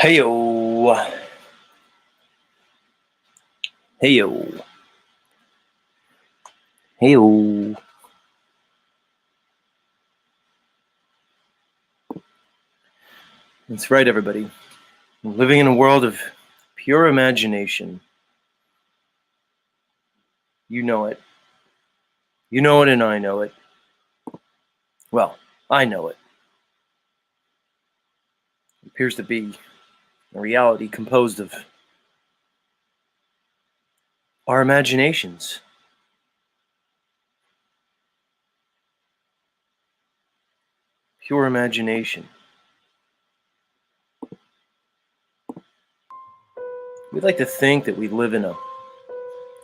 Heyo. Heyo. Heyo. That's right, everybody. We're living in a world of pure imagination. You know it. You know it, and I know it. Well, I know it. It appears to be a reality composed of our imaginations. Pure imagination. We'd like to think that we live in a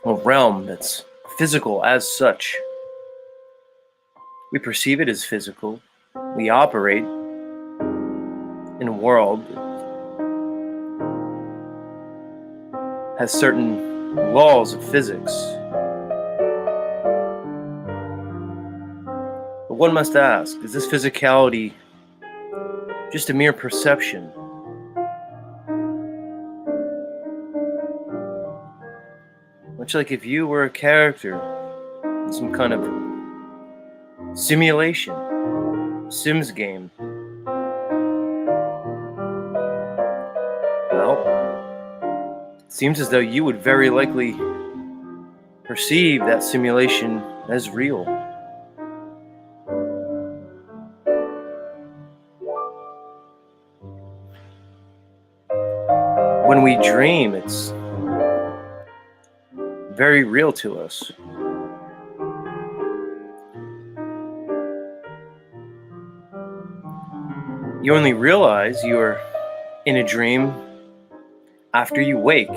realm that's physical as such. We perceive it as physical. We operate in a world that has certain laws of physics. But one must ask, is this physicality just a mere perception? Much like if you were a character in some kind of simulation, Sims game. Well, it seems as though you would very likely perceive that simulation as real. When we dream, it's very real to us. You only realize you're in a dream after you wake.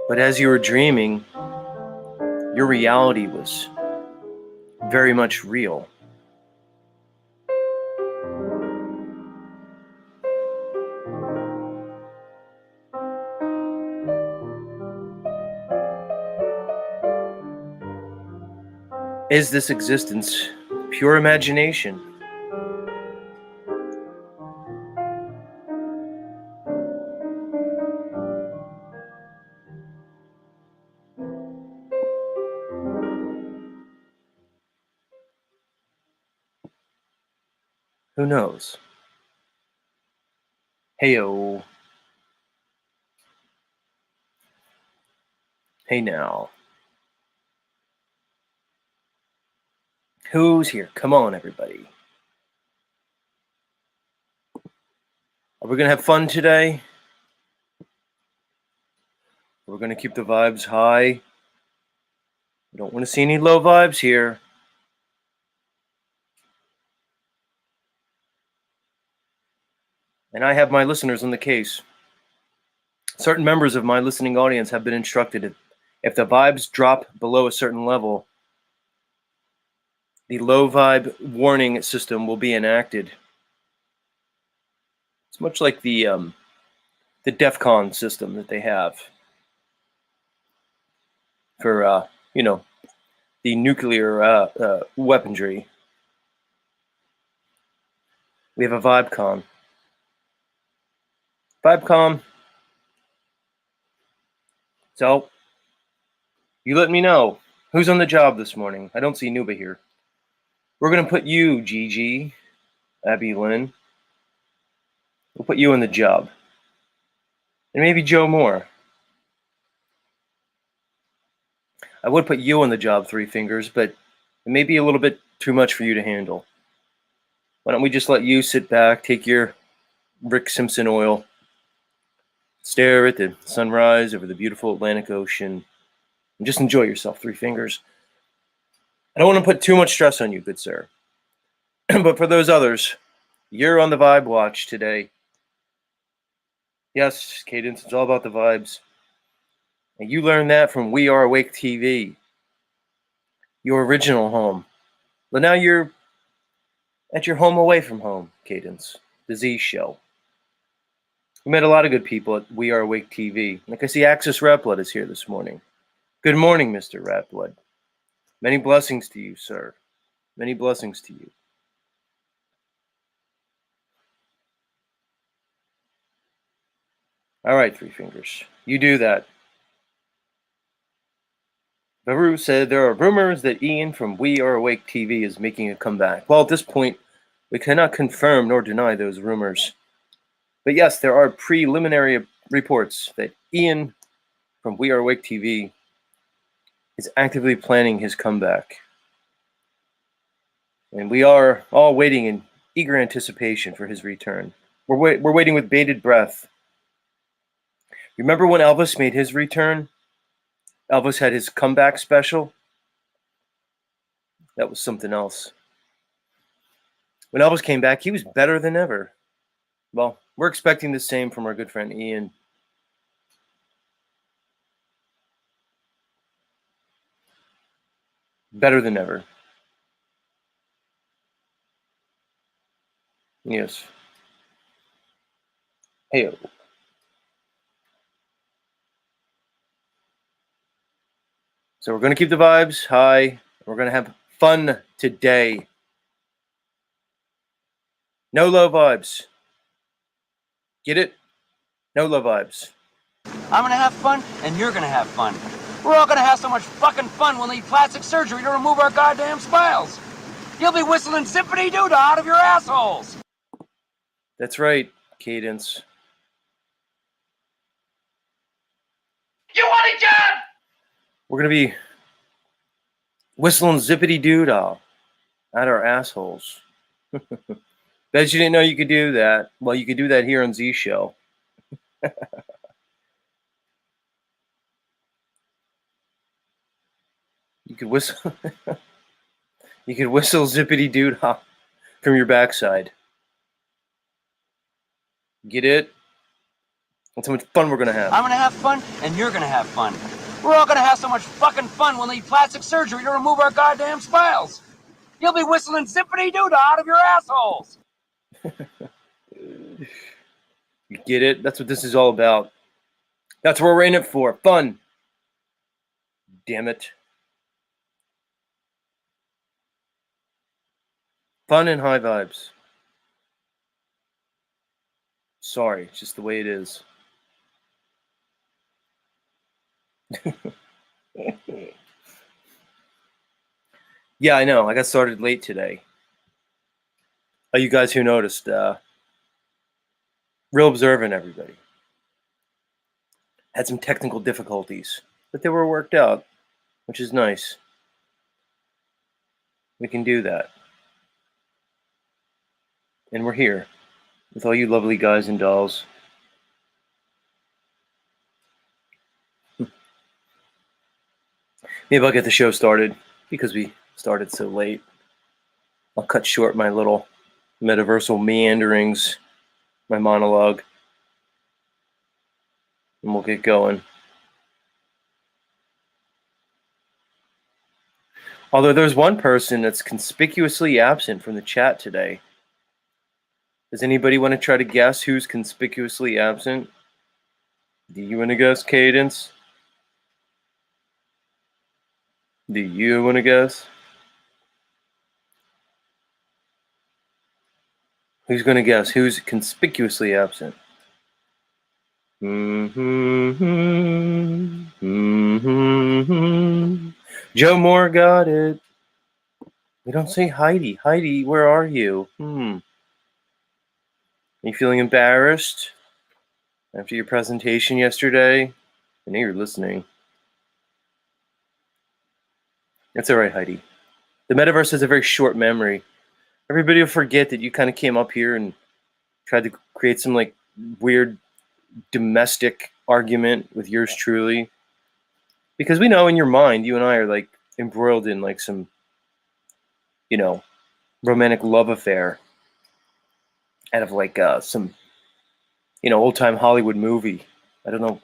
But as you were dreaming, your reality was very much real. Is this existence pure imagination? Who knows? Heyo. Hey now. Who's here? Come on, everybody. Are we going to have fun today? We're going to keep the vibes high. We don't want to see any low vibes here. And I have my listeners on the case. Certain members of my listening audience have been instructed if the vibes drop below a certain level, the low vibe warning system will be enacted. It's much like the DEFCON system that they have for the nuclear weaponry. We have a VibeCon. VibeCon. So, you let me know who's on the job this morning. I don't see Nuba here. We're going to put you, Gigi, Abby Lynn. We'll put you on the job. And maybe Joe Moore. I would put you on the job, Three Fingers, but it may be a little bit too much for you to handle. Why don't we just let you sit back, take your Rick Simpson oil, stare at the sunrise over the beautiful Atlantic Ocean, and just enjoy yourself, Three Fingers. I don't want to put too much stress on you, good sir. But for those others, you're on the vibe watch today. Yes, Cadence, it's all about the vibes. And you learned that from We Are Awake TV, your original home. But now you're at your home away from home, Cadence, the Z Show. We met a lot of good people at We Are Awake TV. Like I see Axis Ratblood is here this morning. Good morning, Mr. Ratblood. Many blessings to you, sir. Many blessings to you. All right, Three Fingers. You do that. Baru said there are rumors that Ian from We Are Awake TV is making a comeback. Well, at this point, we cannot confirm nor deny those rumors. But yes, there are preliminary reports that Ian from We Are Awake TV is actively planning his comeback. And we are all waiting in eager anticipation for his return. We're waiting with bated breath. Remember when Elvis made his return? Elvis had his comeback special. That was something else. When Elvis came back, he was better than ever. Well, we're expecting the same from our good friend Ian. Better than ever. Yes. Hey. So we're going to keep the vibes high. We're going to have fun today. No low vibes. Get it? No low vibes. I'm gonna have fun, and you're gonna have fun. We're all gonna have so much fucking fun we'll need plastic surgery to remove our goddamn smiles. You'll be whistling zippity-doo-dah out of your assholes. That's right, Cadence. You want it, John? We're going to be whistling zippity-doo-dah at our assholes. Bet you didn't know you could do that. Well, you could do that here on Z Show. You could whistle. You could whistle zippity-doo-dah from your backside. Get it? That's how much fun we're gonna have. I'm gonna have fun, and you're gonna have fun. We're all gonna have so much fucking fun we'll need plastic surgery to remove our goddamn smiles. You'll be whistling zippity-doo-dah out of your assholes. You get it? That's what this is all about. That's what we're in it for. Fun. Damn it. Fun and high vibes. Sorry, it's just the way it is. Yeah, I know. I got started late today. You guys who noticed, real observant, everybody. Had some technical difficulties, but they were worked out, which is nice. We can do that. And we're here with all you lovely guys and dolls. Maybe I'll get the show started because we started so late. I'll cut short my little metaversal meanderings, my monologue, and we'll get going. Although there's one person that's conspicuously absent from the chat today. Does anybody want to try to guess who's conspicuously absent? Do you want to guess, Cadence? Do you want to guess? Who's going to guess? Who's conspicuously absent? Joe Moore got it. We don't say Heidi. Heidi, where are you? Are you feeling embarrassed after your presentation yesterday? I know you're listening. That's all right, Heidi. The metaverse has a very short memory. Everybody will forget that you kind of came up here and tried to create some like weird domestic argument with yours truly. Because we know in your mind, you and I are like embroiled in like some, romantic love affair out of like some, old time Hollywood movie. I don't know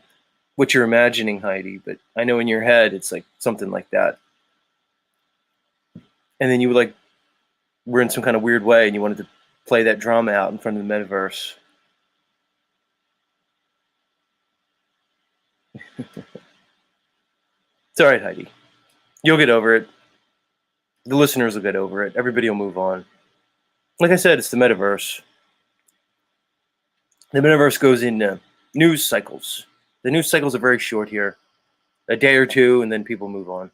what you're imagining, Heidi, but I know in your head it's like something like that. And then you were in some kind of weird way and you wanted to play that drama out in front of the metaverse. It's all right, Heidi. You'll get over it. The listeners will get over it. Everybody will move on. Like I said, it's the metaverse. The metaverse goes in news cycles. The news cycles are very short here, a day or two, and then people move on.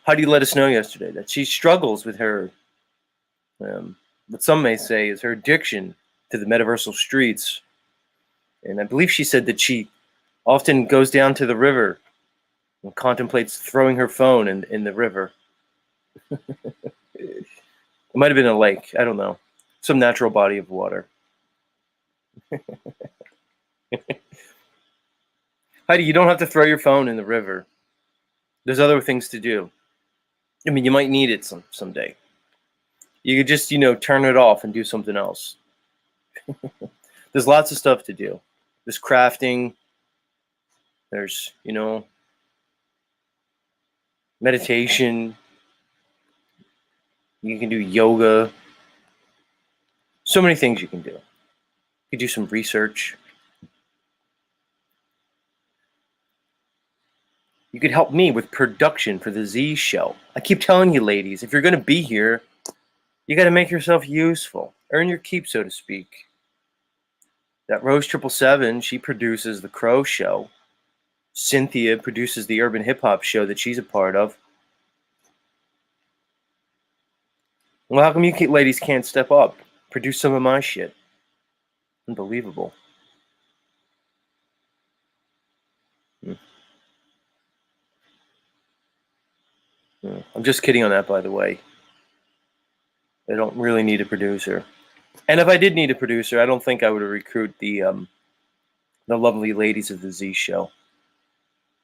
Heidi let us know yesterday that she struggles with her, what some may say is her addiction to the metaversal streets. And I believe she said that she often goes down to the river and contemplates throwing her phone in the river. It might have been a lake. I don't know. Some natural body of water. Heidi, you don't have to throw your phone in the river. There's other things to do. I mean, you might need it someday. You could just, turn it off and do something else. There's lots of stuff to do. There's crafting. There's, meditation. You can do yoga. So many things you can do. You could do some research. You could help me with production for the Z show. I keep telling you, ladies, if you're going to be here, you got to make yourself useful. Earn your keep, so to speak. That Rose 777, she produces the Crow show. Cynthia produces the urban hip hop show that she's a part of. Well, how come you ladies can't step up? Produce some of my shit. Unbelievable. I'm just kidding on that, by the way. I don't really need a producer. And if I did need a producer, I don't think I would recruit the lovely ladies of the Z show.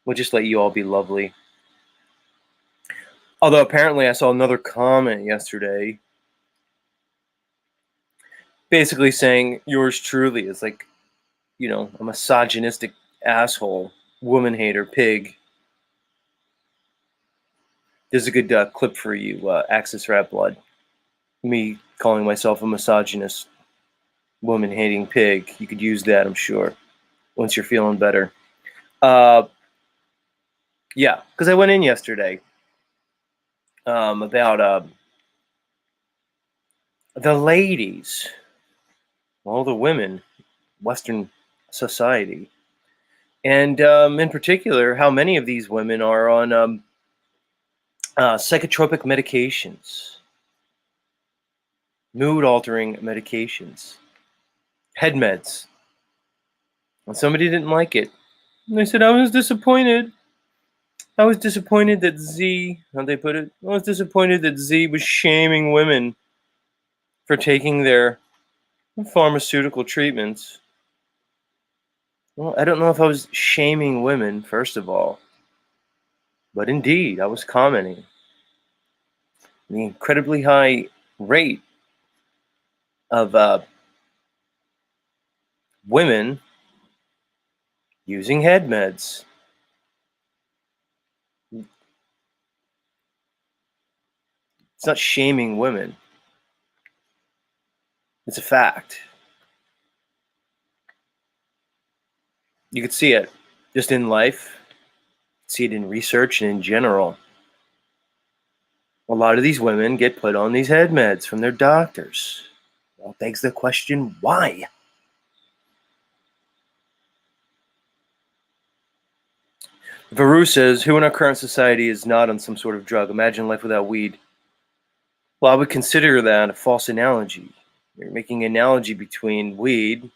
We'll just let you all be lovely. Although apparently I saw another comment yesterday basically saying yours truly is like, a misogynistic asshole, woman hater, pig. There's a good clip for you, Axis Rat Blood. Me calling myself a misogynist, woman-hating pig. You could use that, I'm sure, once you're feeling better. Yeah, because I went in yesterday about the ladies, all the women, Western society, and in particular, how many of these women are on psychotropic medications, mood-altering medications, head meds. And somebody didn't like it. And they said, I was disappointed. I was disappointed that Z, how they put it, I was disappointed that Z was shaming women for taking their pharmaceutical treatments. Well, I don't know if I was shaming women, first of all. But indeed, I was commenting on the incredibly high rate of women using head meds. It's not shaming women. It's a fact. You could see it just in life, see it in research and in general. A lot of these women get put on these head meds from their doctors. Well, it begs the question, why? Varu says, who in our current society is not on some sort of drug? Imagine life without weed. Well, I would consider that a false analogy. You're making an analogy between weed,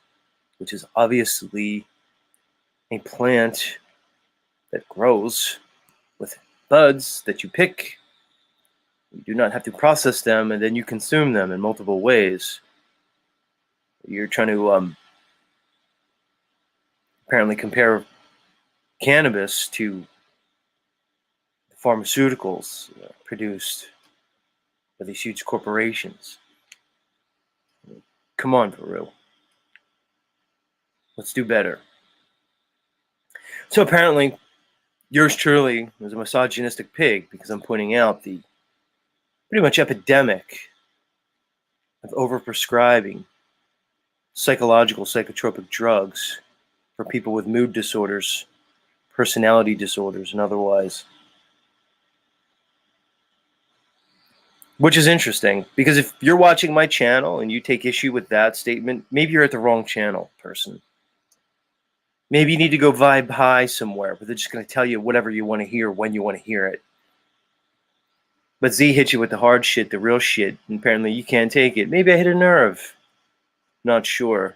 which is obviously a plant that grows with buds that you pick. You do not have to process them, and then you consume them in multiple ways. You're trying to apparently compare cannabis to pharmaceuticals produced by these huge corporations. Come on, Peru. Let's do better. So apparently, yours truly is a misogynistic pig because I'm pointing out the pretty much epidemic of overprescribing psychological psychotropic drugs for people with mood disorders, personality disorders, and otherwise. Which is interesting, because if you're watching my channel and you take issue with that statement, maybe you're at the wrong channel, person. Maybe you need to go vibe high somewhere, but they're just going to tell you whatever you want to hear when you want to hear it. But Z hit you with the hard shit, the real shit, and apparently you can't take it. Maybe I hit a nerve. Not sure.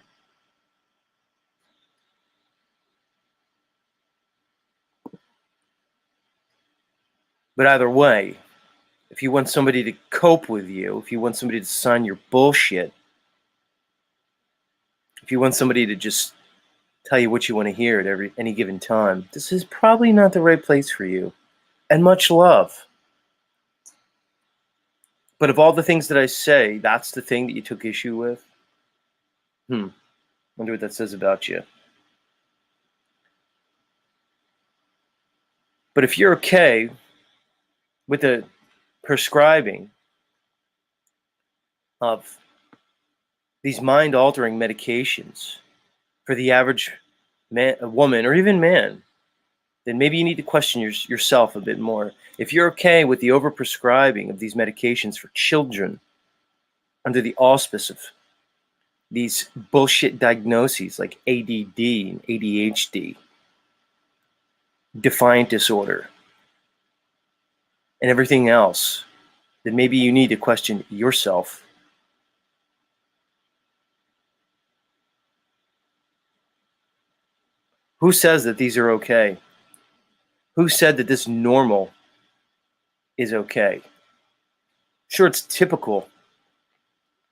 But either way, if you want somebody to cope with you, if you want somebody to sign your bullshit, if you want somebody to just tell you what you want to hear at any given time, this is probably not the right place for you. And much love. But of all the things that I say, that's the thing that you took issue with? Wonder what that says about you. But if you're okay with the prescribing of these mind-altering medications for the average man, woman, or even man, then maybe you need to question yourself a bit more. If you're okay with the overprescribing of these medications for children under the auspice of these bullshit diagnoses like ADD and ADHD, defiant disorder, and everything else, then maybe you need to question yourself. Who says that these are okay? Who said that this normal is okay? Sure, it's typical.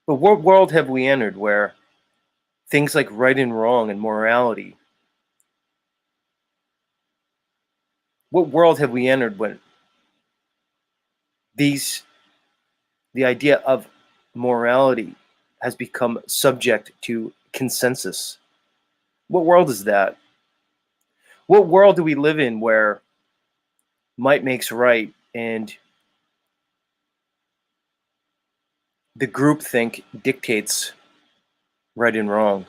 But what world have we entered where things like right and wrong and morality, what world have we entered when the idea of morality has become subject to consensus? What world is that? What world do we live in where might makes right and the groupthink dictates right and wrong?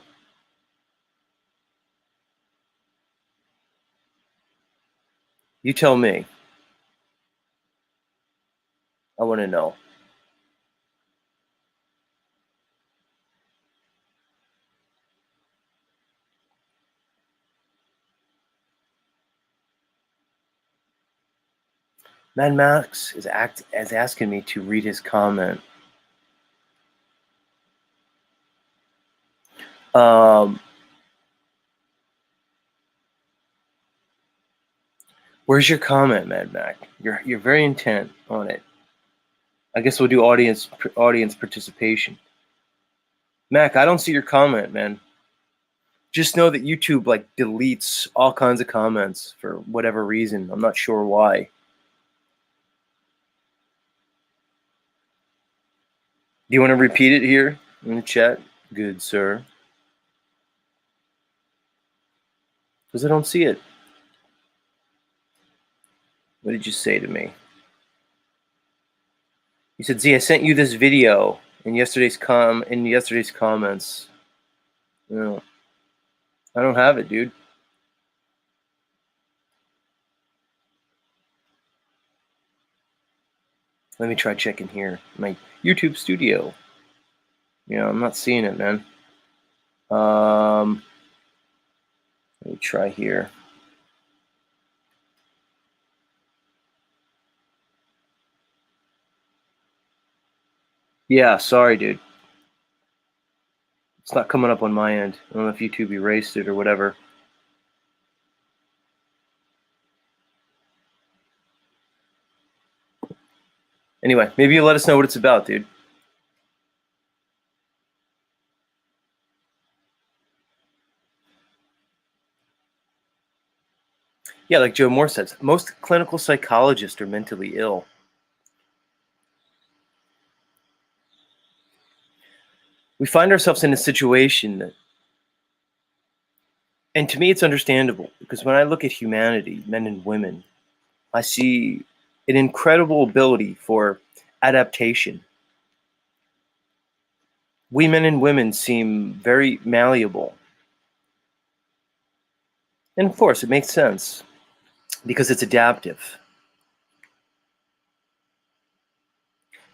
You tell me. I want to know. Mad Max is asking me to read his comment. Where's your comment, Mad Mac? You're very intent on it. I guess we'll do audience participation. Mac, I don't see your comment, man. Just know that YouTube like deletes all kinds of comments for whatever reason. I'm not sure why. Do you want to repeat it here in the chat? Good, sir. Because I don't see it. What did you say to me? You said, Z, I sent you this video in yesterday's comments. No, I don't have it, dude. Let me try checking here. My YouTube studio. Yeah, I'm not seeing it, man. Let me try here. Yeah, sorry, dude. It's not coming up on my end. I don't know if YouTube erased it or whatever. Anyway, maybe you let us know what it's about, dude. Yeah, like Joe Moore says, most clinical psychologists are mentally ill. We find ourselves in a situation that, and to me it's understandable, because when I look at humanity, men and women, I see an incredible ability for adaptation. We men and women seem very malleable. And of course, it makes sense, because it's adaptive.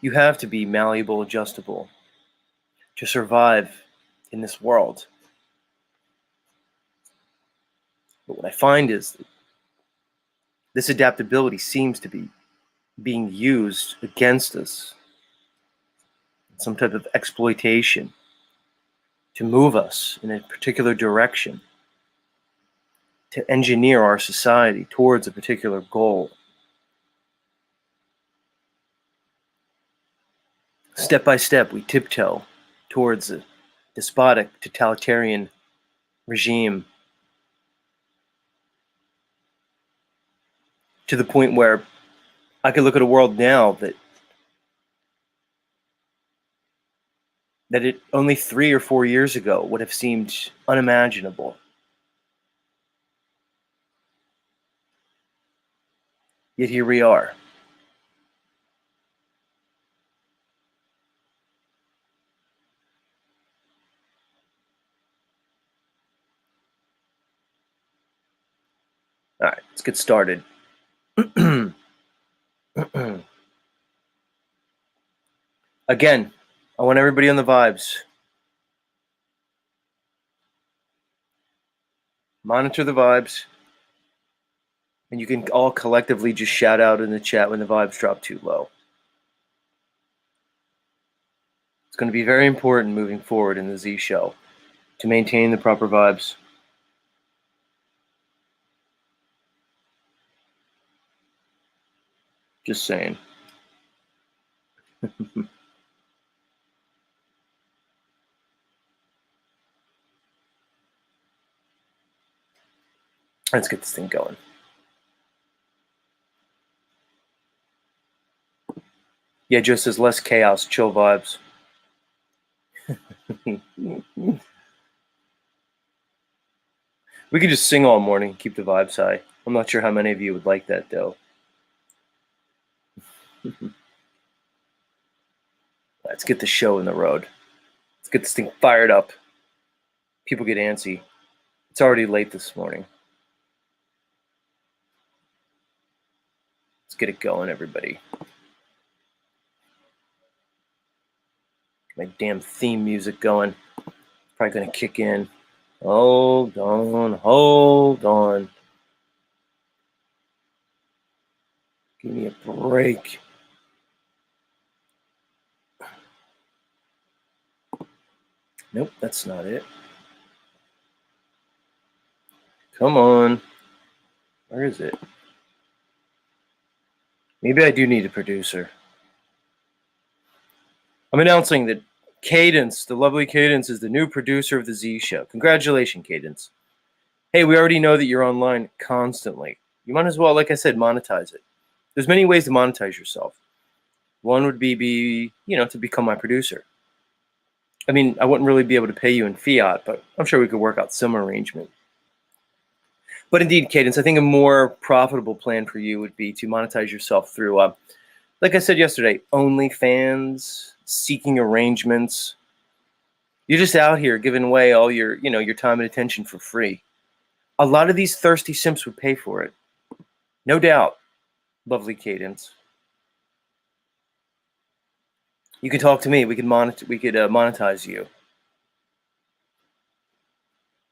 You have to be malleable, adjustable to survive in this world. But what I find is that this adaptability seems to be being used against us, some type of exploitation to move us in a particular direction, to engineer our society towards a particular goal. Step by step, we tiptoe towards a despotic, totalitarian regime, to the point where I could look at a world now that it only 3 or 4 years ago would have seemed unimaginable. Yet here we are. All right, let's get started. Again, I want everybody on the vibes. Monitor the vibes. And you can all collectively just shout out in the chat when the vibes drop too low. It's going to be very important moving forward in the Z show to maintain the proper vibes. Just saying. Let's get this thing going. Yeah, just as less chaos, chill vibes. We could just sing all morning, keep the vibes high. I'm not sure how many of you would like that, though. Let's get the show in the road. Let's get this thing fired up. People get antsy. It's already late this morning. Let's get it going, everybody. My damn theme music going. Probably gonna kick in. Hold on. Give me a break. Nope, that's not it. Come on. Where is it? Maybe I do need a producer. I'm announcing that Cadence, the lovely Cadence, is the new producer of the Z Show. Congratulations, Cadence. Hey, we already know that you're online constantly. You might as well, like I said, monetize it. There's many ways to monetize yourself. One would be to become my producer. I mean, I wouldn't really be able to pay you in fiat, but I'm sure we could work out some arrangement. But indeed, Cadence, I think a more profitable plan for you would be to monetize yourself through, like I said yesterday, OnlyFans, seeking arrangements. You're just out here giving away all your time and attention for free. A lot of these thirsty simps would pay for it. No doubt, lovely Cadence. You can talk to me. We could monetize you.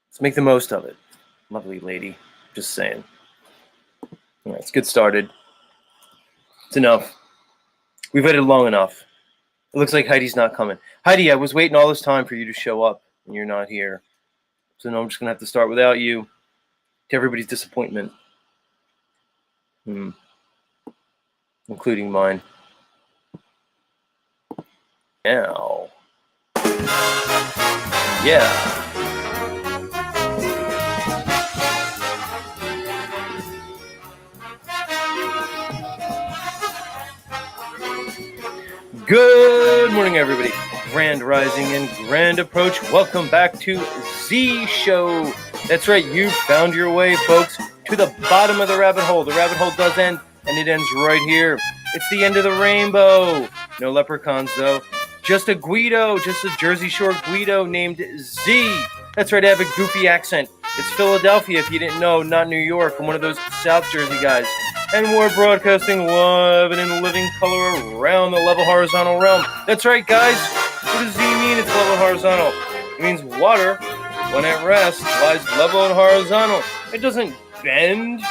Let's make the most of it, lovely lady. Just saying. All right, let's get started. It's enough. We've waited long enough. It looks like Heidi's not coming. Heidi, I was waiting all this time for you to show up, and you're not here. So now I'm just going to have to start without you, to everybody's disappointment. Including mine. Now. Yeah. Good morning, everybody. Grand rising and grand approach. Welcome back to Z Show. That's right, you found your way, folks, to the bottom of the rabbit hole. The rabbit hole does end, and it ends right here. It's the end of the rainbow. No leprechauns, though. Just a Guido, just a Jersey Shore Guido named Z. That's right, I have a goofy accent. It's Philadelphia, if you didn't know, not New York. I'm one of those South Jersey guys. And we're broadcasting live and in living color around the level horizontal realm. That's right, guys. What does Z mean? It's level horizontal. It means water, when at rest, lies level and horizontal. It doesn't bend.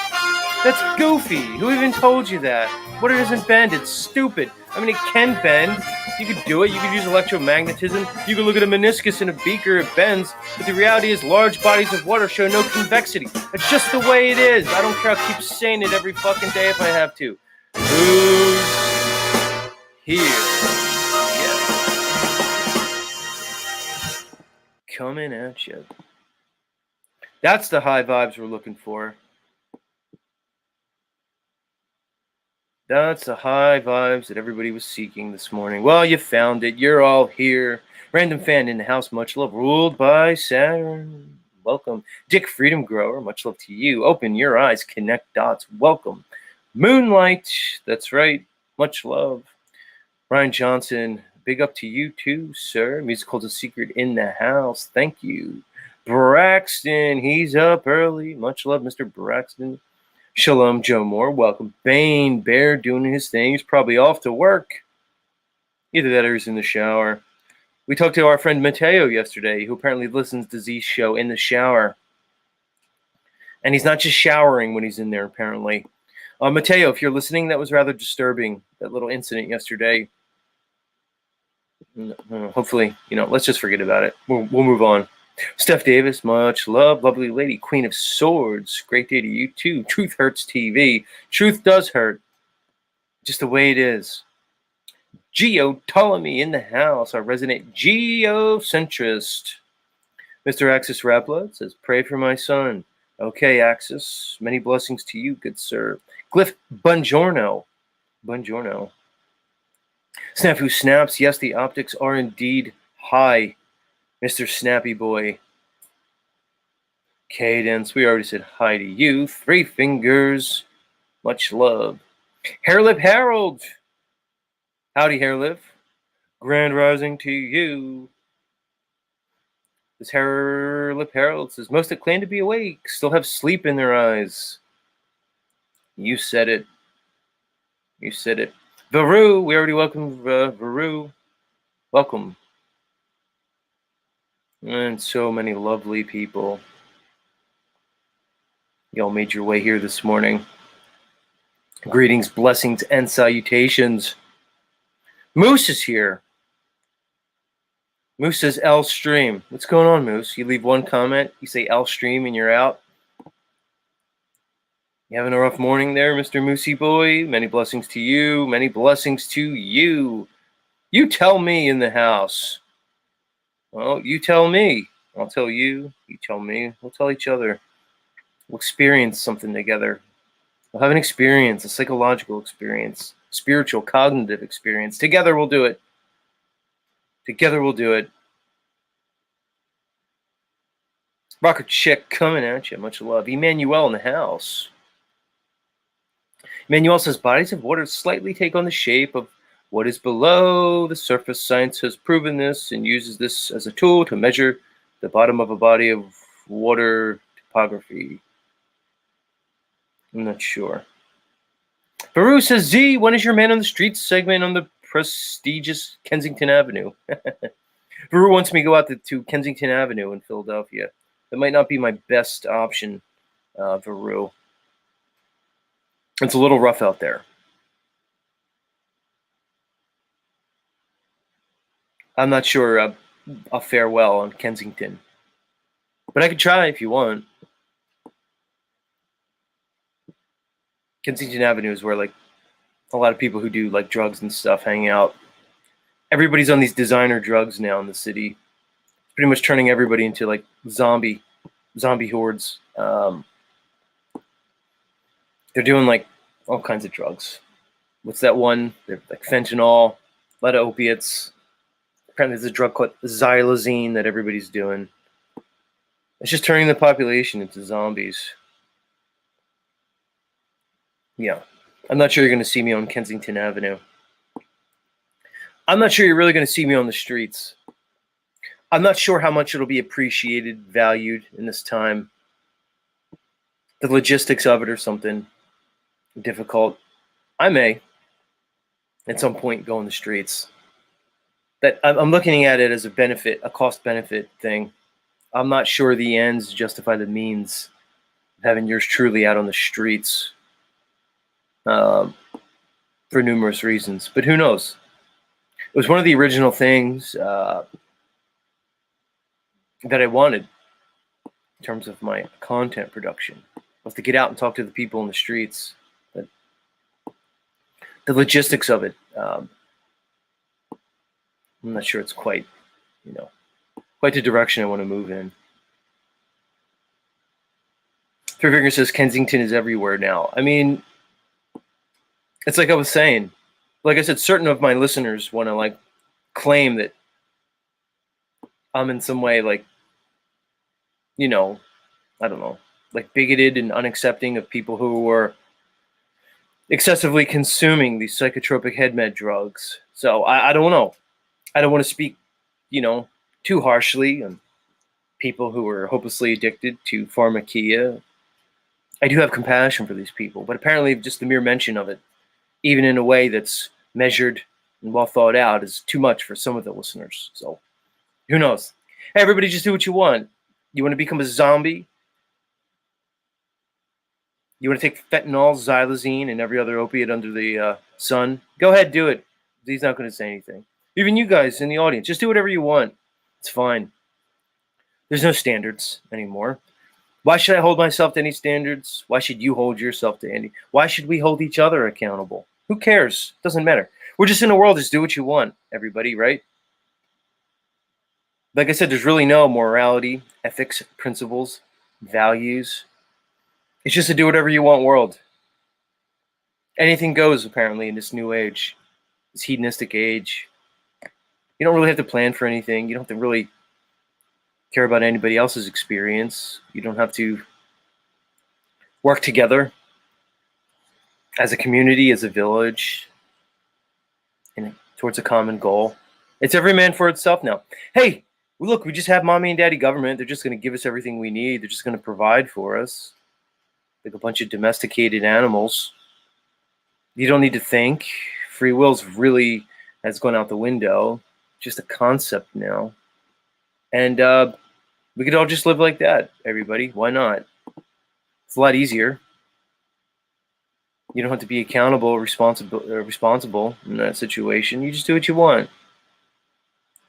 That's goofy. Who even told you that? What, it doesn't bend? It's stupid. I mean, it can bend. You could do it. You could use electromagnetism. You could look at a meniscus in a beaker. It bends. But the reality is large bodies of water show no convexity. It's just the way it is. I don't care. I'll keep saying it every fucking day if I have to. Who's here? Yeah. Coming at you. That's the high vibes we're looking for. That's the high vibes that everybody was seeking this morning. Well, you found it. You're all here. Random fan in the house. Much love. Ruled by Saturn. Welcome. Dick Freedom Grower. Much love to you. Open your eyes. Connect dots. Welcome. Moonlight. That's right. Much love. Ryan Johnson. Big up to you too, sir. Musical to Secret in the house. Thank you. Braxton. He's up early. Much love, Mr. Braxton. Shalom, Joe Moore. Welcome. Bane Bear doing his thing. He's probably off to work. Either that or he's in the shower. We talked to our friend Mateo yesterday, who apparently listens to Z's show in the shower. And he's not just showering when he's in there, apparently. Mateo, if you're listening, that was rather disturbing, that little incident yesterday. Hopefully, let's just forget about it. We'll move on. Steph Davis, much love. Lovely lady, Queen of Swords. Great day to you too. Truth Hurts TV. Truth does hurt. Just the way it is. Geo Ptolemy in the house, our resident geocentrist. Mr. Axis Rapla says, pray for my son. Okay, Axis. Many blessings to you, good sir. Glyph Buongiorno. Buongiorno. Snafu Snaps. Yes, the optics are indeed high. Mr. Snappy Boy. Cadence, we already said hi to you. Three Fingers, much love. Hairlip Harold. Howdy, Hairlip. Grand rising to you. This Hairlip Harold says, most that claim to be awake still have sleep in their eyes. You said it. You said it. Varu, we already welcomed Varu. Welcome. And so many lovely people. Y'all made your way here this morning. Greetings, blessings, and salutations. Moose is here. Moose says L stream. What's going on, Moose? You leave one comment, you say L stream, and you're out. You having a rough morning there, Mr. Moosey Boy? Many blessings to you. Many blessings to you. You tell me in the house. Well, you tell me. I'll tell you. You tell me. We'll tell each other. We'll experience something together. We'll have an experience, a psychological experience, spiritual, cognitive experience. Together we'll do it. Together we'll do it. Rocker Chick coming at you. Much love. Emmanuel in the house. Emmanuel says, bodies of water slightly take on the shape of what is below the surface. Science has proven this and uses this as a tool to measure the bottom of a body of water topography. I'm not sure. Baru says, Z, when is your Man on the Streets segment on the prestigious Kensington Avenue? Baru wants me to go out to Kensington Avenue in Philadelphia. That might not be my best option, Baru. It's a little rough out there. I'm not sure a farewell on Kensington. But I could try if you want. Kensington Avenue is where like a lot of people who do like drugs and stuff hang out. Everybody's on these designer drugs now in the city. It's pretty much turning everybody into like zombie hordes. They're doing like all kinds of drugs. What's that one? They're like fentanyl, a lot of opiates. Apparently there's a drug called xylazine that everybody's doing. It's just turning the population into zombies. Yeah. I'm not sure you're going to see me on Kensington Avenue. I'm not sure you're really going to see me on the streets. I'm not sure how much it'll be appreciated, valued in this time. The logistics of it or something. difficult, I may at some point go in the streets. That I'm looking at it as a benefit, a cost benefit thing. I'm not sure the ends justify the means of having yours truly out on the streets, um, for numerous reasons. But who knows? It was one of the original things that I wanted in terms of my content production, was to get out and talk to the people in the streets. But the logistics of it, I'm not sure it's quite, quite the direction I want to move in. Three Finger says Kensington is everywhere now. I mean, it's like I was saying. Like I said, certain of my listeners want to claim that I'm in some way I don't know, bigoted and unaccepting of people who are excessively consuming these psychotropic head med drugs. So I don't know. I don't want to speak, too harshly on people who are hopelessly addicted to pharmakia. I do have compassion for these people, but apparently just the mere mention of it, even in a way that's measured and well thought out, is too much for some of the listeners. So who knows? Hey, everybody, just do what you want. You want to become a zombie? You want to take fentanyl, xylazine, and every other opiate under the sun? Go ahead, do it. He's not going to say anything. Even you guys in the audience, just do whatever you want. It's fine. There's no standards anymore. Why should I hold myself to any standards? Why should you hold yourself to any? Why should we hold each other accountable? Who cares? Doesn't matter. We're just in a world. Just do what you want, everybody, right? Like I said, there's really no morality, ethics, principles, values. It's just a do whatever you want world. Anything goes, apparently, in this new age, this hedonistic age. You don't really have to plan for anything. You don't have to really care about anybody else's experience. You don't have to work together as a community, as a village, towards a common goal. It's every man for itself now. Hey, look, we just have mommy and daddy government. They're just going to give us everything we need. They're just going to provide for us, like a bunch of domesticated animals. You don't need to think. Free will's really has gone out the window. Just a concept now. And we could all just live like that, everybody. Why not? It's a lot easier. You don't have to be accountable, responsible in that situation. You just do what you want.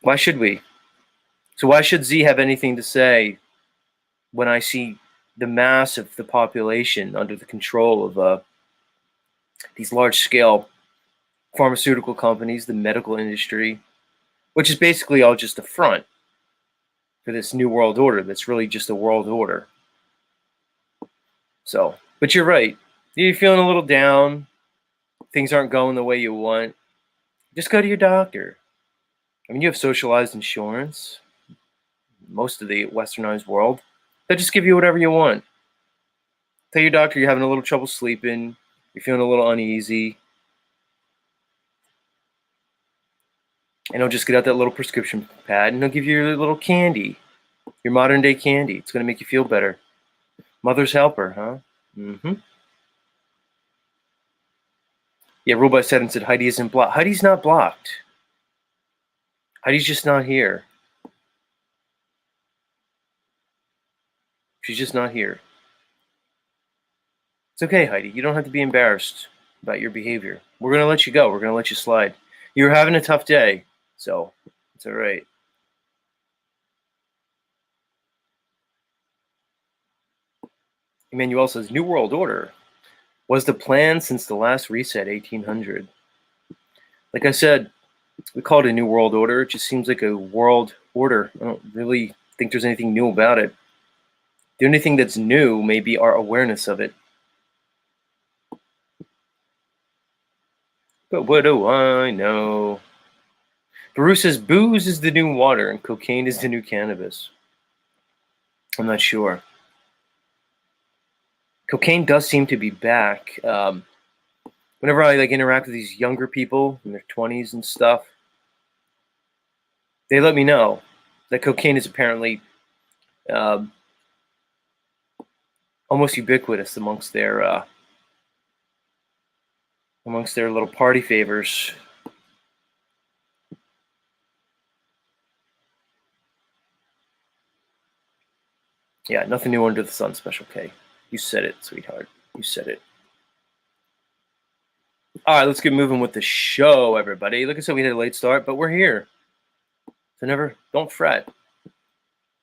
Why should we? So why should Z have anything to say when I see the mass of the population under the control of these large-scale pharmaceutical companies, the medical industry, which is basically all just a front for this new world order that's really just a world order. So, but you're right. You're feeling a little down. Things aren't going the way you want. Just go to your doctor. I mean, you have socialized insurance. Most of the westernized world, they'll just give you whatever you want. Tell your doctor you're having a little trouble sleeping. You're feeling a little uneasy. And he'll just get out that little prescription pad and he'll give you your little candy. Your modern day candy. It's going to make you feel better. Mother's helper, huh? Mm-hmm. Yeah, Rule by Seven said Heidi isn't blocked. Heidi's not blocked. Heidi's just not here. She's just not here. It's okay, Heidi. You don't have to be embarrassed about your behavior. We're going to let you go. We're going to let you slide. You're having a tough day, so it's all right. Emmanuel says, New World Order was the plan since the last reset, 1800. Like I said, we call it a New World Order. It just seems like a world order. I don't really think there's anything new about it. The only thing that's new may be our awareness of it. But what do I know? Baru says, booze is the new water and cocaine is the new cannabis. I'm not sure. Cocaine does seem to be back. Whenever I interact with these younger people in their 20s and stuff, they let me know that cocaine is apparently almost ubiquitous amongst their amongst their little party favors. Yeah, nothing new under the sun, Special K. You said it, sweetheart. You said it. All right, let's get moving with the show, everybody. Like I said, we had a late start, but we're here. So don't fret.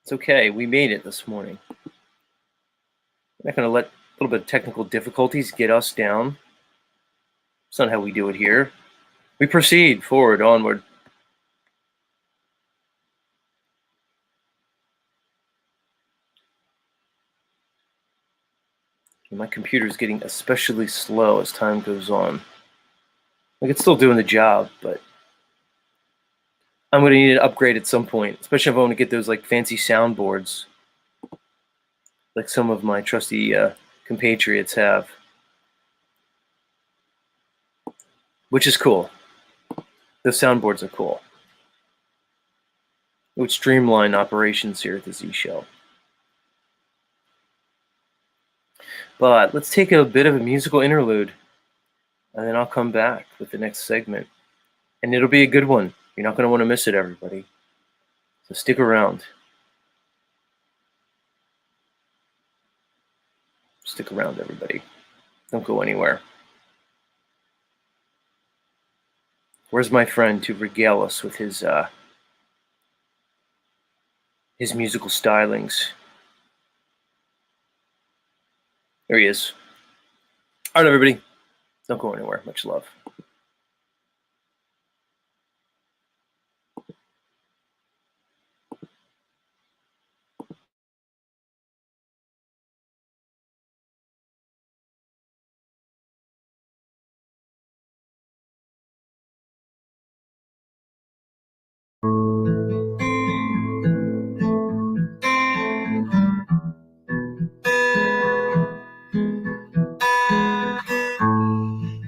It's okay. We made it this morning. I'm not going to let a little bit of technical difficulties get us down. It's not how we do it here. We proceed forward, onward. My computer is getting especially slow as time goes on. Like, it's still doing the job, but I'm going to need an upgrade at some point, especially if I want to get those like fancy soundboards like some of my trusty compatriots have, which is cool. Those soundboards are cool. It would streamline operations here at the Z Show. But let's take a bit of a musical interlude, and then I'll come back with the next segment. And it'll be a good one. You're not going to want to miss it, everybody. So stick around. Stick around, everybody. Don't go anywhere. Where's my friend to regale us with his musical stylings? There he is. All right, everybody. Don't go anywhere. Much love.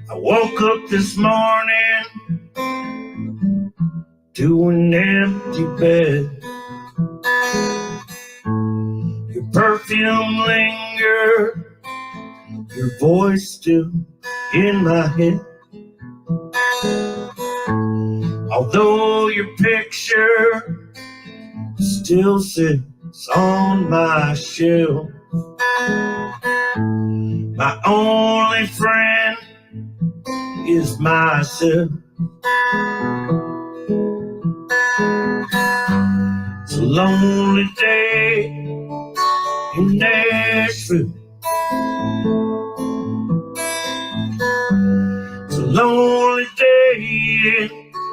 I woke up this morning to an empty bed. Your perfume lingered, your voice still in my head. Although your picture still sits on my shelf, my only friend is myself. It's a lonely day in Nashville. It's a lonely day in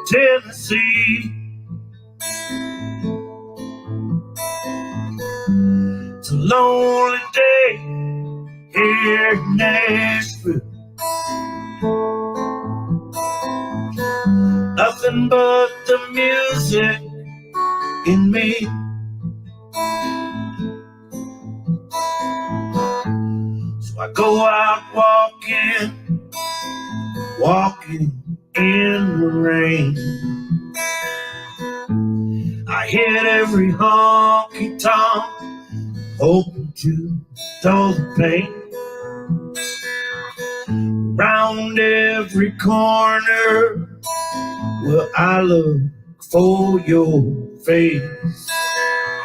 Tennessee. It's a lonely day here in Nashville. Nothing but the music in me. So I go out walking in the rain. I hit every honky tonk, hoping to dull the pain. Round every corner, well, I look for your face.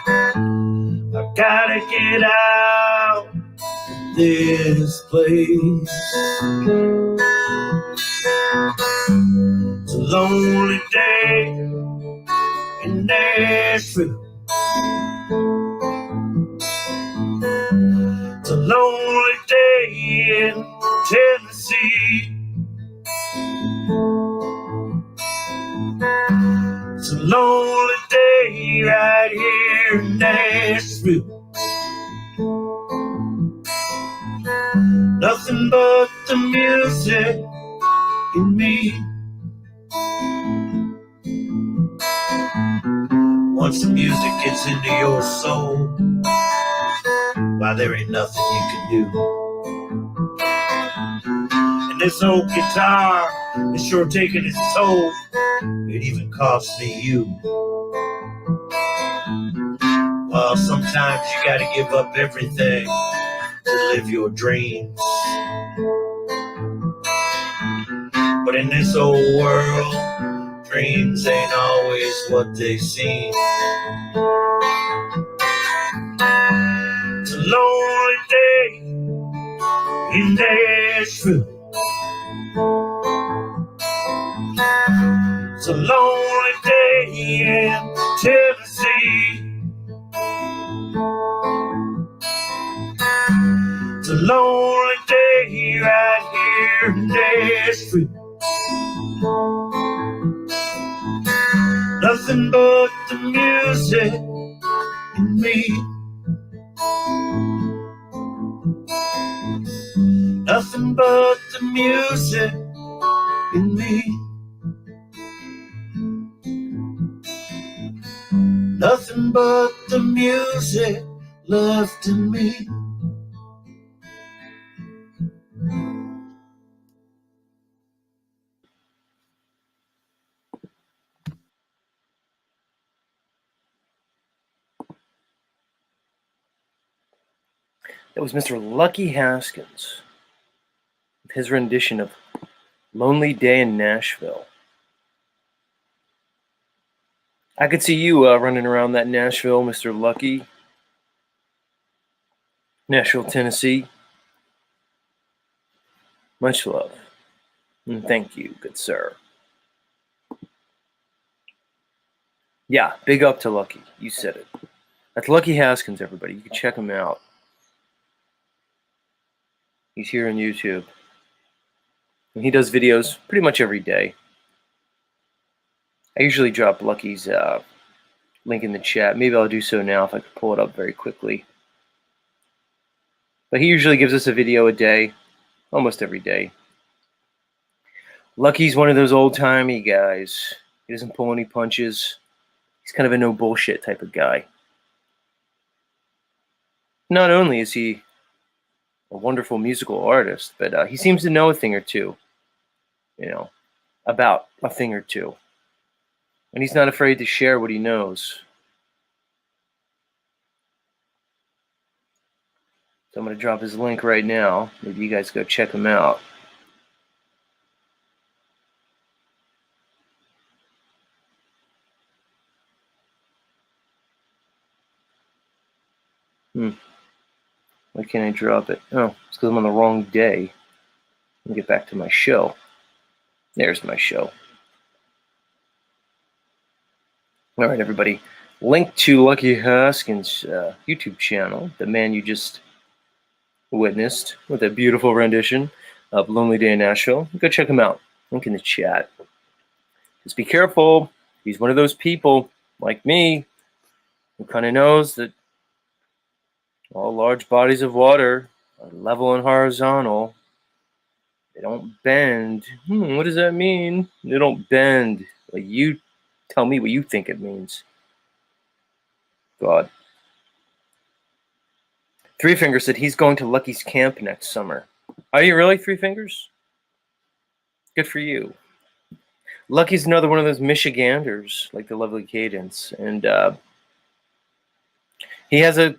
I've gotta get out of this place. It's a lonely day in Nashville. It's a lonely day in Tennessee. It's a lonely day right here in Nashville. Nothing but the music in me. Once the music gets into your soul, why, there ain't nothing you can do. And this old guitar is sure taking its toll. It even cost me you. Well, sometimes you gotta give up everything to live your dreams. But in this old world, dreams ain't always what they seem. It's a lonely day in Nashville. It's a lonely day in Tennessee. It's a lonely day right here in Nashville. Nothing but the music in me. Nothing but the music in me. Nothing but the music left in me. That was Mr. Lucky Haskins, with his rendition of Lonely Day in Nashville. I could see you running around that Nashville, Mr. Lucky. Nashville, Tennessee. Much love. And thank you, good sir. Yeah, big up to Lucky. You said it. That's Lucky Haskins, everybody. You can check him out. He's here on YouTube. And he does videos pretty much every day. I usually drop Lucky's link in the chat. Maybe I'll do so now if I could pull it up very quickly. But he usually gives us a video a day, almost every day. Lucky's one of those old-timey guys. He doesn't pull any punches. He's kind of a no-bullshit type of guy. Not only is he a wonderful musical artist, but he seems to know a thing or two, about a thing or two. And he's not afraid to share what he knows. So I'm going to drop his link right now. Maybe you guys go check him out. Why can't I drop it? Oh, it's because I'm on the wrong day. Let me get back to my show. There's my show. All right, everybody. Link to Lucky Haskins' YouTube channel, the man you just witnessed with a beautiful rendition of Lonely Day in Nashville. Go check him out. Link in the chat. Just be careful. He's one of those people, like me, who kind of knows that all large bodies of water are level and horizontal. They don't bend. What does that mean? They don't bend. Like, you tell me what you think it means. God. Three Fingers said he's going to Lucky's camp next summer. Are you really, Three Fingers? Good for you. Lucky's another one of those Michiganders, like the lovely Cadence. And he has a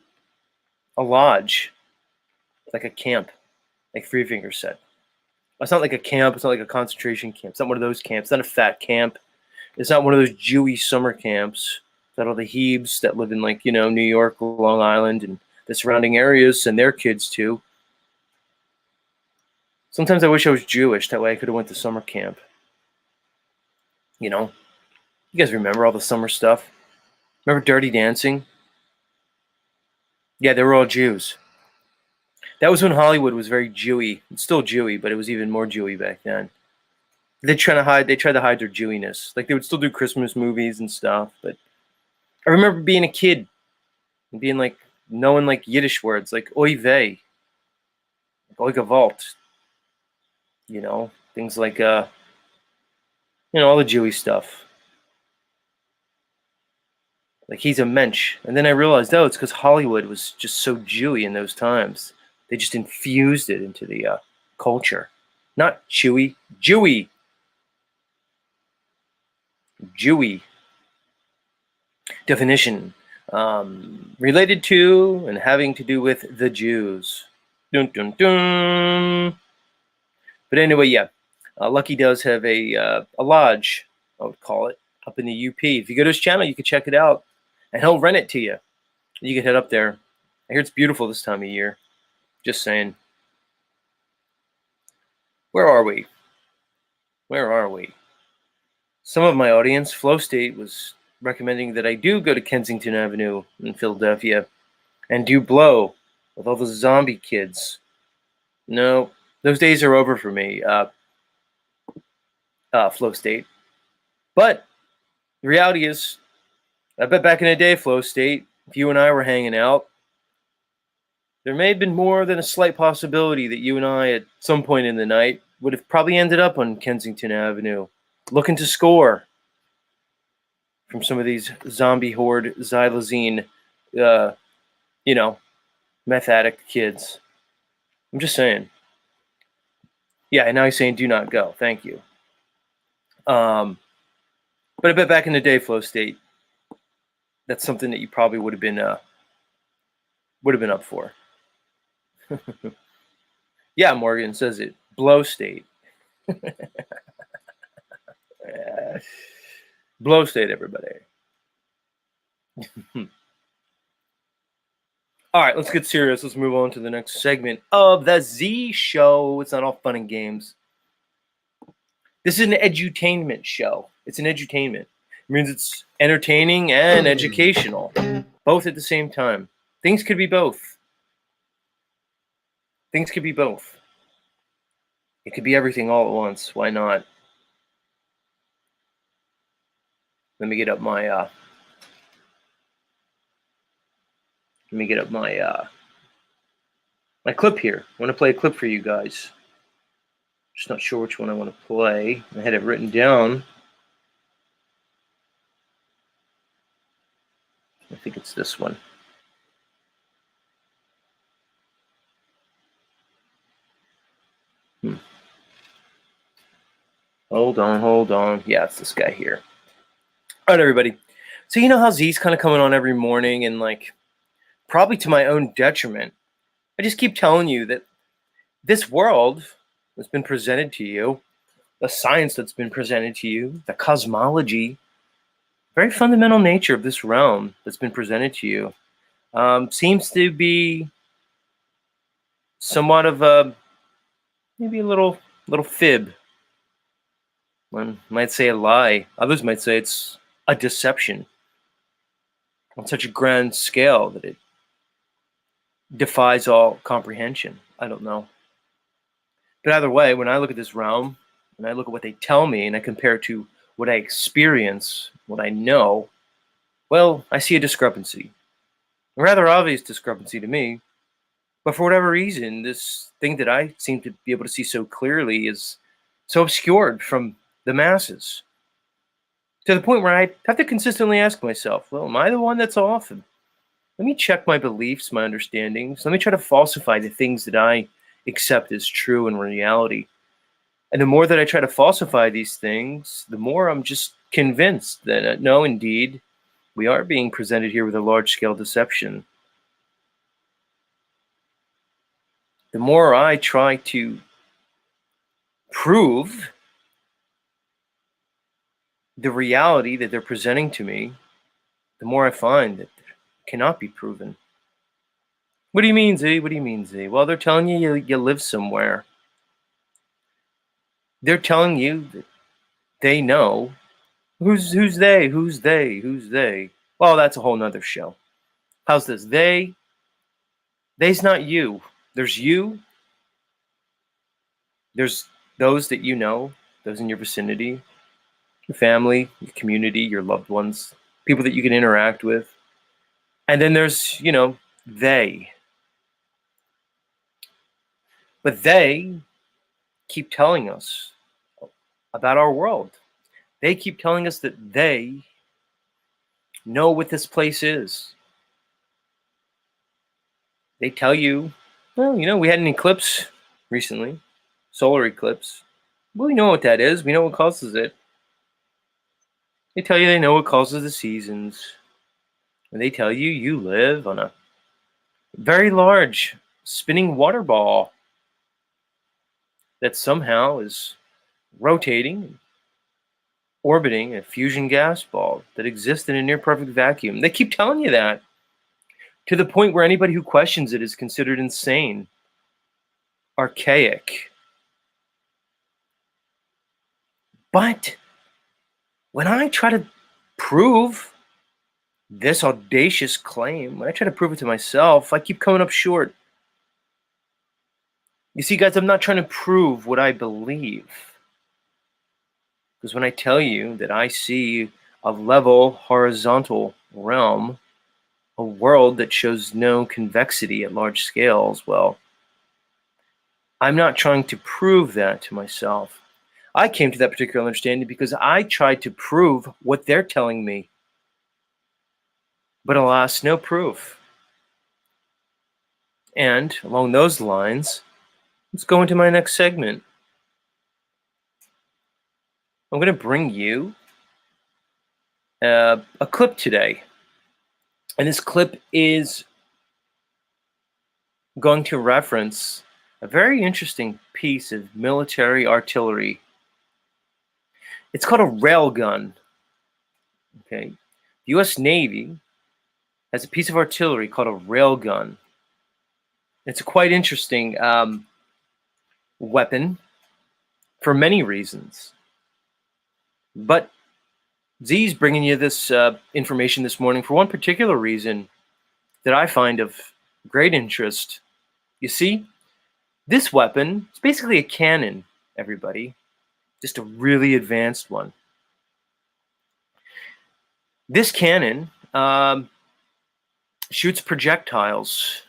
lodge, like a camp, like Three Fingers said. It's not like a camp. It's not like a concentration camp. It's not one of those camps. It's not a fat camp. It's not one of those Jewish summer camps that all the Hebes that live in, like, New York, Long Island, and the surrounding areas send their kids to. Sometimes I wish I was Jewish. That way I could have went to summer camp. You guys remember all the summer stuff? Remember Dirty Dancing? Yeah, they were all Jews. That was when Hollywood was very Jewy. It's still Jewy, but it was even more Jewy back then. They tried to hide their Jewiness. Like, they would still do Christmas movies and stuff. But I remember being a kid and being like, knowing like Yiddish words, like oy vey, like oy gevalt. Things like all the Jewy stuff. Like, he's a mensch. And then I realized, it's because Hollywood was just so Jewy in those times. They just infused it into the culture. Not Chewy, Jewy. Jewy. Definition. Related to and having to do with the Jews. Dun, dun, dun. But anyway, yeah. Lucky does have a lodge, I would call it, up in the UP. If you go to his channel, you can check it out, and he'll rent it to you. You can head up there. I hear it's beautiful this time of year. Just saying. Where are we? Where are we? Some of my audience, Flow State, was recommending that I do go to Kensington Avenue in Philadelphia and do blow with all the zombie kids. No, those days are over for me, Flow State. But the reality is, I bet back in the day, Flow State, if you and I were hanging out, there may have been more than a slight possibility that you and I, at some point in the night, would have probably ended up on Kensington Avenue, looking to score from some of these zombie horde xylazine, meth addict kids. I'm just saying. Yeah, and now he's saying do not go. Thank you. But I bet back in the day, Flow State, that's something that you probably would have been up for. Yeah, Morgan says it. Blow State. Blow State, everybody. All right, let's get serious. Let's move on to the next segment of the Z Show. It's not all fun and games. This is an edutainment show. It's an edutainment. It means it's entertaining and educational, both at the same time. Things could be both. Things could be both. It could be everything all at once. Why not? Let me get up my my clip here. I want to play a clip for you guys. Just not sure which one I want to play. I had it written down. I think it's this one. Hold on. Yeah, it's this guy here. All right, everybody. So you know how Z's kind of coming on every morning, and like, probably to my own detriment, I just keep telling you that this world that's been presented to you, the science that's been presented to you, the cosmology, very fundamental nature of this realm that's been presented to you, seems to be somewhat of a, maybe a little fib. One might say a lie. Others might say it's a deception on such a grand scale that it defies all comprehension. I don't know. But either way, when I look at this realm, and I look at what they tell me, and I compare it to what I experience, what I know, well, I see a discrepancy. A rather obvious discrepancy to me. But for whatever reason, this thing that I seem to be able to see so clearly is so obscured from the masses. To the point where I have to consistently ask myself, well, am I the one that's off? And let me check my beliefs, my understandings. Let me try to falsify the things that I accept as true in reality. And the more that I try to falsify these things, the more I'm just convinced that, no, indeed, we are being presented here with a large-scale deception. The more I try to prove the reality that they're presenting to me, the more I find that it cannot be proven. What do you mean, Z? What do you mean, Z? Well, they're telling you you live somewhere. They're telling you that they know. Who's they? Who's they? Who's they? Well, that's a whole nother show. How's this? They's not you. There's you. There's those that you know, those in your vicinity, your family, your community, your loved ones, people that you can interact with. And then there's, they. But they keep telling us about our world. They keep telling us that they know what this place is. They tell you, well, we had an eclipse recently, solar eclipse. Well, we know what that is. We know what causes it. They tell you they know what causes the seasons. And they tell you you live on a very large spinning water ball that somehow is rotating, orbiting a fusion gas ball that exists in a near perfect vacuum. They keep telling you that, to the point where anybody who questions it is considered insane, archaic. But when I try to prove this audacious claim, when I try to prove it to myself, I keep coming up short. You see, guys, I'm not trying to prove what I believe. Because when I tell you that I see a level horizontal realm, a world that shows no convexity at large scales, well, I'm not trying to prove that to myself. I came to that particular understanding because I tried to prove what they're telling me. But alas, no proof. And along those lines, let's go into my next segment. I'm going to bring you a clip today. And this clip is going to reference a very interesting piece of military artillery. It's called a railgun. Okay, the U.S. Navy has a piece of artillery called a railgun. It's a quite interesting weapon for many reasons. But Z's bringing you this information this morning for one particular reason that I find of great interest. You see, this weapon is basically a cannon, everybody, just a really advanced one. This cannon shoots projectiles,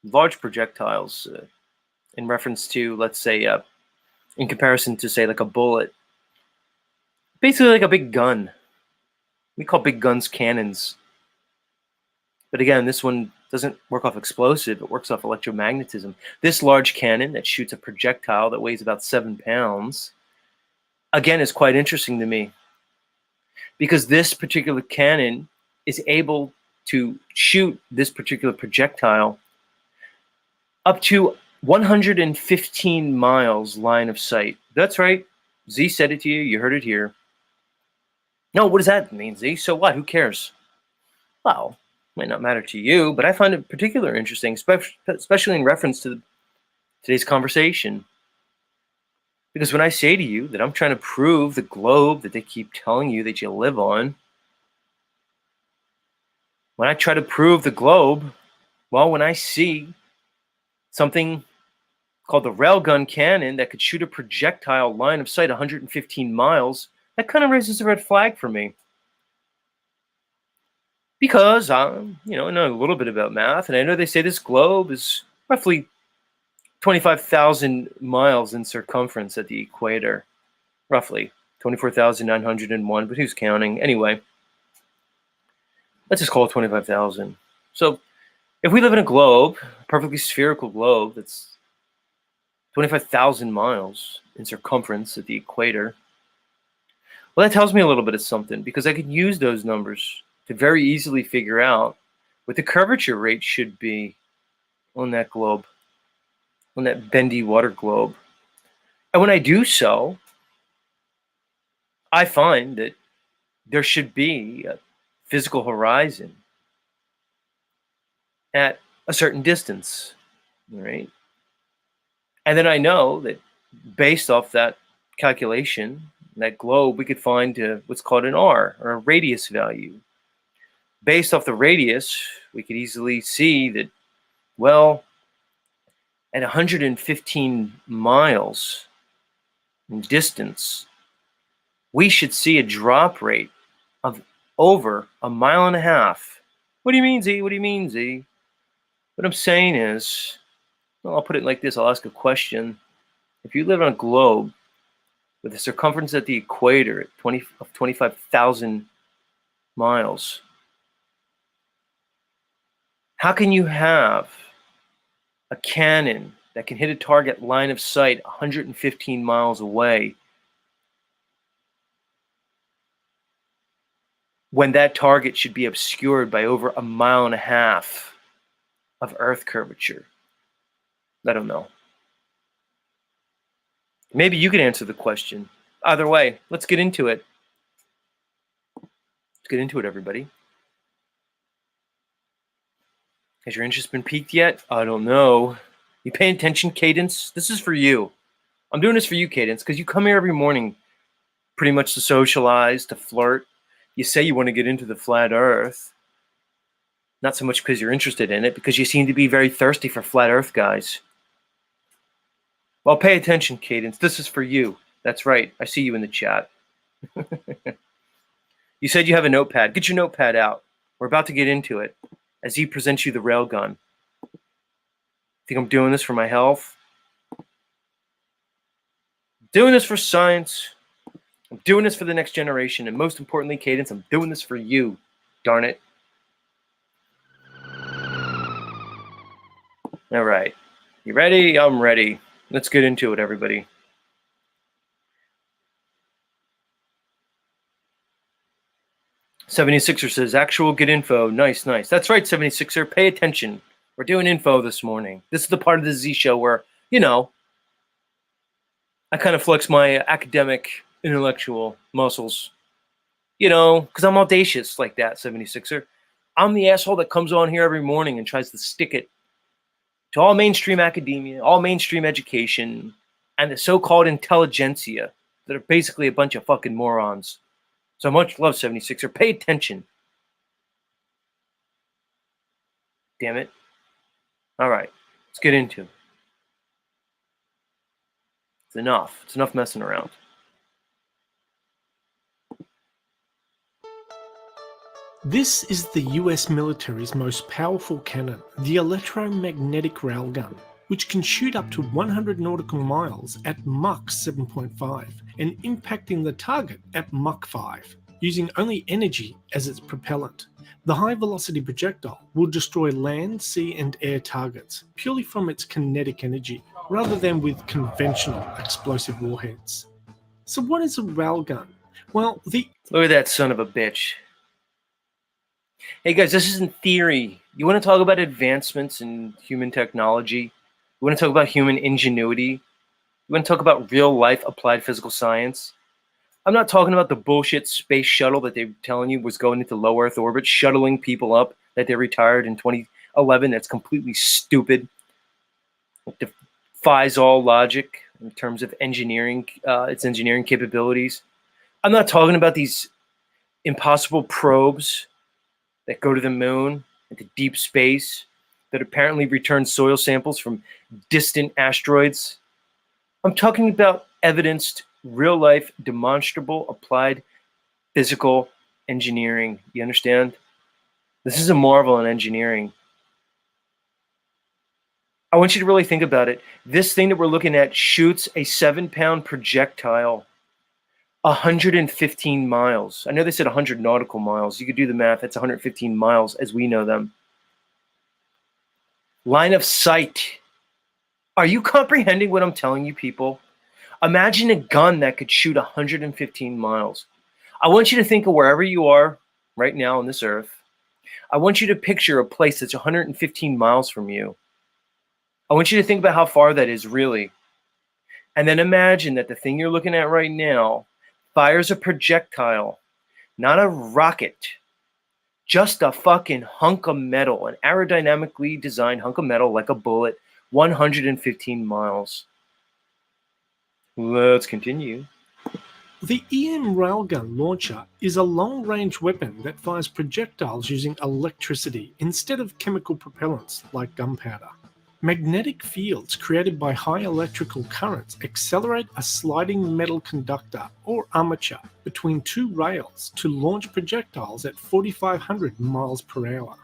large projectiles, in reference to, let's say, in comparison to, say, like a bullet. Basically like a big gun. We call big guns cannons. But again, this one doesn't work off explosive, it works off electromagnetism. This large cannon that shoots a projectile that weighs about 7 pounds, again, is quite interesting to me. Because this particular cannon is able to shoot this particular projectile up to 115 miles line of sight. That's right. Z said it to you. You heard it here. No, what does that mean, Z? So what? Who cares? Well, might not matter to you, but I find it particularly interesting, especially in reference to today's conversation. Because when I say to you that I'm trying to prove the globe that they keep telling you that you live on, when I try to prove the globe, well, when I see something called the railgun cannon that could shoot a projectile line of sight 115 miles, that kind of raises a red flag for me. Because I know a little bit about math, and I know they say this globe is roughly 25,000 miles in circumference at the equator. Roughly 24,901, but who's counting? Anyway, let's just call it 25,000. So if we live in a globe, a perfectly spherical globe that's 25,000 miles in circumference at the equator, well, that tells me a little bit of something, because I can use those numbers to very easily figure out what the curvature rate should be on that globe, on that bendy water globe. And when I do so, I find that there should be a physical horizon at a certain distance, right? And then I know that based off that calculation, that globe, we could find what's called an R, or a radius value. Based off the radius, we could easily see that, well, at 115 miles in distance, we should see a drop rate of over 1.5 miles. What do you mean, Z? What do you mean, Z? What I'm saying is, well, I'll put it like this. I'll ask a question. If you live on a globe with a circumference at the equator at 25,000 miles, how can you have a cannon that can hit a target line of sight 115 miles away when that target should be obscured by over 1.5 miles of Earth curvature? I don't know. Maybe you can answer the question. Either way, let's get into it. Let's get into it, everybody. Has your interest been piqued yet? I don't know. You paying attention, Cadence? This is for you. I'm doing this for you, Cadence, because you come here every morning pretty much to socialize, to flirt. You say you want to get into the flat earth. Not so much because you're interested in it, because you seem to be very thirsty for flat earth guys. Well, pay attention, Cadence. This is for you. That's right. I see you in the chat. You said you have a notepad. Get your notepad out. We're about to get into it as he presents you the railgun. Think I'm doing this for my health? Doing this for science. I'm doing this for the next generation. And most importantly, Cadence, I'm doing this for you. Darn it. All right. You ready? I'm ready. Let's get into it, everybody. '76er says, actual get info. Nice, nice. That's right, '76er. Pay attention. We're doing info this morning. This is the part of the Z show where, I kind of flex my academic, intellectual muscles. Because I'm audacious like that, '76er. I'm the asshole that comes on here every morning and tries to stick it to all mainstream academia, all mainstream education, and the so-called intelligentsia that are basically a bunch of fucking morons. So much love, '76er. Pay attention. Damn it. All right, let's get into it. It's enough. It's enough messing around. This is the US military's most powerful cannon, the electromagnetic railgun, which can shoot up to 100 nautical miles at Mach 7.5 and impacting the target at Mach 5, using only energy as its propellant. The high-velocity projectile will destroy land, sea and air targets purely from its kinetic energy, rather than with conventional explosive warheads. So what is a railgun? Well, Look at that son of a bitch. Hey guys, this isn't theory. You want to talk about advancements in human technology? You want to talk about human ingenuity? You want to talk about real life applied physical science? I'm not talking about the bullshit space shuttle that they're telling you was going into low Earth orbit, shuttling people up that they retired in 2011. That's completely stupid. It defies all logic in terms of engineering, its engineering capabilities. I'm not talking about these impossible probes that go to the moon, into deep space, that apparently return soil samples from distant asteroids. I'm talking about evidenced, real-life, demonstrable, applied physical engineering. You understand? This is a marvel in engineering. I want you to really think about it. This thing that we're looking at shoots a 7-pound projectile 115 miles. I know they said 100 nautical miles. You could do the math. That's 115 miles as we know them. Line of sight. Are you comprehending what I'm telling you, people? Imagine a gun that could shoot 115 miles. I want you to think of wherever you are right now on this earth. I want you to picture a place that's 115 miles from you. I want you to think about how far that is really. And then imagine that the thing you're looking at right now fires a projectile, not a rocket, just a fucking hunk of metal, an aerodynamically designed hunk of metal like a bullet, 115 miles. Let's continue. The EM railgun launcher is a long-range weapon that fires projectiles using electricity instead of chemical propellants like gunpowder. Magnetic fields created by high electrical currents accelerate a sliding metal conductor or armature between two rails to launch projectiles at 4,500 miles per hour.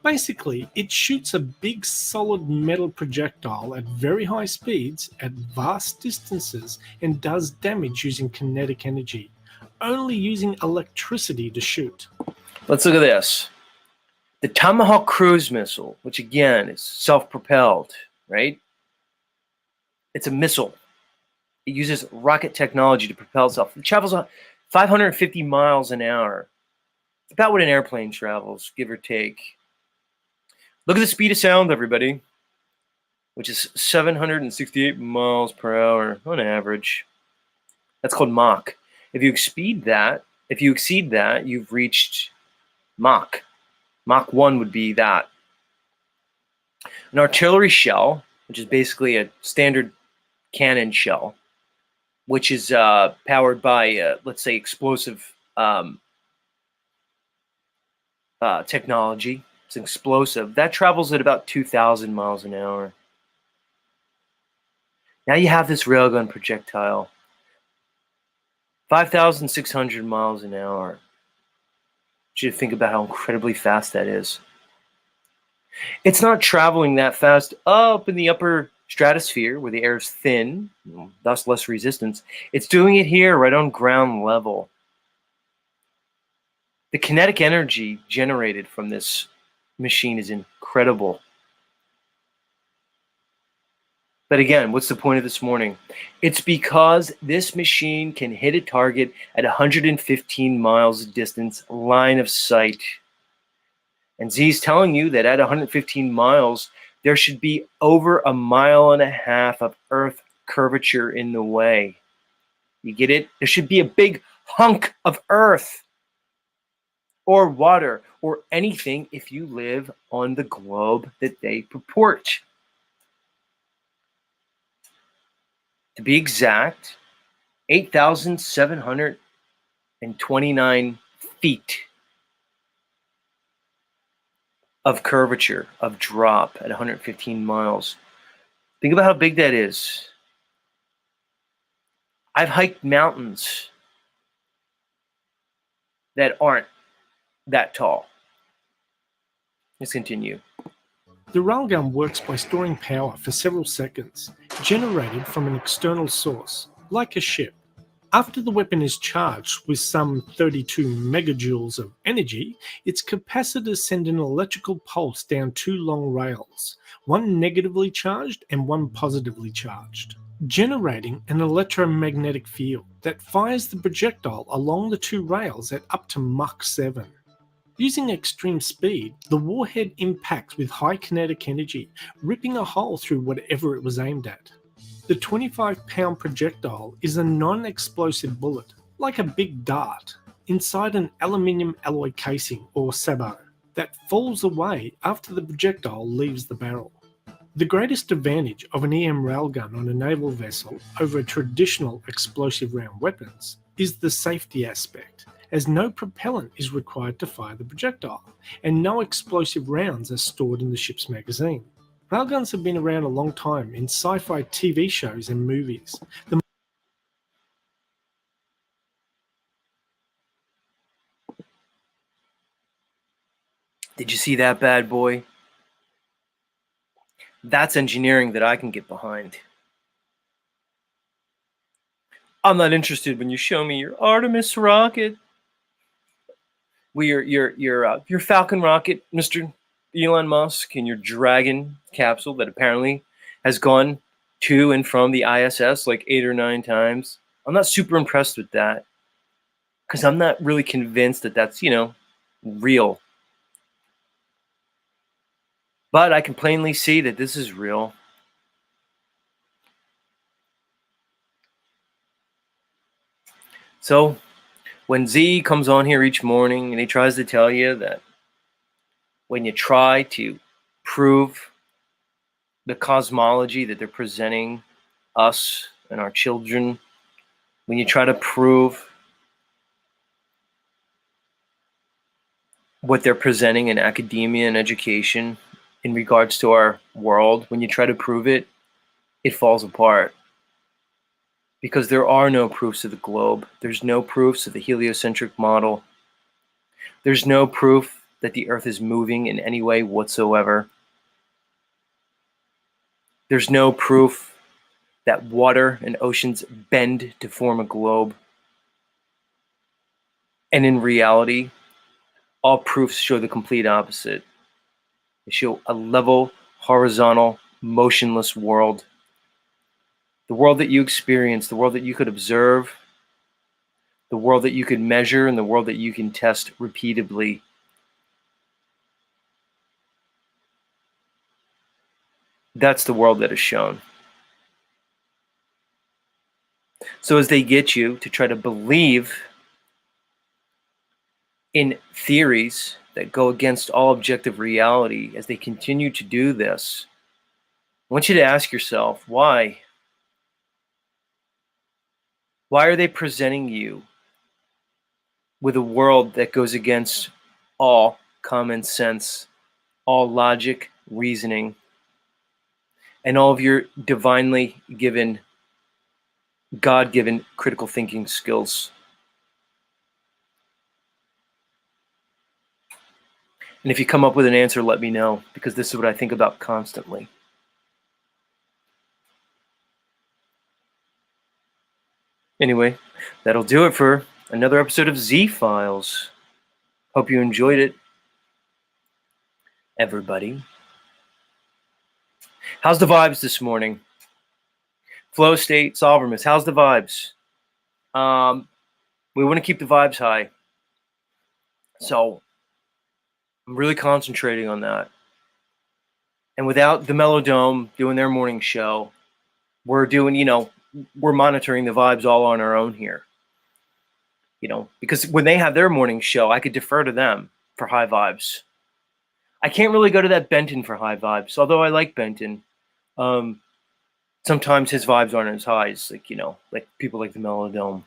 Basically, it shoots a big solid metal projectile at very high speeds at vast distances and does damage using kinetic energy, only using electricity to shoot. Let's look at this. The Tomahawk cruise missile, which again is self-propelled, right? It's a missile. It uses rocket technology to propel itself. It travels 550 miles an hour. It's about what an airplane travels, give or take. Look at the speed of sound, everybody. which is 768 miles per hour on average. That's called Mach. If you exceed that, you've reached Mach. Mach 1 would be that. An artillery shell, which is basically a standard cannon shell, which is powered by, let's say, explosive technology. It's explosive. That travels at about 2,000 miles an hour. Now you have this railgun projectile, 5,600 miles an hour. I want you to think about how incredibly fast that is. It's not traveling that fast up in the upper stratosphere where the air is thin, thus less resistance. It's doing it here right on ground level. The kinetic energy generated from this machine is incredible. But again, what's the point of this morning? It's because this machine can hit a target at 115 miles distance, line of sight. And Z's telling you that at 115 miles, there should be over 1.5 miles of Earth curvature in the way. You get it? There should be a big hunk of Earth or water or anything if you live on the globe that they purport. To be exact, 8,729 feet of curvature, of drop at 115 miles. Think about how big that is. I've hiked mountains that aren't that tall. Let's continue. The railgun works by storing power for several seconds, generated from an external source, like a ship. After the weapon is charged with some 32 megajoules of energy, its capacitors send an electrical pulse down 2 long rails, one negatively charged and one positively charged, generating an electromagnetic field that fires the projectile along the 2 rails at up to Mach 7. Using extreme speed, the warhead impacts with high kinetic energy, ripping a hole through whatever it was aimed at. The 25-pound projectile is a non-explosive bullet, like a big dart, inside an aluminium alloy casing or sabot that falls away after the projectile leaves the barrel. The greatest advantage of an EM railgun on a naval vessel over traditional explosive round weapons is the safety aspect, as no propellant is required to fire the projectile, and no explosive rounds are stored in the ship's magazine. Railguns have been around a long time in sci-fi TV shows and movies. Did you see that bad boy? That's engineering that I can get behind. I'm not interested when you show me your Artemis rocket. Your Falcon rocket, Mr. Elon Musk, and your Dragon capsule that apparently has gone to and from the ISS like 8 or 9 times. I'm not super impressed with that because I'm not really convinced that that's, real. But I can plainly see that this is real. So when Z comes on here each morning and he tries to tell you that when you try to prove the cosmology that they're presenting us and our children, when you try to prove what they're presenting in academia and education in regards to our world, when you try to prove it, it falls apart. Because there are no proofs of the globe. There's no proofs of the heliocentric model. There's no proof that the Earth is moving in any way whatsoever. There's no proof that water and oceans bend to form a globe. And in reality, all proofs show the complete opposite. They show a level, horizontal, motionless world. The world that you experience, the world that you could observe, the world that you could measure, and the world that you can test repeatedly. That's the world that is shown. So as they get you to try to believe in theories that go against all objective reality, as they continue to do this, I want you to ask yourself, why? Why are they presenting you with a world that goes against all common sense, all logic, reasoning, and all of your divinely given, God-given critical thinking skills? And if you come up with an answer, let me know, because this is what I think about constantly. Anyway, that'll do it for another episode of Z-Files. Hope you enjoyed it, everybody. How's the vibes this morning? Flow state, Solvermus, how's the vibes? We want to keep the vibes high. So I'm really concentrating on that. And without the Melodome doing their morning show, we're doing, we're monitoring the vibes all on our own here. Because when they have their morning show, I could defer to them for high vibes. I can't really go to that Benton for high vibes, although I like Benton. Sometimes his vibes aren't as high as, like people like the Melodome.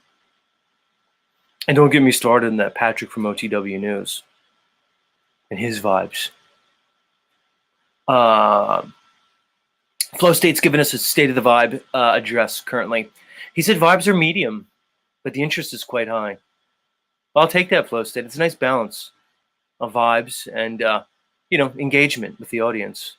And don't get me started on that Patrick from OTW News and his vibes. Flow State's given us a state of the vibe address currently. He said vibes are medium, but the interest is quite high. Well, I'll take that, Flow State. It's a nice balance of vibes and, engagement with the audience.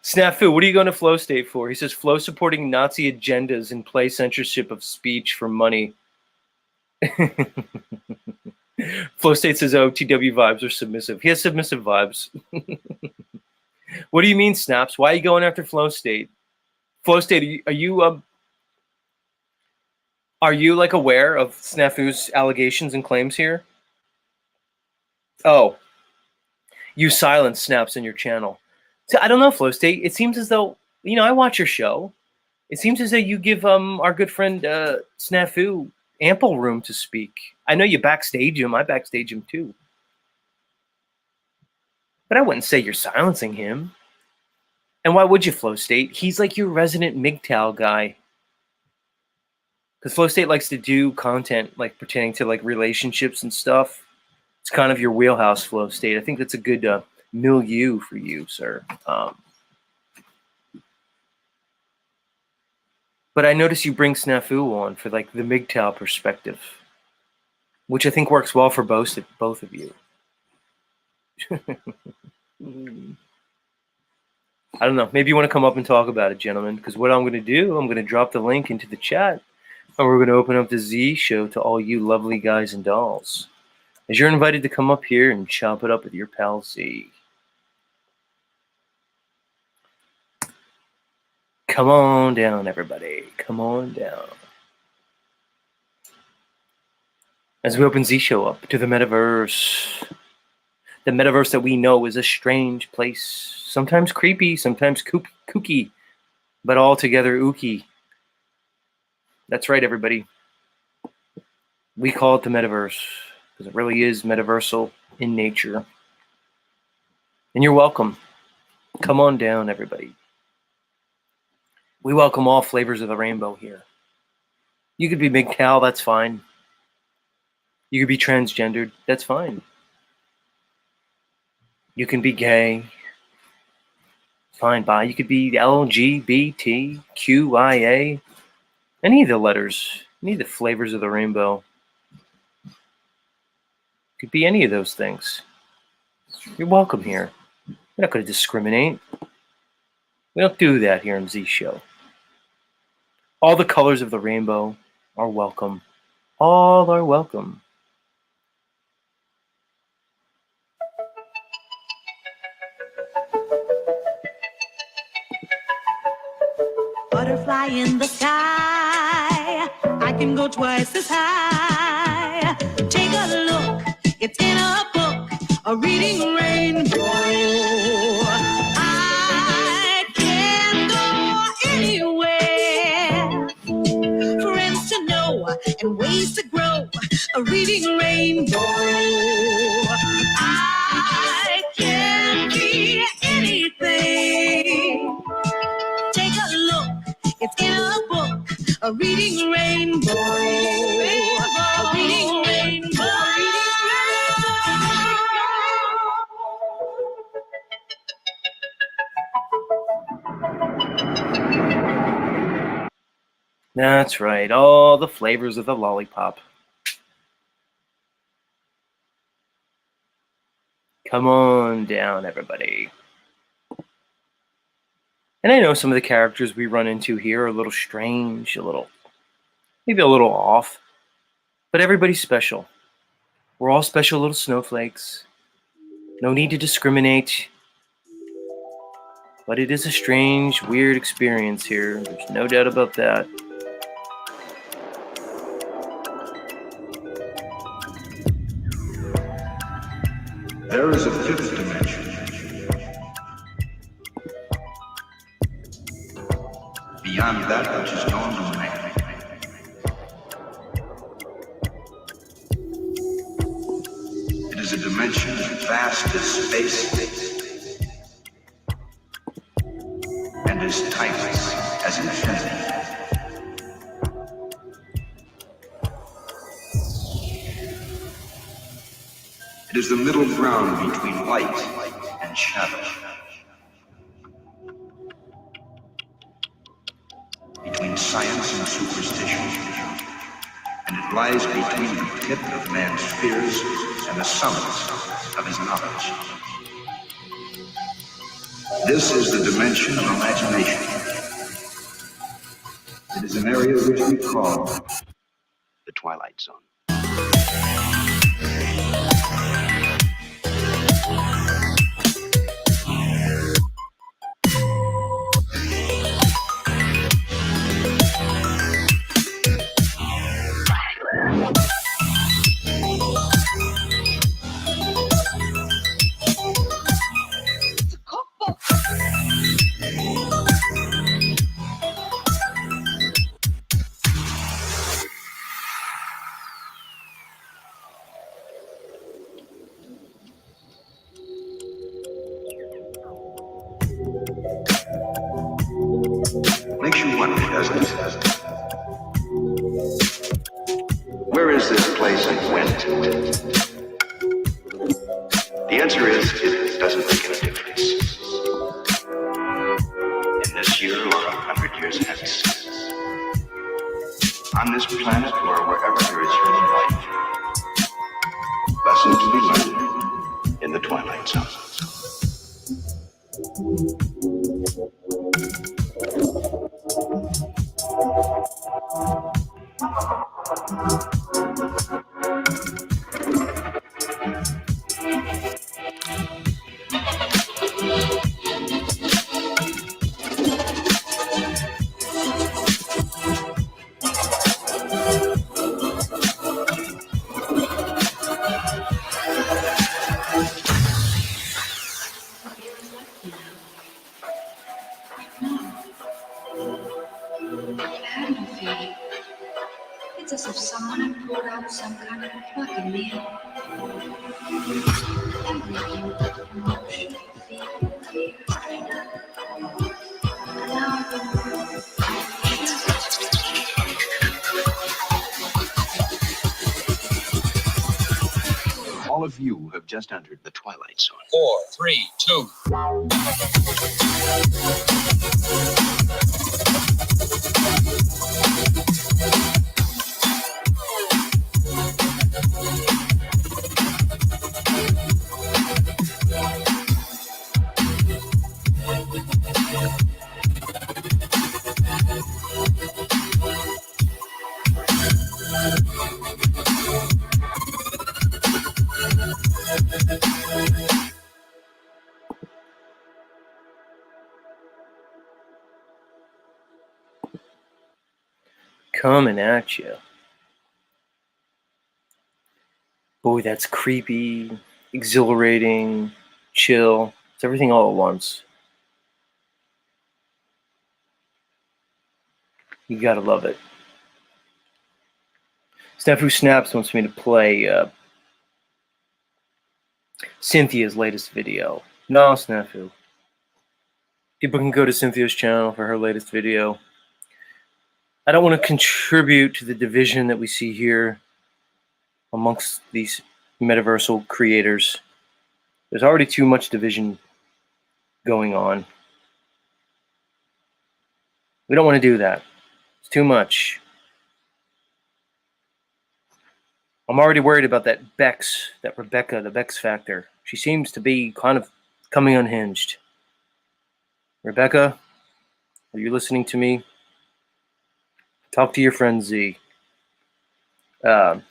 Snafu, what are you going to Flow State for? He says, Flow supporting Nazi agendas and play censorship of speech for money. Flow State says OTW vibes are submissive. He has submissive vibes. What do you mean, Snaps? Why are you going after Flow State? Flow State, are you like aware of Snafu's allegations and claims here? Oh, you silence Snaps in your channel. So I don't know, Flow State. It seems as though, I watch your show. It seems as though you give our good friend Snafu ample room to speak. I know you backstage him. I backstage him too. But I wouldn't say you're silencing him. And why would you, Flow State? He's like your resident MGTOW guy. Because Flow State likes to do content like pertaining to like relationships and stuff. It's kind of your wheelhouse, Flow State. I think that's a good milieu for you, sir. But I notice you bring Snafu on for like the MGTOW perspective, which I think works well for both of you. I don't know. Maybe you want to come up and talk about it, gentlemen, because what I'm going to do, I'm going to drop the link into the chat, and we're going to open up the Z show to all you lovely guys and dolls, as you're invited to come up here and chop it up with your pal Z. Come on down, everybody. Come on down. As we open Z show up to the metaverse. The metaverse that we know is a strange place. Sometimes creepy, sometimes kooky, but altogether ooky. That's right, everybody. We call it the metaverse because it really is metaversal in nature. And you're welcome. Come on down, everybody. We welcome all flavors of the rainbow here. You could be MGTOW, that's fine. You could be transgendered, that's fine. You can be gay. Fine by. You could be LGBTQIA. Any of the letters, any of the flavors of the rainbow. Could be any of those things. You're welcome here. We're not going to discriminate. We don't do that here in Z Show. All the colors of the rainbow are welcome. All are welcome. Butterfly in the sky, I can go twice as high. Take a look It's in a book, a reading rainbow. I can go anywhere. Friends to know and ways to grow. A reading rainbow. I can be anything. Take a look, it's in a book. A reading rainbow. A reading rainbow. That's right, all the flavors of the lollipop. Come on down, everybody. And I know some of the characters we run into here are a little strange, maybe a little off, but everybody's special. We're all special little snowflakes. No need to discriminate. But it is a strange, weird experience here. There's no doubt about that. There is a fifth dimension. Beyond that which is known to man. It is a dimension as vast as space and as timeless as infinity. It is the middle ground between light and shadow, between science and superstition, and it lies between the pit of man's fears and the summit of his knowledge. This is the dimension of imagination. It is an area which we call the Twilight Zone. Makes you wonder, doesn't it? Where is this place and when? The answer is, it doesn't make any difference. In this year or 100 years hence. On this planet or wherever there is human life. Lessons to be learned in the Twilight Zone. It's as if someone had pulled out some kind of plug in me. Everything, emotion, feeling, fear, trainer. And now All of you have just entered the Twilight Zone. 4, 3, 2. Coming at you. Boy, that's creepy, exhilarating, chill. It's everything all at once. You gotta love it. Snafu Snaps wants me to play Cynthia's latest video. No, Snafu. People can go to Cynthia's channel for her latest video. I don't want to contribute to the division that we see here amongst these metaversal creators. There's already too much division going on. We don't want to do that. It's too much. I'm already worried about that Bex, that Rebecca, the Bex factor. She seems to be kind of coming unhinged. Rebecca, are you listening to me? Talk to your friend Z.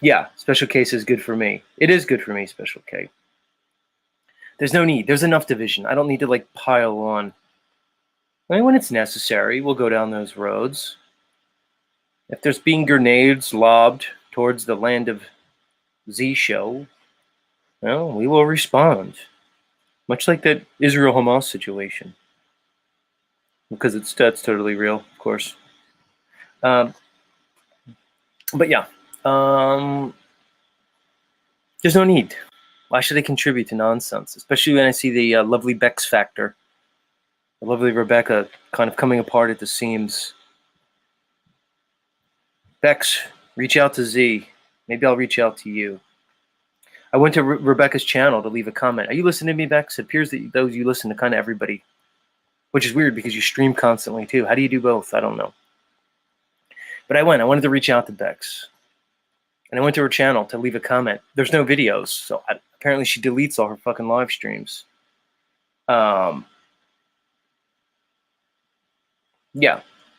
Yeah, Special K is good for me. It is good for me, Special K. There's no need. There's enough division. I don't need to like pile on. I mean, when it's necessary, we'll go down those roads. If there's being grenades lobbed towards the land of Z show, well, we will respond. Much like that Israel-Hamas situation. Because that's totally real, of course. But yeah. There's no need. Why should I contribute to nonsense? Especially when I see the lovely Bex factor. The lovely Rebecca kind of coming apart at the seams. Bex, reach out to Z. Maybe I'll reach out to you. I went to Rebecca's channel to leave a comment. Are you listening to me, Bex? It appears that those you listen to kind of everybody. Which is weird because you stream constantly too. How do you do both? I don't know. But I wanted to reach out to Bex. And I went to her channel to leave a comment. There's no videos, so apparently she deletes all her fucking live streams. Yeah.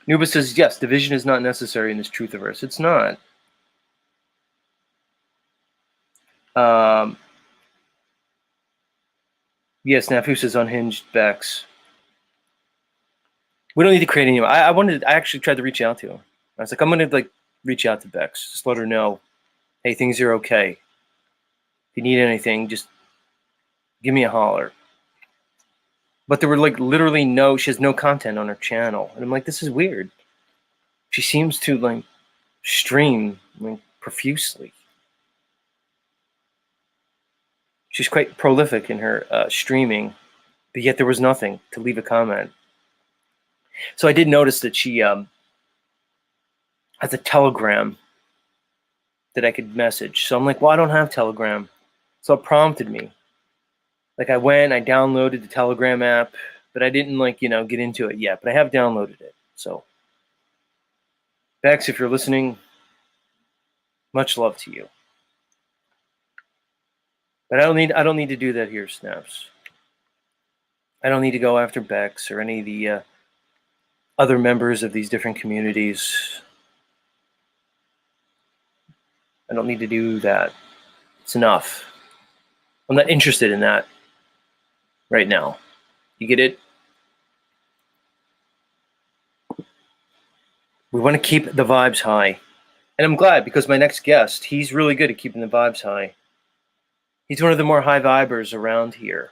Nuba says, yes, division is not necessary in this Truthiverse. It's not. Yes, Nafu says unhinged Bex. We don't need to create any. I actually tried to reach out to her. I was like, I'm gonna like reach out to Bex. Just let her know, hey, things are okay. If you need anything, just give me a holler. But there were like literally she has no content on her channel. And I'm like, this is weird. She seems to like stream like profusely. She's quite prolific in her streaming, but yet there was nothing to leave a comment. So I did notice that she has a Telegram that I could message. So I'm like, well, I don't have Telegram. So it prompted me. Like I downloaded the Telegram app, but I didn't like, get into it yet, but I have downloaded it. So Bex, if you're listening, much love to you. But I don't need to do that here, Snaps. I don't need to go after Bex or any of the other members of these different communities. I don't need to do that. It's enough. I'm not interested in that right now. You get it? We want to keep the vibes high. And I'm glad because my next guest, he's really good at keeping the vibes high. He's one of the more high vibers around here,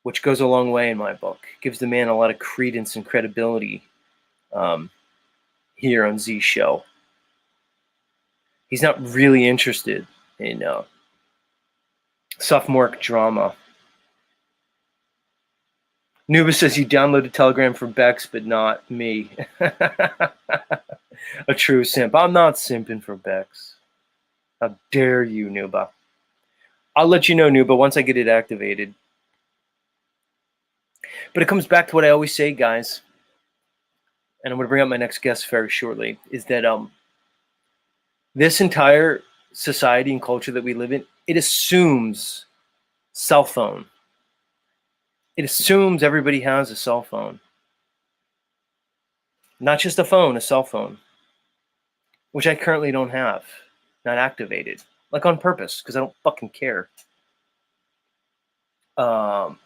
which goes a long way in my book. Gives the man a lot of credence and credibility here on Z Show. He's not really interested in sophomoric drama. Nuba says you downloaded Telegram for Bex, but not me. A true simp. I'm not simping for Bex. How dare you, Nuba? I'll let you know, Nuba, once I get it activated. But it comes back to what I always say, guys, and I'm going to bring up my next guest very shortly, is that this entire society and culture that we live in, it assumes cell phone. It assumes everybody has a cell phone. Not just a phone, a cell phone, which I currently don't have, not activated. Like on purpose, because I don't fucking care. London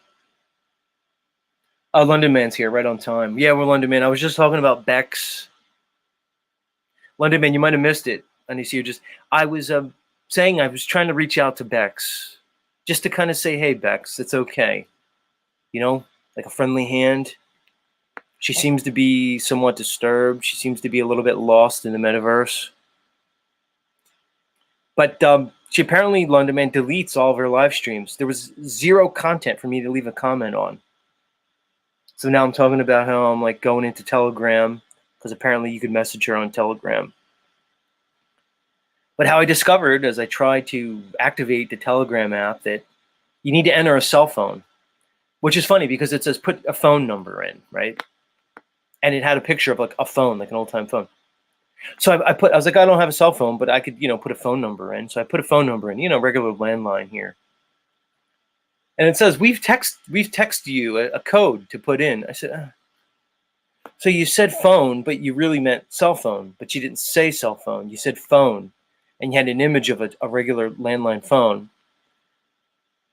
Man's here, right on time. Yeah, we're London Man. I was just talking about Bex. London Man, you might have missed it. I was saying I was trying to reach out to Bex just to kind of say, hey, Bex, it's okay. You know, like a friendly hand. She seems to be somewhat disturbed. She seems to be a little bit lost in the metaverse. But she apparently, London Man, deletes all of her live streams. There was zero content for me to leave a comment on. So now I'm talking about how I'm like going into Telegram, because apparently you could message her on Telegram. But how I discovered as I tried to activate the Telegram app that you need to enter a cell phone, which is funny because it says put a phone number in, right? And it had a picture of like a phone, like an old time phone. So I was like, I don't have a cell phone, but I could, put a phone number in. So I put a phone number in, regular landline here. And it says, we've texted you a code to put in. I said, so you said phone, but you really meant cell phone, but you didn't say cell phone. You said phone, and you had an image of a regular landline phone.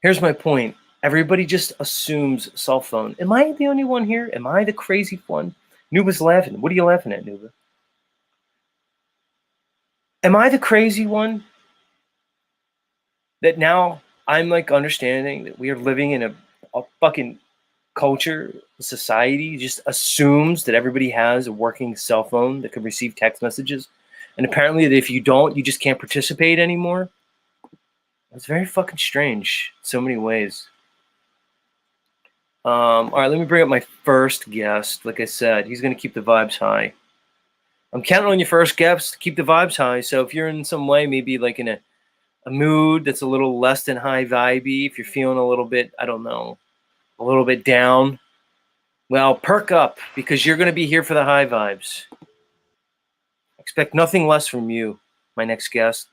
Here's my point. Everybody just assumes cell phone. Am I the only one here? Am I the crazy one? Nuba's laughing. What are you laughing at, Nuba? Am I the crazy one? That now I'm like understanding that we are living in a fucking culture, society just assumes that everybody has a working cell phone that can receive text messages. And apparently that if you don't, you just can't participate anymore. It's very fucking strange in so many ways. All right, let me bring up my first guest. Like I said, he's going to keep the vibes high. I'm counting on your first guest to keep the vibes high. So if you're in some way, maybe like in a mood that's a little less than high vibey, if you're feeling a little bit, I don't know, a little bit down, well, perk up because you're going to be here for the high vibes. Expect nothing less from you, my next guest,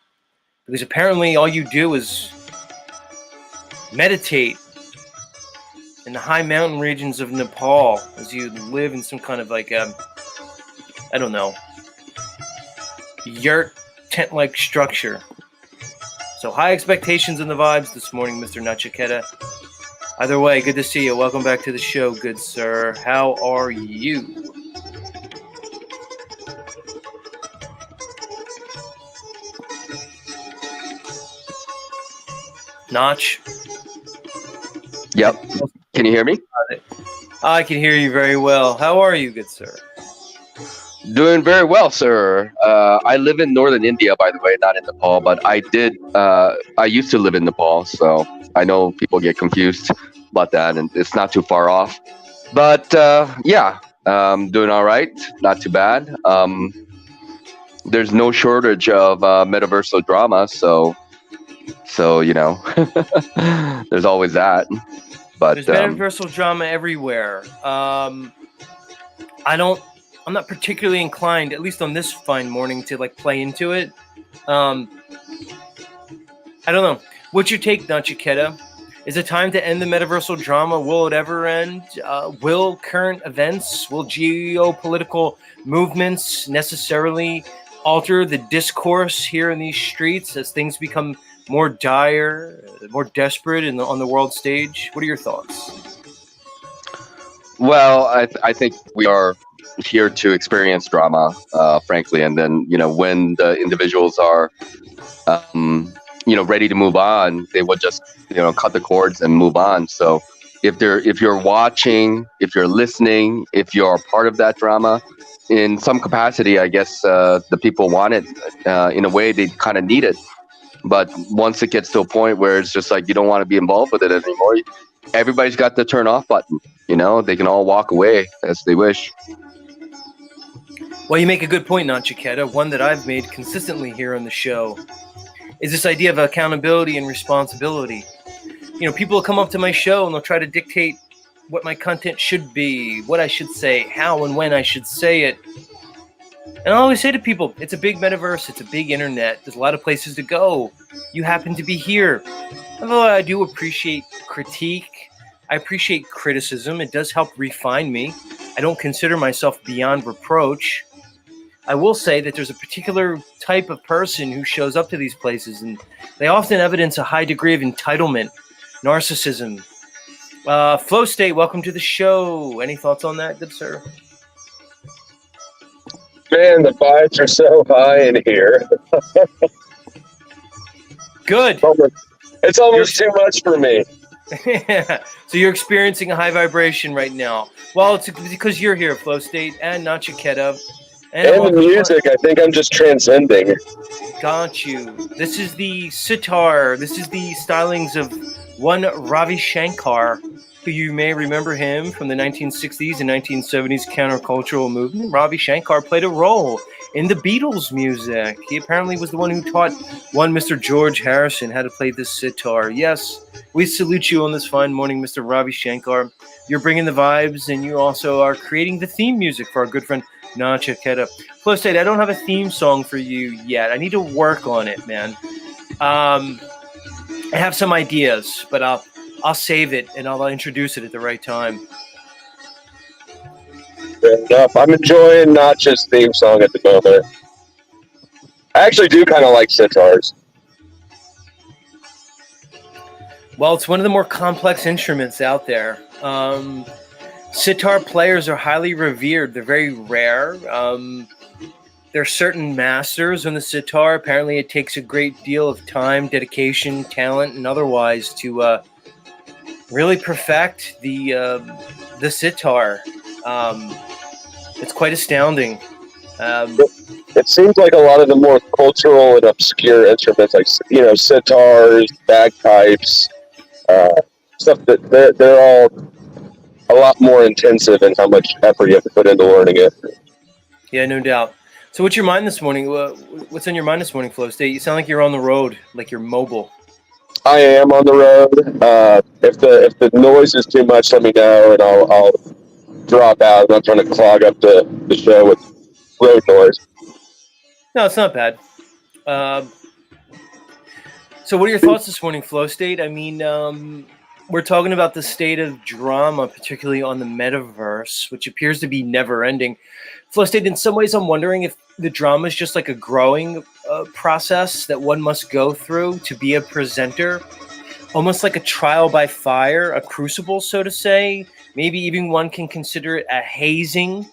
because apparently all you do is meditate in the high mountain regions of Nepal as you live in some kind of like, I don't know, yurt tent-like structure. So high expectations in the vibes this morning, Mr. Nachiketa. Either way, good to see you. Welcome back to the show, good sir. How are you? Notch? Yep. Can you hear me? I can hear you very well. How are you, good sir? Doing very well, sir. I live in northern India, by the way, not in Nepal, but I used to live in Nepal, so I know people get confused about that, and it's not too far off. But yeah, doing all right, not too bad. There's no shortage of metaversal drama, so there's always that. But there's metaversal drama everywhere. I'm not particularly inclined, at least on this fine morning, to like play into it. I don't know. What's your take, Nachiketa? Is it time to end the metaversal drama? Will it ever end? Will current events, will geopolitical movements necessarily alter the discourse here in these streets as things become more dire, more desperate on the world stage? What are your thoughts? Well, I think we are here to experience drama, frankly, and then when the individuals are ready to move on, they would just cut the cords and move on. So if you're watching, if you're listening, if you're part of that drama in some capacity, I guess the people want it. In a way, they kind of need it. But once it gets to a point where it's just like you don't want to be involved with it anymore, everybody's got the turn off button. They can all walk away as they wish. Well, you make a good point, Nachiketa. One that I've made consistently here on the show is this idea of accountability and responsibility. People will come up to my show and they'll try to dictate what my content should be, what I should say, how and when I should say it. And I always say to people, it's a big metaverse, it's a big internet, there's a lot of places to go. You happen to be here. Although I do appreciate critique, I appreciate criticism, it does help refine me. I don't consider myself beyond reproach. I will say that there's a particular type of person who shows up to these places, and they often evidence a high degree of entitlement, narcissism. Flow State, welcome to the show. Any thoughts on that, good sir? Man, the vibes are so high in here. Good. It's almost too much for me. So you're experiencing a high vibration right now. Well, it's because you're here, Flow State, and not Chiquetta. And the music, I think I'm just transcending. Got you. This is the sitar. This is the stylings of one Ravi Shankar, who you may remember him from the 1960s and 1970s countercultural movement. Ravi Shankar played a role in the Beatles' music. He apparently was the one who taught one Mr. George Harrison how to play the sitar. Yes, we salute you on this fine morning, Mr. Ravi Shankar. You're bringing the vibes, and you also are creating the theme music for our good friend Nacha Keta. Flow State, I don't have a theme song for you yet. I need to work on it, man. I have some ideas, but I'll save it and I'll introduce it at the right time. Fair enough. I'm enjoying Nacha's theme song at the moment. I actually do kind of like sitars. Well, it's one of the more complex instruments out there. Sitar players are highly revered. They're very rare. There are certain masters on the sitar. Apparently, it takes a great deal of time, dedication, talent, and otherwise to really perfect the sitar. It's quite astounding. It seems like a lot of the more cultural and obscure instruments, like sitars, bagpipes, stuff that they're all a lot more intensive in how much effort you have to put into learning it. Yeah, no doubt. So what's your mind this morning? What's on your mind this morning, Flow State? You sound like you're on the road, like you're mobile. I am on the road. If the noise is too much, let me know, and I'll drop out. I'm not trying to clog up the show with road noise. No, it's not bad. So what are your thoughts this morning, Flow State? I mean, we're talking about the state of drama, particularly on the metaverse, which appears to be never-ending. Flow State, in some ways, I'm wondering if the drama is just like a growing process that one must go through to be a presenter, almost like a trial by fire, a crucible, so to say. Maybe even one can consider it a hazing.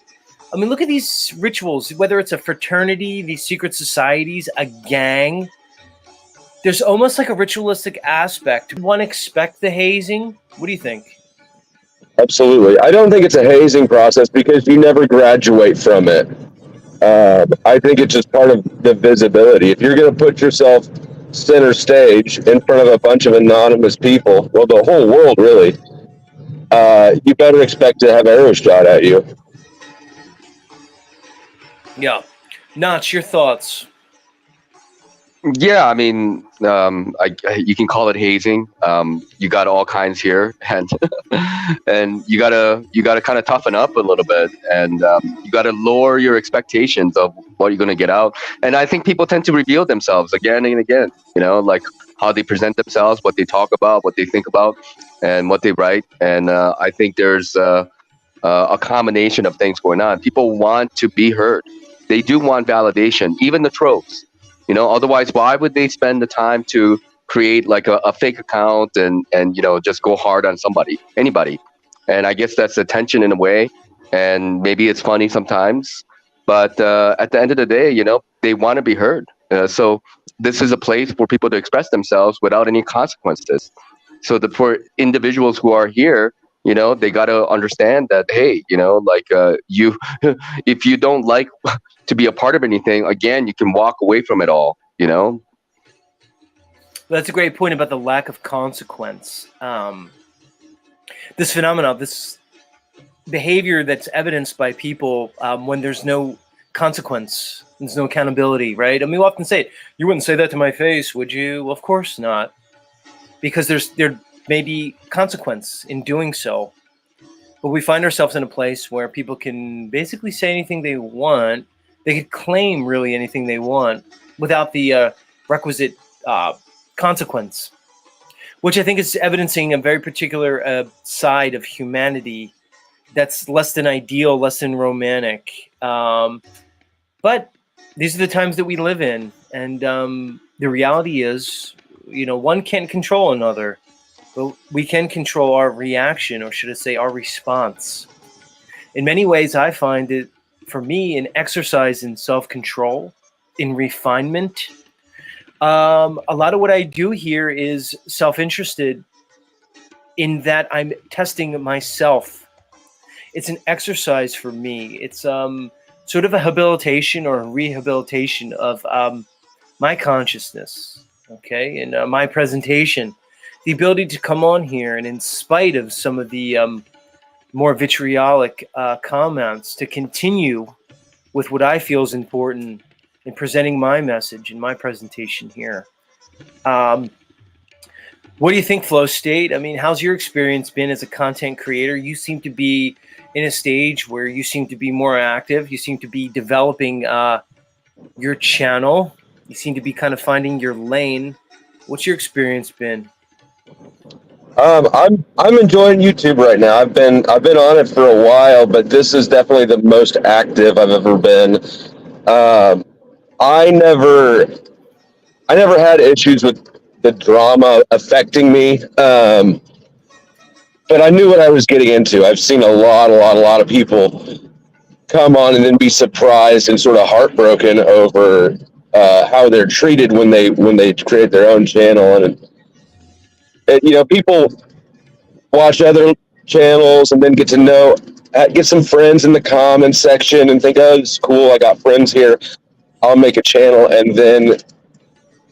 I mean, look at these rituals, whether it's a fraternity, these secret societies, a gang. There's almost like a ritualistic aspect. Would one expect the hazing? What do you think? Absolutely. I don't think it's a hazing process because you never graduate from it. I think it's just part of the visibility. If you're going to put yourself center stage in front of a bunch of anonymous people, well, the whole world really, you better expect to have arrows shot at you. Yeah. Notch, your thoughts? Yeah, I mean, you can call it hazing. You got all kinds here, and and you gotta kind of toughen up a little bit, and you gotta lower your expectations of what you're gonna get out. And I think people tend to reveal themselves again and again. Like how they present themselves, what they talk about, what they think about, and what they write. And I think there's a combination of things going on. People want to be heard. They do want validation, even the trolls. Otherwise, why would they spend the time to create like a fake account and just go hard on anybody? And I guess that's attention in a way, and maybe it's funny sometimes, but at the end of the day, they want to be heard. So this is a place for people to express themselves without any consequences. So for individuals who are here, they got to understand that, hey, you, if you don't like to be a part of anything, again, you can walk away from it all, That's a great point about the lack of consequence. This phenomenon, this behavior that's evidenced by people when there's no consequence, there's no accountability, right? I mean, we often say, you wouldn't say that to my face, would you? Well, of course not. Because there may be consequence in doing so. But we find ourselves in a place where people can basically say anything they want. They could claim really anything they want without the requisite consequence, which I think is evidencing a very particular side of humanity that's less than ideal, less than romantic. But these are the times that we live in. And the reality is, one can't control another, but we can control our reaction, or should I say our response. In many ways, I find it, for me, an exercise in self-control, in refinement, A lot of what I do here is self-interested in that I'm testing myself. It's an exercise for me. It's sort of a habilitation or a rehabilitation of my consciousness, okay, and my presentation. The ability to come on here and in spite of some of the more vitriolic comments, to continue with what I feel is important in presenting my message and my presentation here. What do you think, Flow State? I mean, how's your experience been as a content creator? You seem to be in a stage where you seem to be more active. You seem to be developing your channel. You seem to be kind of finding your lane. What's your experience been? I'm enjoying YouTube right now. I've been on it for a while, but this is definitely the most active I've ever been. I never had issues with the drama affecting me, but I knew what I was getting into. I've seen a lot of people come on and then be surprised and sort of heartbroken over how they're treated when they create their own channel, and people watch other channels and then get some friends in the comments section and think, oh, this is cool, I got friends here, I'll make a channel, and then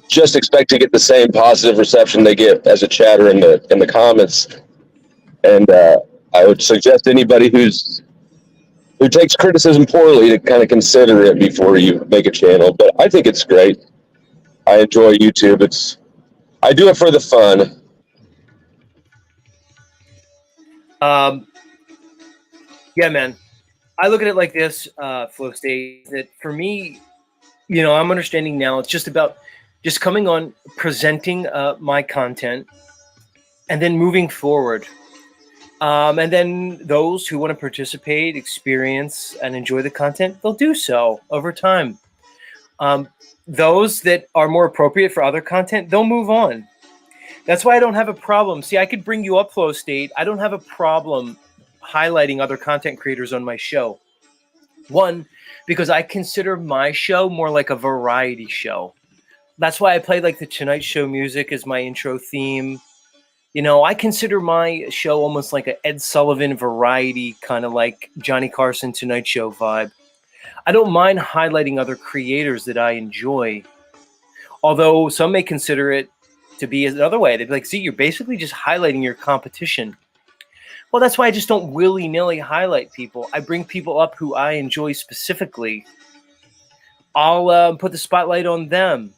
just expect to get the same positive reception they get as a chatter in the comments. And I would suggest anybody who takes criticism poorly to kind of consider it before you make a channel. But I think it's great. I enjoy YouTube. I do it for the fun. Yeah, man. I look at it like this, Flow State, that for me, I'm understanding now it's just about just coming on, presenting my content, and then moving forward. And then those who want to participate, experience, and enjoy the content, they'll do so over time. Those that are more appropriate for other content, they'll move on. That's why I don't have a problem. See, I could bring you up, Flow State. I don't have a problem highlighting other content creators on my show. One, because I consider my show more like a variety show. That's why I play like the Tonight Show music as my intro theme. I consider my show almost like a Ed Sullivan variety, kind of like Johnny Carson Tonight Show vibe. I don't mind highlighting other creators that I enjoy. Although some may consider it to be another way. They'd be like, see, you're basically just highlighting your competition. Well, that's why I just don't willy-nilly highlight people. I bring people up who I enjoy specifically. I'll put the spotlight on them.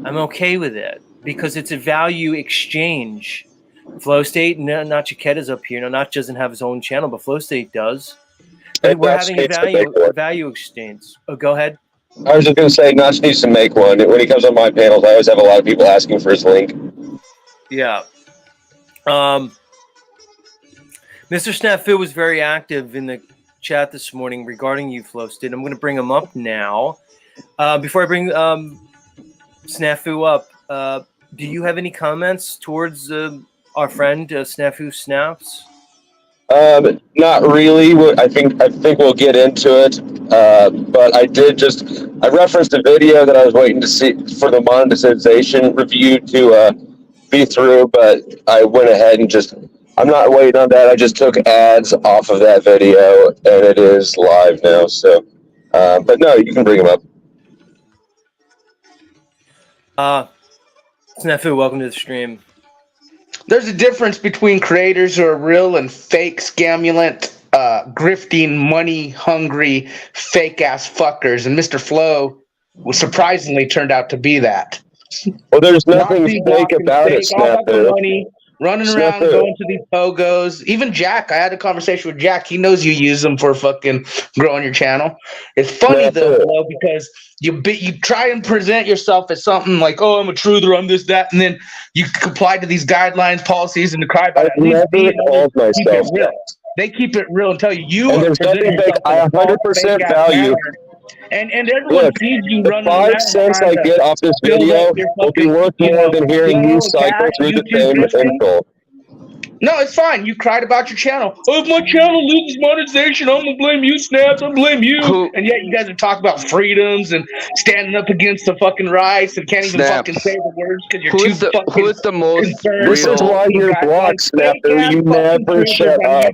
I'm okay with it because it's a value exchange. Flow State, not Chiquetta's up here. No, Notch doesn't have his own channel, but Flow State does. And we're having a value exchange. Oh, go ahead. I was just going to say, Notch needs to make one. When he comes on my panels, I always have a lot of people asking for his link. Yeah. Mr. Snafu was very active in the chat this morning regarding you, Flow State. I'm going to bring him up now. Before I bring Snafu up, do you have any comments towards our friend Snafu Snaps? Not really. I think we'll get into it. But I referenced a video that I was waiting to see for the monetization review to be through, but I went ahead and I'm not waiting on that. I just took ads off of that video, and it is live now. So, but no, you can bring them up. Snafu, welcome to the stream. There's a difference between creators who are real and fake, scamulant, grifting, money-hungry, fake-ass fuckers, and Mr. Flow was surprisingly turned out to be that. Well, there's nothing fake about it, Snafu. Money, running around, going to these pogos. Even Jack, I had a conversation with Jack. He knows you use them for fucking growing your channel. It's funny though, Flo, because you try and present yourself as something like, oh, I'm a truther, I'm this, that, and then you comply to these guidelines, policies, and to cry about it. They keep it real and tell you and there's nothing fake. I 100% value. And everyone sees you running around. 5 cents I get off this video will be worth more than hearing you cycle through the same intro. No, it's fine. You cried about your channel. Oh, if my channel loses monetization, I'm gonna blame you, Snaps. I'm gonna blame you. And yet you guys are talking about freedoms and standing up against the fucking rights and can't even fucking say the words because you're too fucking who is the most concerned. This is why you're blocked, Snapper. You never shut up.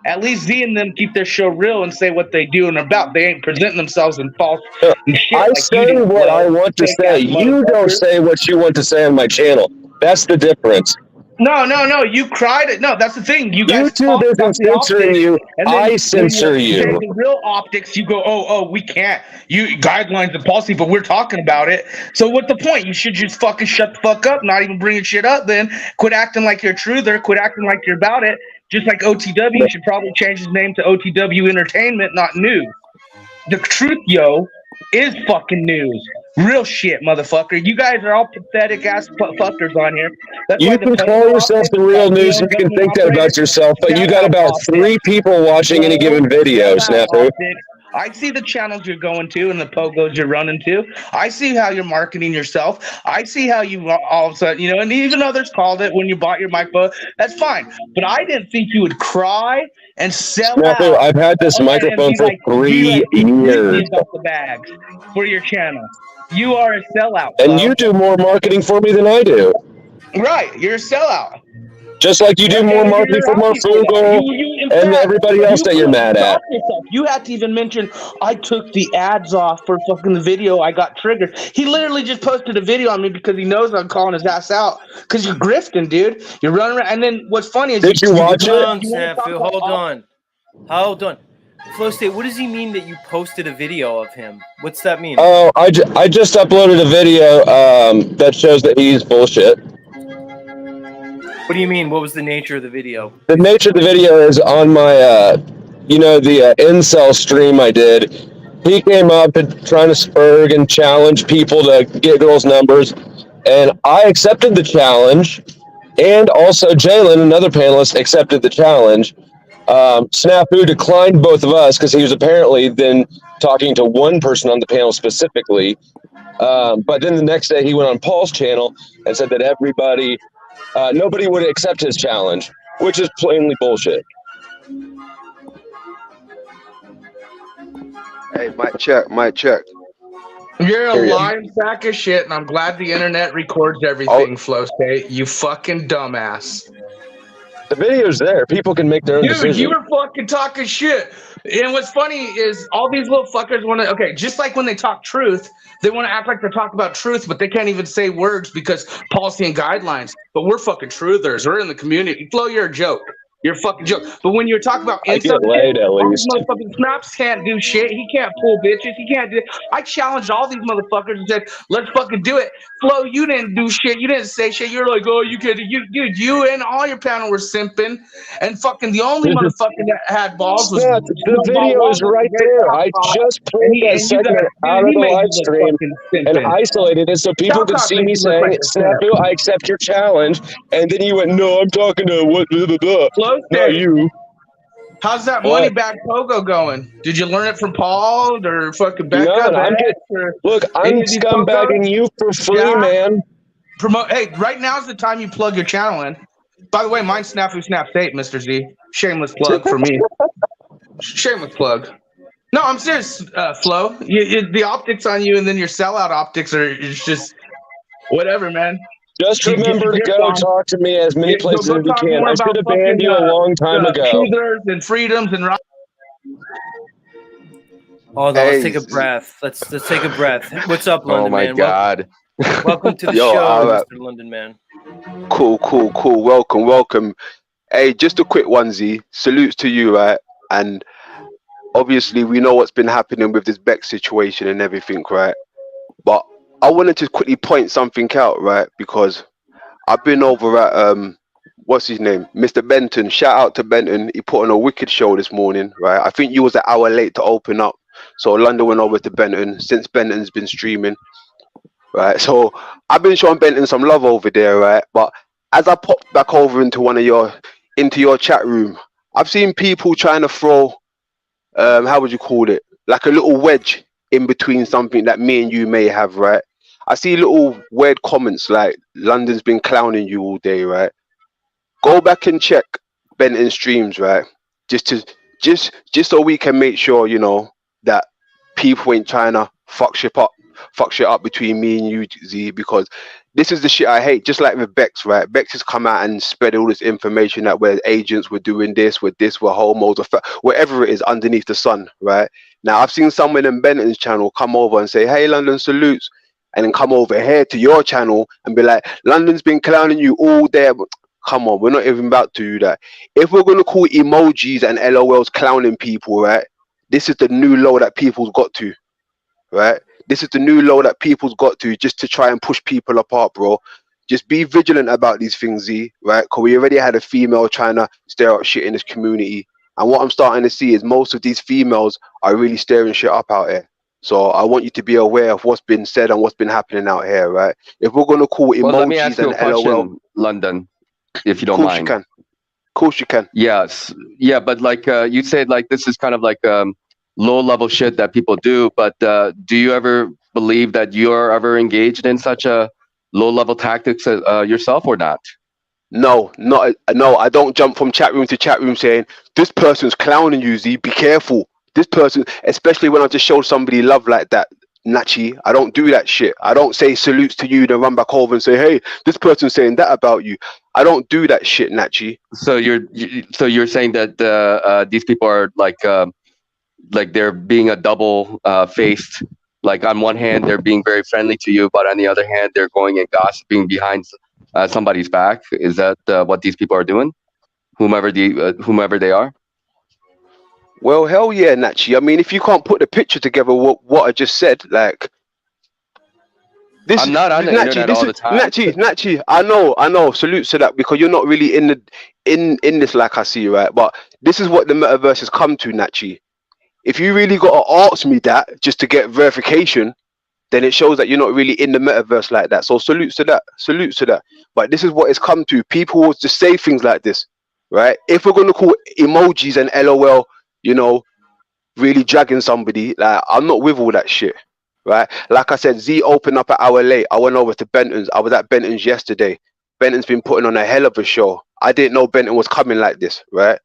At least Z and them keep their show real and say what they do and about. They ain't presenting themselves in false and shit. I like say you do, what Flo. I want to say. You don't say what you want to say on my channel. That's the difference. No. You cried it. No, that's the thing. You guys YouTube isn't censoring you. I censor say you. the real optics, you go, oh, we can't. You guidelines and policy, but we're talking about it. So what's the point? You should just fucking shut the fuck up, not even bringing shit up. Then quit acting like you're a truther. Quit acting like you're about it. Just like OTW should probably change his name to OTW Entertainment, not News. The truth, yo, is fucking news. Real shit, motherfucker. You guys are all pathetic ass fuckers on here. That's you can call yourself the real news and you can think that about yourself, but you got about 3 people watching any given video, Snafu. I see the channels you're going to and the pogos you're running to. I see how you're marketing yourself. I see how you all of a sudden, and even others called it when you bought your microphone. That's fine. But I didn't think you would cry and sell Snafu, out. I've had this microphone for 3 years. About the bags for your channel. You are a sellout. And you do more marketing for me than I do. Right. You're a sellout. Just like you do more marketing for Marfugo and everybody else that you're mad at. You had to even mention, I took the ads off for fucking the video. I got triggered. He literally just posted a video on me because he knows I'm calling his ass out. Because you're grifting, dude. You're running around. And then what's funny is... Did you watch it? Hold on. Flow State, what does he mean that you posted a video of him? What's that mean? Oh, I just uploaded a video that shows that he's bullshit. What do you mean? What was the nature of the video? The nature of the video is on my, the incel stream I did. He came up and trying to spurg and challenge people to get girls' numbers, and I accepted the challenge, and also Jalen, another panelist, accepted the challenge. Snafu declined both of us because he was apparently then talking to one person on the panel specifically. But then the next day he went on Paul's channel and said that nobody would accept his challenge, which is plainly bullshit. Hey, mic check. You're a lying sack of shit, and I'm glad the internet records everything, Flow State. You fucking dumbass. The video's there. People can make their own decision. You were fucking talking shit. And what's funny is all these little fuckers want to, just like when they talk truth, they want to act like they're talking about truth, but they can't even say words because policy and guidelines. But we're fucking truthers. We're in the community. Flo, you're a joke. You're a fucking joke. But when you're talking about I get laid at least. Motherfucking Snaps can't do shit. He can't pull bitches. He can't do it. I challenged all these motherfuckers and said, let's fucking do it. Flo, you didn't do shit. You didn't say shit. You're like, oh, you can't. Dude, you and all your panel were simping. And fucking the only motherfucker that had balls was... The video is right there. I just pulled that segment out of the live stream and isolated it so people could see me saying, Snafu, I accept your challenge. And then you went, no, I'm talking to what, blah, blah, blah. Not you. How's that money back pogo going? Did you learn it from Paul or fucking Becca? Look, I'm scumbagging you for free, man. Hey, right now is the time you plug your channel in. By the way, mine's Snafu Snaps 8, Mr. Z. Shameless plug for me. Shameless plug. No, I'm serious, Flo. The optics on you and then your sellout optics is just whatever, man. Just remember to go talk to me as many places as you can. I should have banned you a long time ago. Truthers and freedoms and Hold on, let's take a breath. Let's take a breath. What's up, London Man? Oh my God. Welcome to the show, Mr. London Man. Cool. Welcome. Hey, just a quick one, Z. Salutes to you, right? And obviously we know what's been happening with this Beck situation and everything, right? But I wanted to quickly point something out, right? Because I've been over at what's his name, Mr. Benton. Shout out to Benton. He put on a wicked show this morning, right? I think you was an hour late to open up, so London went over to Benton. Since Benton's been streaming, right? So I've been showing Benton some love over there, right? But as I popped back over into your chat room, I've seen people trying to throw how would you call it, like a little wedge in between something that me and you may have, right? I see little weird comments like London's been clowning you all day, right? Go back and check Benton streams, right? Just so we can make sure, you know, that people ain't trying to fuck shit up between me and you, Z, because this is the shit I hate. Just like with Bex, right? Bex has come out and spread all this information that we're agents, we're doing this, we're homos, whatever it is underneath the sun, right? Now I've seen someone in Benton's channel come over and say, "Hey, London salutes," and then come over here to your channel and be like, "London's been clowning you all day." Come on, we're not even about to do that. If we're gonna call emojis and LOLs clowning people, right? This is the new low that people's got to, right? This is the new low that people's got to, just to try and push people apart, bro. Just be vigilant about these things, Z, right? Because we already had a female trying to stir up shit in this community. And what I'm starting to see is most of these females are really stirring shit up out here. So I want you to be aware of what's been said and what's been happening out here, right? If we're going to call emojis, let me ask you a question, LOL, London, if you don't mind. Of course you can. Yes. Yeah, but like you said, like this is kind of like low level shit that people do, but do you ever believe that you're ever engaged in such a low level tactics yourself or not? No, I don't jump from chat room to chat room saying this person's clowning you, Z, be careful. This person, especially when I just showed somebody love like that, Nachi, I don't do that shit. I don't say salutes to you, then run back over and say, "Hey, this person's saying that about you." I don't do that shit, Nachi. So you're saying that these people are like they're being a double faced. Like on one hand, they're being very friendly to you, but on the other hand, they're going and gossiping behind somebody's back. Is that what these people are doing? Whomever they are. Well, hell yeah, Nachi. I mean, if you can't put the picture together, what I just said, like this. I'm not on the internet all the time. Nachi. I know. Salutes to that, because you're not really in this like I see, right? But this is what the metaverse has come to, Nachi. If you really got to ask me that just to get verification, then it shows that you're not really in the metaverse like that. So salutes to that. But this is what it's come to. People will just say things like this, right? If we're going to call emojis and LOL, you know, really dragging somebody, like, I'm not with all that shit, right? Like I said, Z opened up an hour late. I went over to Benton's. I was at Benton's yesterday. Benton's been putting on a hell of a show. I didn't know Benton was coming like this, right?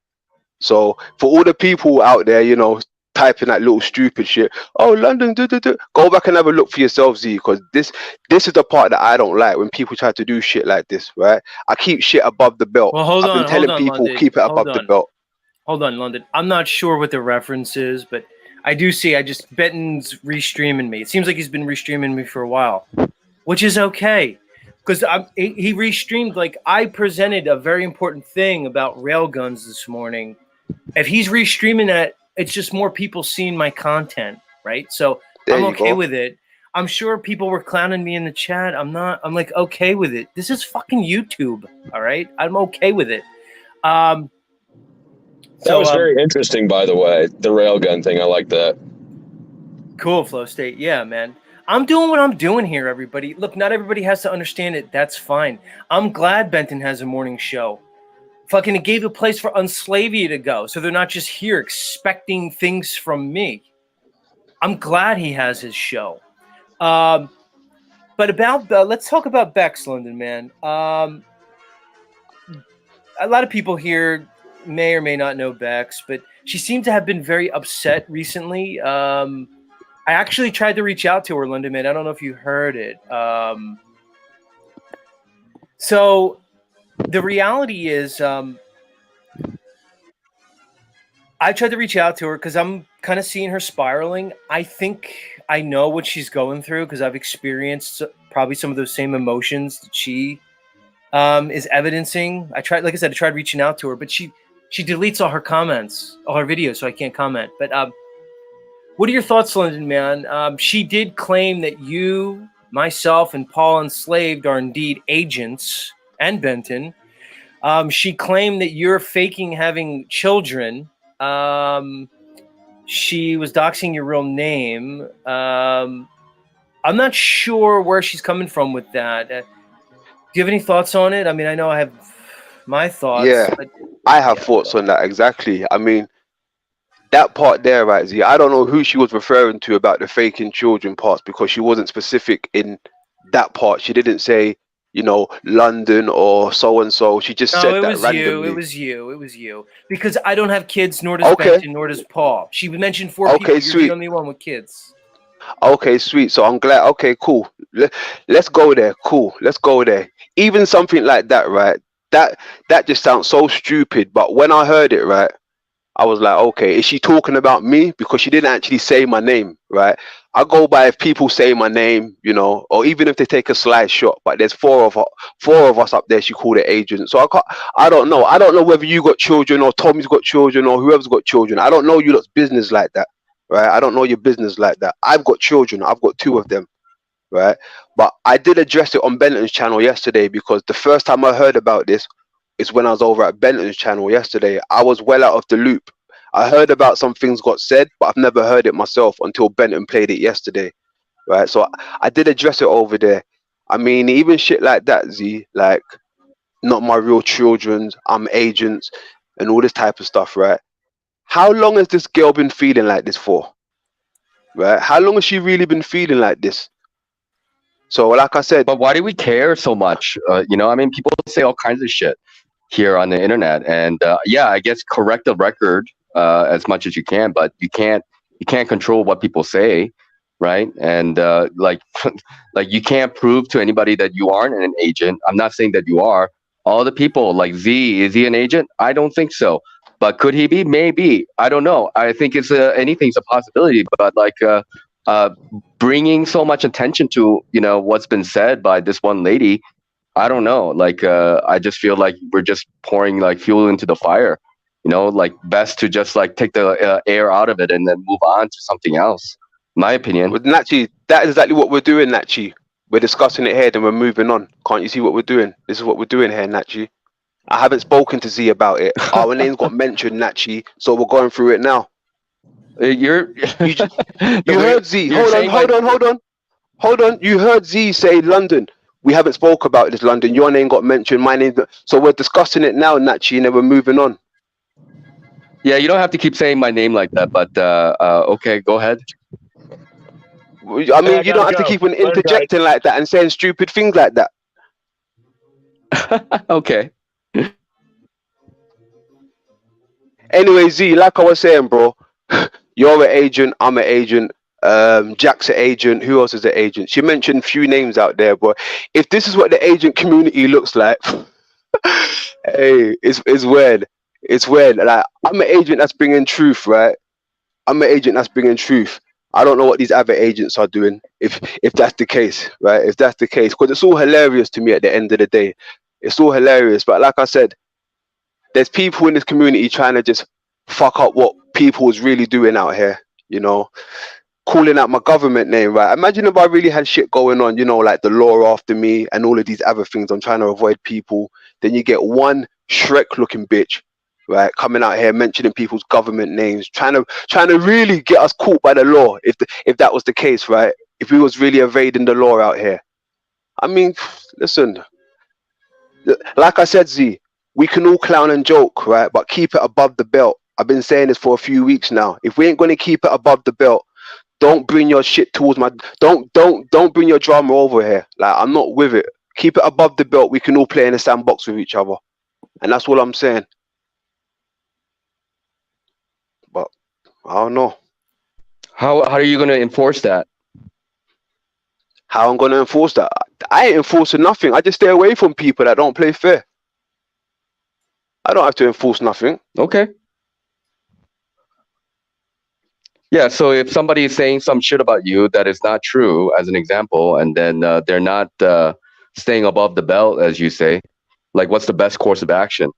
So for all the people out there, you know, typing that little stupid shit, "Oh, London, go back and have a look for yourself, Z, because this is the part that I don't like, when people try to do shit like this, right? I keep shit above the belt. Well, I've been telling people, London. keep it above the belt. Hold on, London. I'm not sure what the reference is, but I do see. Benton's restreaming me. It seems like he's been restreaming me for a while, which is okay, because he restreamed. Like, I presented a very important thing about railguns this morning. If he's restreaming that, it's just more people seeing my content, right? So I'm okay with it. I'm sure people were clowning me in the chat. I'm like okay with it. This is fucking YouTube, all right? I'm okay with it. That was very interesting, by the way, the railgun thing. I like that. Cool, Flow State. Yeah, man. I'm doing what I'm doing here, everybody. Look, not everybody has to understand it. That's fine. I'm glad Benton has a morning show. Fucking, it gave a place for Unslavia to go, so they're not just here expecting things from me. I'm glad he has his show. But about let's talk about Bex, London, man. A lot of people here may or may not know Bex, but she seemed to have been very upset recently. I actually tried to reach out to her, London, man. I don't know if you heard it. So the reality is, I tried to reach out to her because I'm kind of seeing her spiraling. I think I know what she's going through because I've experienced probably some of those same emotions that she is evidencing. I tried reaching out to her, but she deletes all her comments, all her videos, so I can't comment. But what are your thoughts, London, man? She did claim that you, myself, and Paul Enslaved are indeed agents, and Benton. She claimed that you're faking having children. She was doxing your real name. I'm not sure where she's coming from with that. Do you have any thoughts on it? I mean, I know I have my thoughts. Yeah, but, I have thoughts on that, exactly. I mean, that part there, right, Z, I don't know who she was referring to about the faking children parts, because she wasn't specific in that part. She didn't say, you know, London or so and so. She just No, said it that was you. It randomly. was you. It was you. Because I don't have kids, nor does Okay, Benton, nor does Paul. She mentioned 4 people. okay, You're the sweet. only one with kids. Okay, sweet. So I'm glad. Okay, cool. Let's go there. Cool. Let's go there. Even something like that, right? That that just sounds so stupid. But when I heard it, right, I was like, okay, is she talking about me? Because she didn't actually say my name, right? I go by if people say my name, you know, or even if they take a slight shot. But there's four of us up there. She called it agent. So I can't. I don't know. I don't know whether you got children or Tommy's got children or whoever's got children. I don't know you lot's business like that, right? I don't know your business like that. I've got children. I've got two of them, right? But I did address it on Benton's channel yesterday because the first time I heard about this is when I was over at Benton's channel yesterday. I was well out of the loop. I heard about some things got said, but I've never heard it myself until Benton played it yesterday, right? So I did address it over there. I mean, even shit like that, Z, like not my real children's, I'm agents, and all this type of stuff, right? How long has this girl been feeling like this for, right? How long has she really been feeling like this? So, like I said, But why do we care so much? You know, I mean, people say all kinds of shit here on the internet, and yeah, I guess correct the record as much as you can, but you can't control what people say, right? And like like you can't prove to anybody that you aren't an agent. I'm not saying that you are. All the people like Z, is he an agent? I don't think so. But could he be? Maybe. I don't know. I think it's anything's a possibility. But like uh, bringing so much attention to what's been said by this one lady, I don't know. Like, I just feel like we're just pouring like fuel into the fire. You know, like best to just like take the air out of it and then move on to something else. My opinion. with Nachi, that is exactly what we're doing, Nachi. We're discussing it here, then we're moving on. Can't you see what we're doing? This is what we're doing here, Nachi. I haven't spoken to Z about it. Our name's got mentioned, Nachi, so we're going through it now. You're You the you way heard Z. you're Hold on, saying my. hold on. You heard Z say London. We haven't spoke about this, London. Your name got mentioned. My name. So we're discussing it now, Nachi, and then we're moving on. Yeah, you don't have to keep saying my name like that, but okay, go ahead. I mean, you don't have to keep on interjecting like that and saying stupid things like that. Okay. Anyway, Z, like I was saying, bro, you're an agent. I'm an agent. Jack's an agent. Who else is an agent? She mentioned a few names out there, but if this is what the agent community looks like, hey, it's weird. It's weird. Like I'm an agent that's bringing truth, right? I'm an agent that's bringing truth. I don't know what these other agents are doing. If that's the case, right? If that's the case, because it's all hilarious to me at the end of the day. It's all hilarious. But like I said, there's people in this community trying to just fuck up what people is really doing out here. You know, calling out my government name, right? Imagine if I really had shit going on, you know, like the law after me and all of these other things. I'm trying to avoid people. Then you get one Shrek-looking bitch, right, coming out here mentioning people's government names, trying to really get us caught by the law. If that was the case, right? If we was really evading the law out here. I mean, listen, like I said, Z, we can all clown and joke, right? But keep it above the belt. I've been saying this for a few weeks now. If we ain't gonna keep it above the belt, don't bring your shit towards my. Don't bring your drama over here. Like I'm not with it. Keep it above the belt. We can all play in a sandbox with each other, and that's all I'm saying. But I don't know How are you going to enforce that? how I'm gonna enforce that. I ain't enforcing nothing. I just stay away from people that don't play fair. I don't have to enforce nothing. Okay. Yeah, so if somebody is saying some shit about you that is not true, as an example, and then they're not staying above the belt, as you say, like what's the best course of action?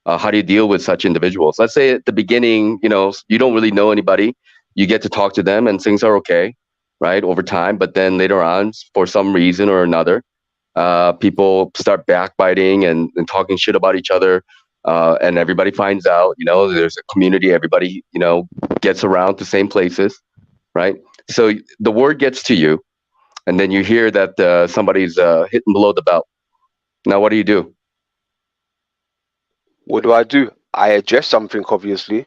How do you deal with such individuals? Let's say at the beginning, you don't really know anybody. You get to talk to them and things are okay, right, over time. But then later on, for some reason or another, people start backbiting and talking shit about each other. And everybody finds out, there's a community, everybody, gets around the same places, right? So the word gets to you, and then you hear that somebody's hitting below the belt. Now, what do you do? What do? I address something, obviously.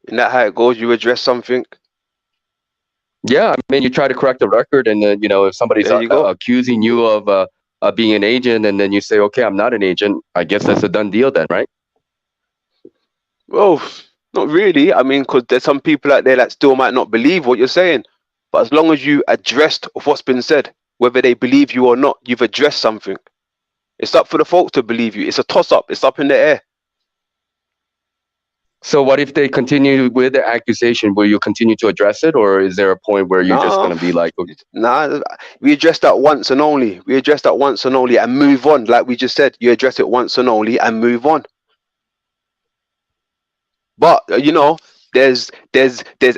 Isn't that how it goes? You address something. Yeah, I mean, you try to correct the record, and then if somebody's There you go. accusing you of being an agent, and then you say, okay, I'm not an agent. I guess that's a done deal then, right? Well, not really. I mean, because there's some people out there that still might not believe what you're saying. But as long as you addressed what's been said, whether they believe you or not, you've addressed something. It's up for the folks to believe you. It's a toss-up. It's up in the air. So what if they continue with the accusation? Will you continue to address it, or is there a point where you're just going to be like, okay, Nah, we address that once and only. We address that once and only and move on. Like we just said, you address it once and only and move on. But there's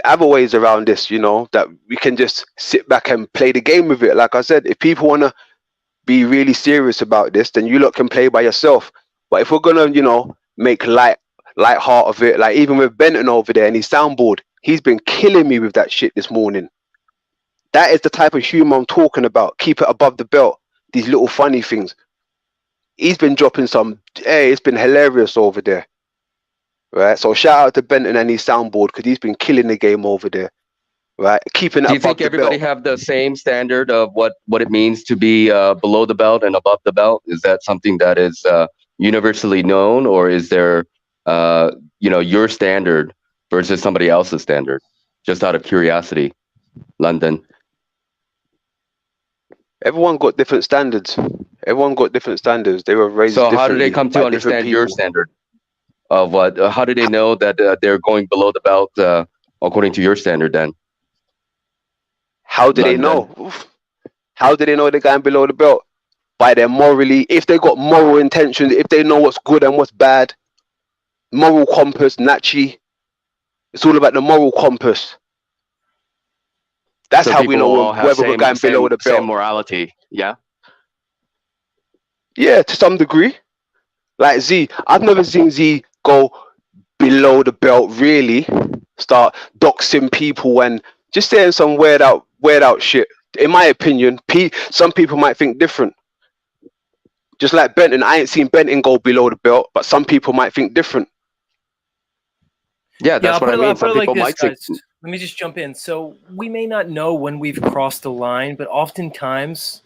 other ways around this, that we can just sit back and play the game with it. Like I said, if people want to be really serious about this, then you lot can play by yourself. But if we're gonna, make light heart of it, like even with Benton over there and his soundboard, he's been killing me with that shit this morning. That is the type of humor I'm talking about. Keep it above the belt. These little funny things. He's been dropping some. Hey, it's been hilarious over there. Right. So shout out to Benton and his soundboard because he's been killing the game over there. Right. Keeping it do you above think everybody the belt. have the same standard of what it means to be below the belt and above the belt? Is that something that is universally known, or is there your standard versus somebody else's standard? Just out of curiosity, London. Everyone got different standards. They were raised. So how do they come to understand your standard of what? How do they know that they're going below the belt according to your standard? Then how do they know? How do they know they're going below the belt? By their morally, if they got moral intentions, if they know what's good and what's bad, moral compass, Nachi. It's all about the moral compass. That's so how we know whether we're going below the belt. Same morality, yeah. Yeah, to some degree. Like Z, I've never seen Z go below the belt. Really, start doxing people and just saying some weird out shit. In my opinion, some people might think different. Just like Benton, I ain't seen Benton go below the belt, but some people might think different. Yeah, that's what I mean. Some people might think. Let me just jump in. So we may not know when we've crossed the line, but oftentimes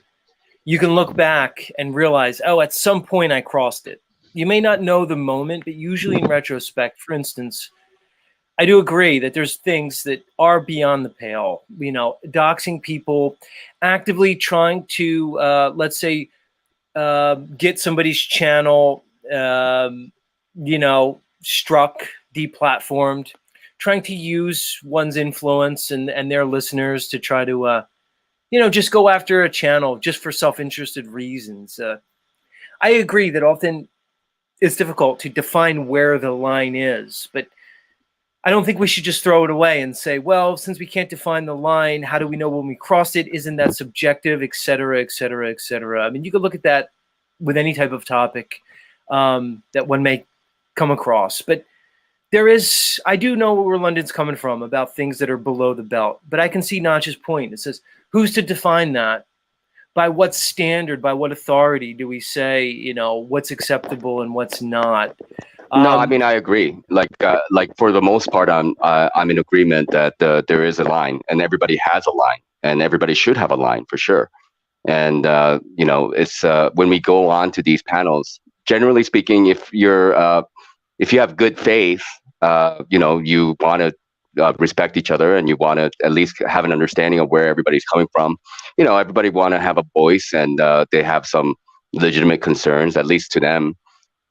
you can look back and realize, oh, at some point I crossed it. You may not know the moment, but usually in retrospect, for instance, I do agree that there's things that are beyond the pale. Doxing people, actively trying to, let's say, get somebody's channel, struck, deplatformed, trying to use one's influence and their listeners to try to, just go after a channel just for self-interested reasons. I agree that often it's difficult to define where the line is, but I don't think we should just throw it away and say, well, since we can't define the line, how do we know when we crossed it? Isn't that subjective, et cetera, et cetera, et cetera? I mean, you could look at that with any type of topic that one may come across, but I do know where London's coming from about things that are below the belt, but I can see Notch's point. It says, who's to define that? By what standard, by what authority do we say, what's acceptable and what's not? No, I mean, I agree. Like for the most part, I'm in agreement that there is a line, and everybody has a line, and everybody should have a line for sure. And it's when we go on to these panels, generally speaking, if you have good faith, you want to respect each other, and you want to at least have an understanding of where everybody's coming from. Everybody want to have a voice, and they have some legitimate concerns, at least to them,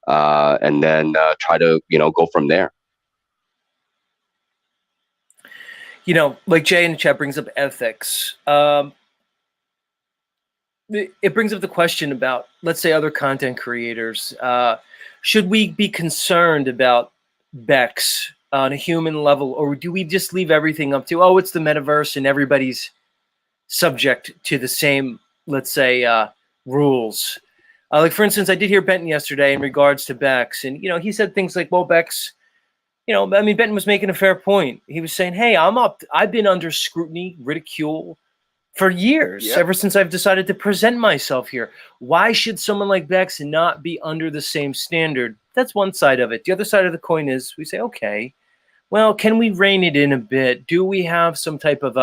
and then try to go from there. Like Jay in the chat brings up ethics. It brings up the question about, let's say, other content creators. Should we be concerned about Bex on a human level, or do we just leave everything up to, it's the metaverse and everybody's subject to the same, let's say, rules? Like, for instance, I did hear Benton yesterday in regards to Bex, and, he said things like, well, Bex, Benton was making a fair point. He was saying, hey, I've been under scrutiny, ridicule for years, ever since I've decided to present myself here. Why should someone like Bex not be under the same standard? That's one side of it. The other side of the coin is we say, okay, well, can we rein it in a bit? Do we have some type of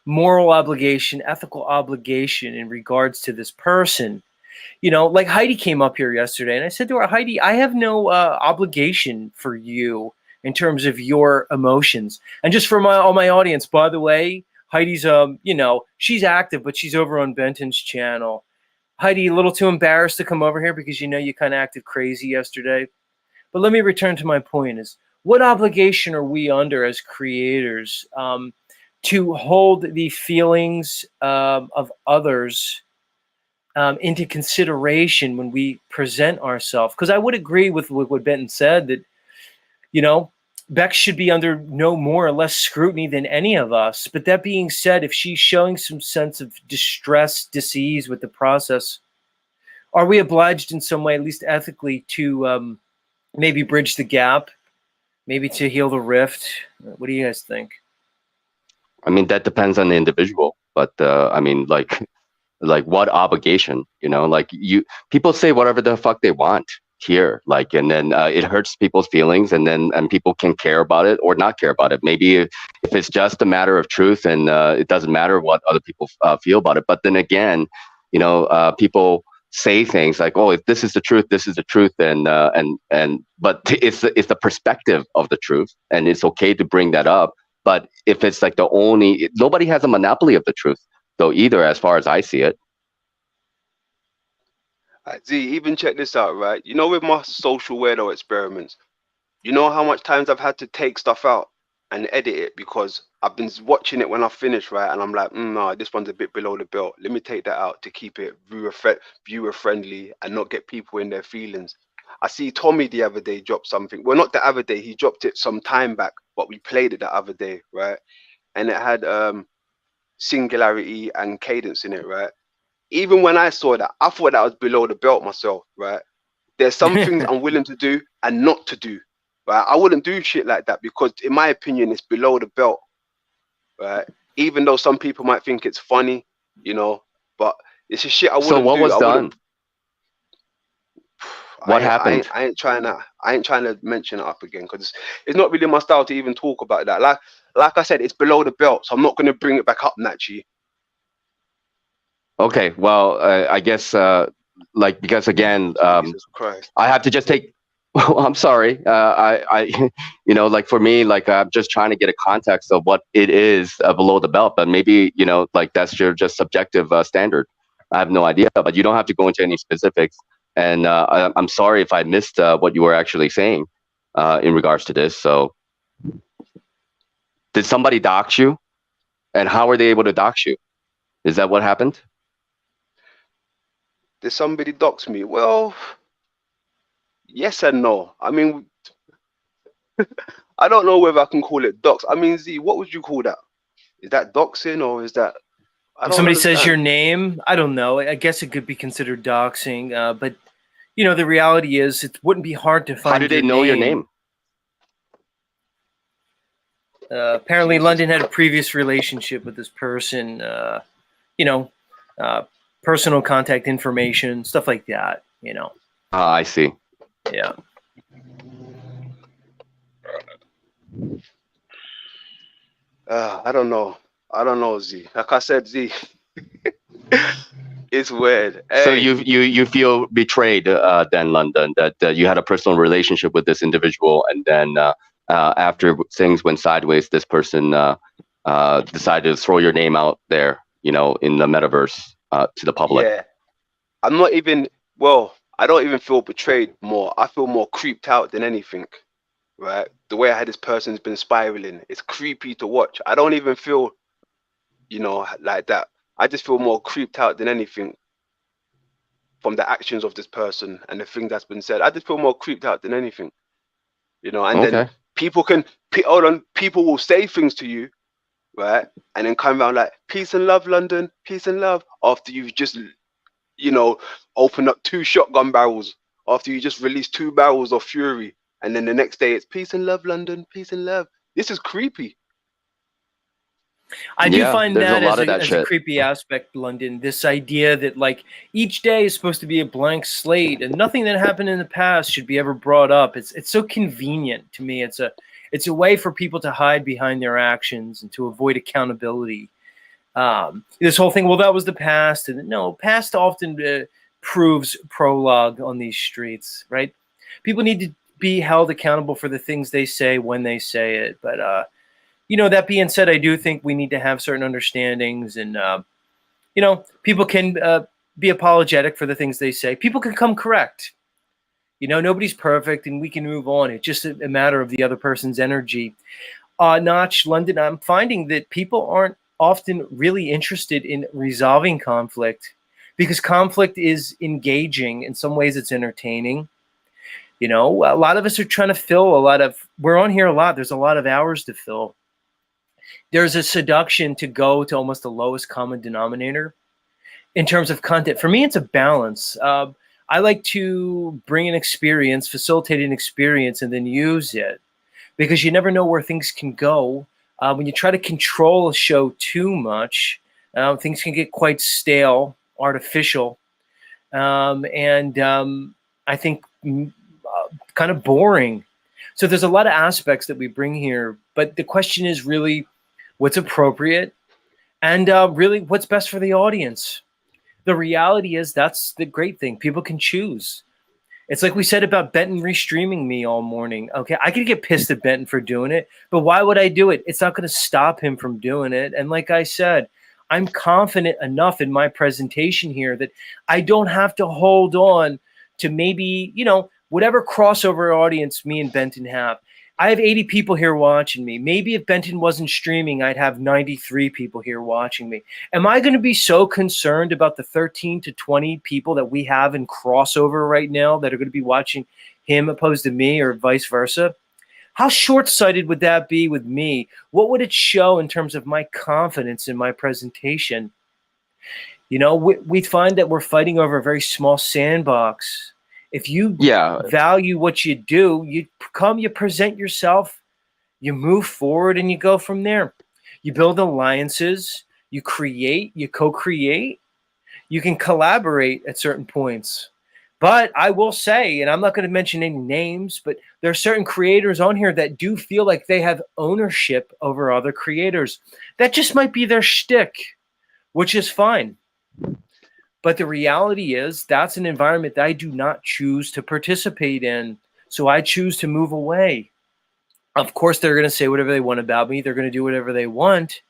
moral obligation, ethical obligation in regards to this person. You know, like Heidi came up here yesterday, and I said to her, Heidi, I have no obligation for you in terms of your emotions. And just for all my audience, by the way, Heidi's, you know, she's active, but she's over on Benton's channel. Heidi, a little too embarrassed to come over here because you know you kind of acted crazy yesterday. But let me return to my point: is what obligation are we under as creators to hold the feelings of others into consideration when we present ourselves? Because I would agree with what Benton said, that, you know, Beck should be under no more or less scrutiny than any of us. But that being said, if she's showing some sense of distress, disease with the process, are we obliged in some way, at least ethically, to maybe bridge the gap, maybe to heal the rift? What do you guys think? I mean, that depends on the individual, but I mean, like what obligation, you know, like people say whatever the fuck they want here, like, and then it hurts people's feelings, and people can care about it or not care about it. Maybe if it's just a matter of truth, and it doesn't matter what other people feel about it. But then again, you know, people say things like, "Oh, if this is the truth, this is the truth," and but it's the perspective of the truth, and it's okay to bring that up. But if it's like nobody has a monopoly of the truth, though, either, as far as I see it. Z, even check this out, right? You know, with my social weirdo experiments, you know how much times I've had to take stuff out and edit it because I've been watching it when I finish, right? And I'm like, no, this one's a bit below the belt. Let me take that out to keep it viewer friendly and not get people in their feelings. I see Tommy the other day drop something. Well, not the other day, he dropped it some time back, but we played it the other day, right? And it had singularity and cadence in it, right? Even when I saw that, I thought that was below the belt myself, right? There's some things I'm willing to do and not to do, right? I wouldn't do shit like that because, in my opinion, it's below the belt, right? Even though some people might think it's funny, you know, but it's a shit I wouldn't do. So what was done? What happened? I ain't trying to mention it up again because it's not really my style to even talk about that. Like I said, it's below the belt, so I'm not going to bring it back up, Nachi. Okay, well, I guess, like, because again, Jesus Christ. I have to just take. Well, I'm sorry. I, you know, like for me, like I'm just trying to get a context of what it is below the belt, but maybe, you know, like that's your just subjective standard. I have no idea, but you don't have to go into any specifics. And I'm sorry if I missed what you were actually saying in regards to this. So, did somebody dox you, and how were they able to dox you? Is that what happened? Did somebody dox me? Well, yes and no. I mean, I don't know whether I can call it dox. I mean, Z, what would you call that? Is that doxing or is that? If somebody says your name, I don't know. I guess it could be considered doxing. But, you know, the reality is it wouldn't be hard to find. How do they know your name? Apparently, London had a previous relationship with this person. You know, personal contact information, stuff like that. You know. I see. Yeah. I don't know. Z. Like I said, Z. It's weird. Hey. So you feel betrayed then, London, that you had a personal relationship with this individual, and then after things went sideways, this person decided to throw your name out there, you know, in the metaverse to the public. Yeah. I'm not even, well, I don't even feel betrayed more. I feel more creeped out than anything, right? The way I had this person's been spiraling, it's creepy to watch. I don't even feel, you know, like that. I just feel more creeped out than anything from the actions of this person and the thing that's been said. I just feel more creeped out than anything, you know. And then people will say things to you, right? And then come around like, peace and love, London, peace and love, after you've just, you know, opened up 2 shotgun barrels, after you just released 2 barrels of fury. And then the next day it's peace and love, London, peace and love. This is creepy. I do find that as a creepy aspect, London. This idea that like each day is supposed to be a blank slate and nothing that happened in the past should be ever brought up. It's so convenient to me. It's a way for people to hide behind their actions and to avoid accountability. This whole thing, well, that was the past. And no, past often proves prologue on these streets, right? People need to be held accountable for the things they say when they say it. But, that being said, I do think we need to have certain understandings and, people can be apologetic for the things they say. People can come correct. Nobody's perfect and we can move on. It's just a matter of the other person's energy. Notch, London, I'm finding that people aren't often really interested in resolving conflict because conflict is engaging. In some ways, it's entertaining. A lot of us are trying to fill we're on here a lot. There's a lot of hours to fill. There's a seduction to go to almost the lowest common denominator in terms of content. For me, it's a balance. I like to bring an experience, facilitate an experience, and then use it because you never know where things can go. When you try to control a show too much, things can get quite stale, artificial, and I think kind of boring. So there's a lot of aspects that we bring here, but the question is really what's appropriate and really what's best for the audience. The reality is that's the great thing. People can choose. It's like we said about Benton restreaming me all morning. Okay, I could get pissed at Benton for doing it, but why would I do it? It's not going to stop him from doing it. And like I said, I'm confident enough in my presentation here that I don't have to hold on to maybe, whatever crossover audience me and Benton have. I have 80 people here watching me. Maybe if Benton wasn't streaming, I'd have 93 people here watching me. Am I going to be so concerned about the 13 to 20 people that we have in crossover right now that are going to be watching him opposed to me or vice versa? How short-sighted would that be with me? What would it show in terms of my confidence in my presentation? We find that we're fighting over a very small sandbox. If you value what you do, you present yourself, you move forward, and you go from there. You build alliances, you create, you co-create, you can collaborate at certain points. But I will say, and I'm not going to mention any names, but there are certain creators on here that do feel like they have ownership over other creators. That just might be their shtick, which is fine. But the reality is that's an environment that I do not choose to participate in. So I choose to move away. Of course, they're going to say whatever they want about me. They're going to do whatever they want.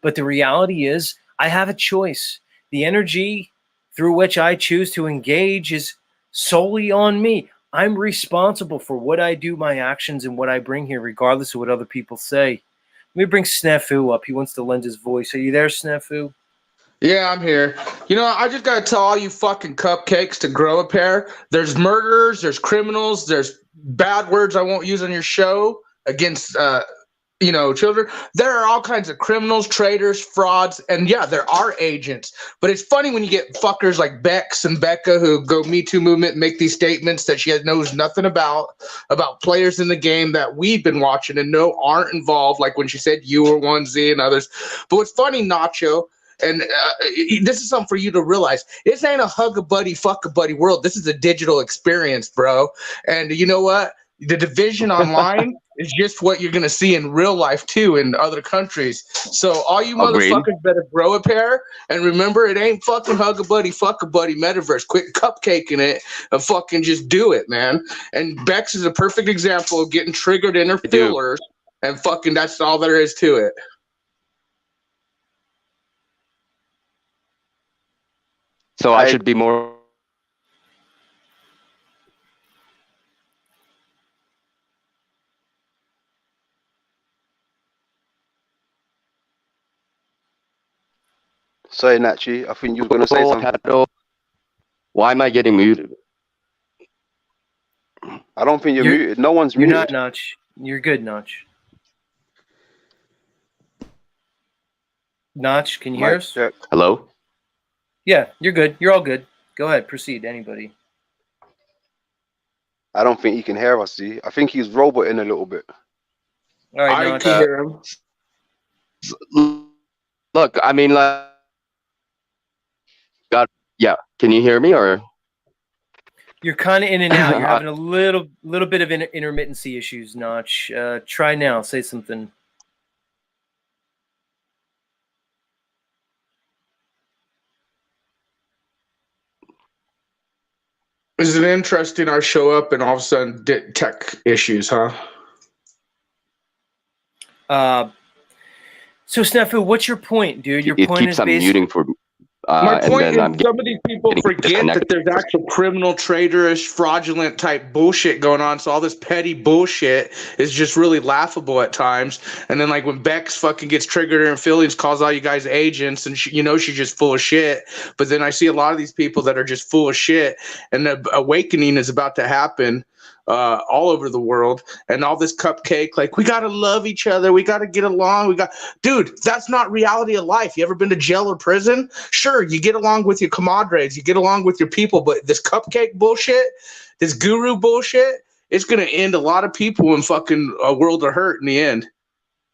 But the reality is I have a choice. The energy through which I choose to engage is solely on me. I'm responsible for what I do, my actions, and what I bring here, regardless of what other people say. Let me bring Snafu up. He wants to lend his voice. Are you there, Snafu? Yeah, I'm here. I just got to tell all you fucking cupcakes to grow a pair. There's murderers, there's criminals, there's bad words I won't use on your show against, children. There are all kinds of criminals, traitors, frauds, and yeah, there are agents. But it's funny when you get fuckers like Bex and Becca who go Me Too movement and make these statements that she knows nothing about players in the game that we've been watching and know aren't involved, like when she said you or 1Z and others. But what's funny, Nacho, and this is something for you to realize. This ain't a hug a buddy, fuck a buddy world. This is a digital experience, bro. And you know what? The division online is just what you're going to see in real life, too, in other countries. So all you motherfuckers better grow a pair. And remember, it ain't fucking hug a buddy, fuck a buddy metaverse. Quit cupcaking it and fucking just do it, man. And Bex is a perfect example of getting triggered in her fillers. And fucking that's all there is to it. So I should be more. Sorry, Nachi. I think you were going to say something. Why am I getting muted? I don't think you're muted. No one's muted. You're not, Notch. You're good, Notch. Notch, can you hear us? Check. Hello? Yeah, you're good. You're all good. Go ahead. Proceed. Anybody. I don't think he can hear us, see. I think he's roboting a little bit. All right, I can hear him. Look, I mean, can you hear me or? You're kind of in and out. You're having a little bit of intermittency issues, Notch. Try now. Say something. Is it interesting? I show up and all of a sudden tech issues, huh? So Snafu, what's your point, dude? Your It point keeps is unmuting for. My And point then is, I'm some of these people getting forget disconnected. that there's actual criminal, traitorous, fraudulent type bullshit going on. So all this petty bullshit is just really laughable at times. And then, like, when Bex fucking gets triggered in her feelings, calls all you guys agents, and she, she's just full of shit. But then I see a lot of these people that are just full of shit, and the awakening is about to happen. All over the world, and all this cupcake, like, we gotta love each other, we gotta get along, dude, that's not reality of life. You ever been to jail or prison? Sure, you get along with your compadres, you get along with your people, but this cupcake bullshit, this guru bullshit, it's gonna end a lot of people in fucking a world of hurt in the end.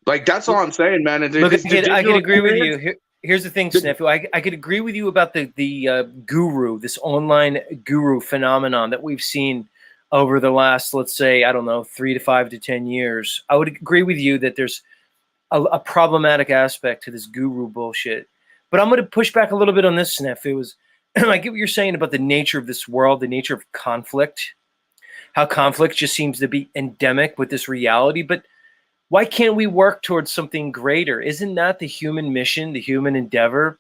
Like, that's all I'm saying, man. Look, I can agree with you. Here's the thing, Snafu. I could agree with you about the guru, this online guru phenomenon that we've seen over the last, let's say, I don't know, 3 to 5 to 10 years. I would agree with you that there's a problematic aspect to this guru bullshit. But I'm going to push back a little bit on this, Sniff. It was, I get what you're saying about the nature of this world, the nature of conflict, how conflict just seems to be endemic with this reality. But why can't we work towards something greater? Isn't that the human mission, the human endeavor?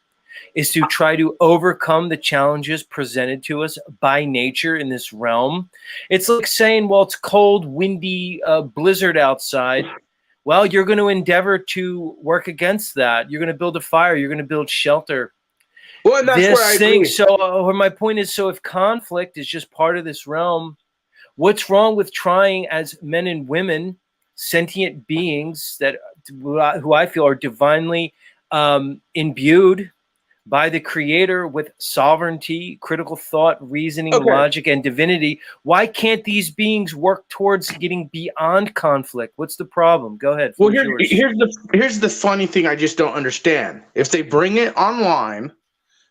Is to try to overcome the challenges presented to us by nature in this realm. It's like saying, well, it's cold, windy, blizzard outside. Well, you're going to endeavor to work against that. You're going to build a fire. You're going to build shelter. Well, and that's where I agree. So my point is, so if conflict is just part of this realm, what's wrong with trying as men and women, sentient beings that who I feel are divinely imbued by the creator with sovereignty, critical thought, reasoning, logic, and divinity? Why can't these beings work towards getting beyond conflict? What's the problem? Go ahead. Well, here's the funny thing I just don't understand. If they bring it online,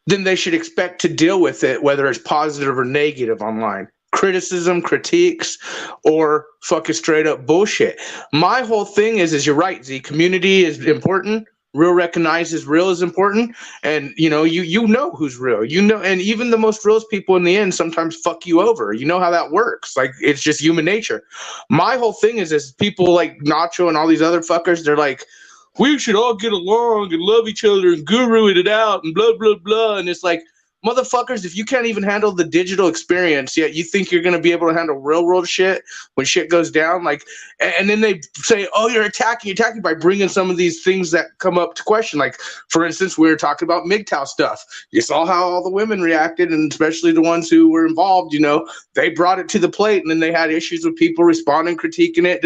then they should expect to deal with it, whether it's positive or negative online. Criticism, critiques, or fucking straight up bullshit. My whole thing is you're right, Z. Community is important. Real recognizes real is important, and you know who's real, and even the most realest people in the end sometimes fuck you over. You know how that works. Like, it's just human nature. My whole thing is people like Nacho and all these other fuckers, they're like, we should all get along and love each other and guru it out and blah blah blah, and it's like, motherfuckers, if you can't even handle the digital experience yet, you think you're going to be able to handle real world shit when shit goes down? Like, and then they say, oh, you're attacking by bringing some of these things that come up to question. Like, for instance, we were talking about MGTOW stuff. You saw how all the women reacted, and especially the ones who were involved, they brought it to the plate, and then they had issues with people responding, critiquing it.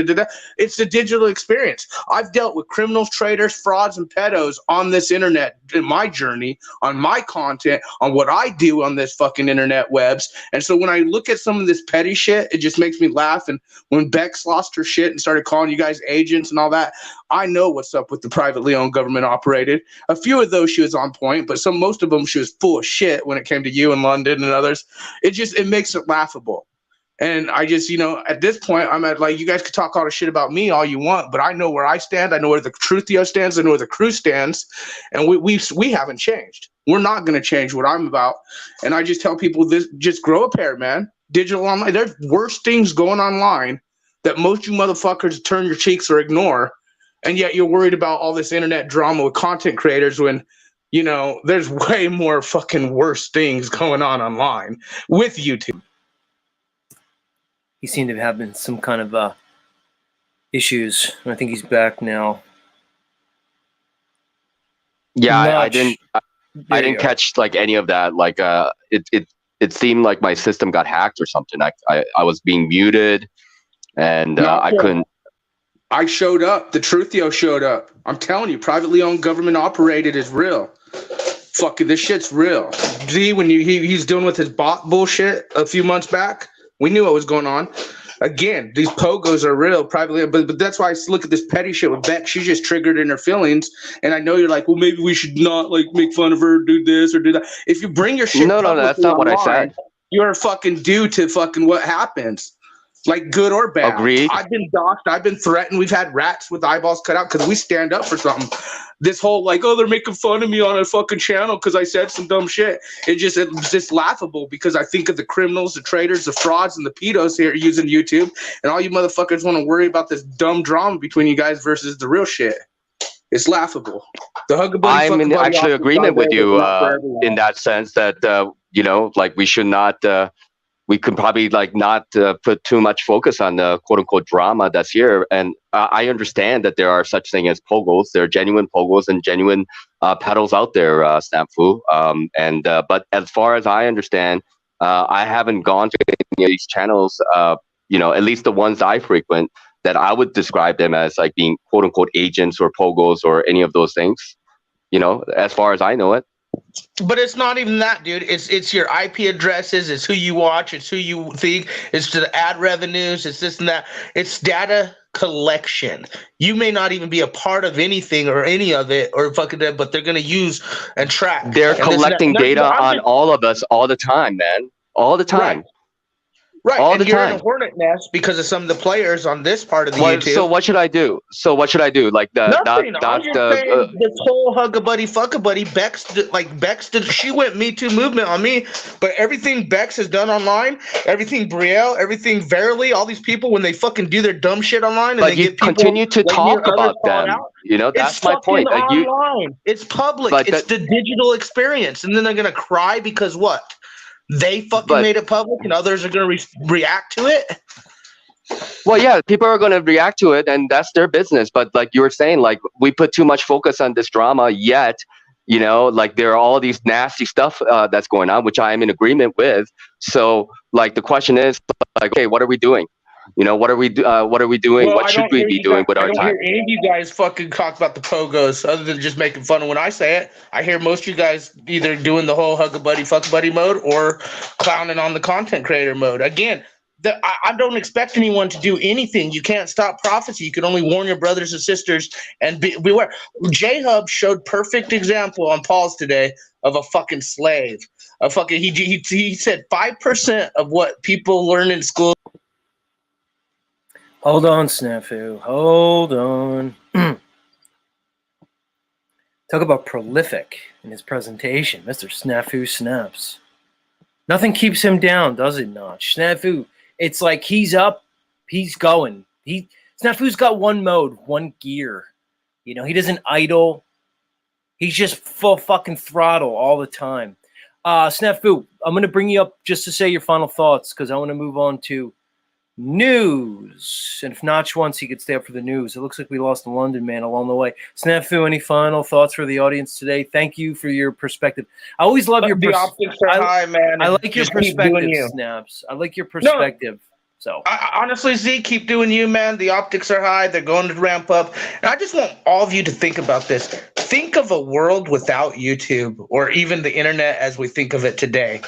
It's the digital experience. I've dealt with criminals, traitors, frauds, and pedos on this internet in my journey, on my content, on what I do on this fucking internet webs. And so when I look at some of this petty shit, it just makes me laugh. And when Bex lost her shit and started calling you guys agents and all that, I know what's up with the privately owned, government operated. A few of those she was on point, but most of them she was full of shit when it came to you in London and others. It makes it laughable. And I just, at this point, I'm at, like, you guys could talk all the shit about me all you want, but I know where I stand. I know where the Truthio stands. I know where the crew stands. And we haven't changed. We're not going to change what I'm about. And I just tell people this: just grow a pair, man. Digital online. There's worse things going online that most you motherfuckers turn your cheeks or ignore. And yet you're worried about all this internet drama with content creators when, there's way more fucking worse things going on online with YouTube. He seemed to have been some kind of issues. I think he's back now. Yeah, I didn't catch like any of that. Like, it seemed like my system got hacked or something. I was being muted, and I couldn't. I showed up. The Truthio showed up. I'm telling you, privately owned, government operated is real. Fucking this shit's real. Z, when he's dealing with his bot bullshit a few months back, we knew what was going on. Again, these pogos are real, privately, but that's why I look at this petty shit with Beck. She's just triggered in her feelings, and I know you're like, well, maybe we should not like make fun of her, do this or do that. If you bring your shit, no, that's not what I said. You're fucking due to fucking what happens. like good or bad. Agreed. I've been doxxed. I've been threatened. We've had rats with eyeballs cut out because we stand up for something. This whole like, oh, they're making fun of me on a fucking channel because I said some dumb shit. It's just laughable because I think of the criminals, the traitors, the frauds, and the pedos here using YouTube, and all you motherfuckers want to worry about this dumb drama between you guys versus the real shit. It's laughable. The I'm in actually agreement with you in that sense that you know, like we should not. We could probably like not put too much focus on the quote unquote drama that's here. And I understand that there are such thing as pogos. There are genuine pogos and genuine pedals out there, Snafu. But as far as I understand, I haven't gone to any of these channels, you know, at least the ones I frequent, that I would describe them as like being quote unquote agents or pogos or any of those things, you know, as far as I know it. But it's not even that, dude. It's your IP addresses. It's who you watch. It's who you think. It's the ad revenues. It's this and that. It's data collection. You may not even be a part of anything or any of it or fucking that, but they're gonna use and track. They're collecting data on all of us all the time, man. All the time. Right, all and the you're time. in a hornet nest because of some of the players on this part of the YouTube. So what should I do? Like nothing. I'm just saying this whole hug a buddy, fuck a buddy. Bex did. She went Me Too movement on me, but everything Bex has done online, everything Brielle, everything Verily, all these people when they fucking do their dumb shit online, and they get people continue to like talk about them. You know, that's my point. Online. It's public. It's the digital experience, and then they're gonna cry because what? They fucking made it public and others are going to react to it? Well, yeah, people are going to react to it and that's their business. But like you were saying, like we put too much focus on this drama yet, you know, like there are all these nasty stuff that's going on, which I am in agreement with. So like the question is like, okay, what are we doing? You know, what are we doing? Well, what should we be doing with our time? I don't hear any of you guys fucking talk about the pogos other than just making fun of when I say it. I hear most of you guys either doing the whole hug a buddy, fuck a buddy mode or clowning on the content creator mode. Again, I don't expect anyone to do anything. You can't stop prophecy. You can only warn your brothers and sisters and beware. J-Hub showed perfect example on Paul's today of a fucking slave. A fucking he said 5% of what people learn in school. Hold on, Snafu. Hold on. Talk about prolific in his presentation, Mr. Snafu Snaps. Nothing keeps him down, does it, Notch? Snafu, it's like he's up, he's going. Snafu's got one mode, one gear. You know, he doesn't idle. He's just full fucking throttle all the time. Snafu, I'm going to bring you up just to say your final thoughts because I want to move on to news. And if Notch wants, he could stay up for the news. It looks like we lost a London man along the way. Snafu, any final thoughts for the audience today? Thank you for your perspective. I always love your perspective. The optics are high, man. I like your perspective, Snaps. I like your perspective. So honestly, Z, keep doing you, man. The optics are high. They're going to ramp up. And I just want all of you to think about this. Think of a world without YouTube or even the internet as we think of it today,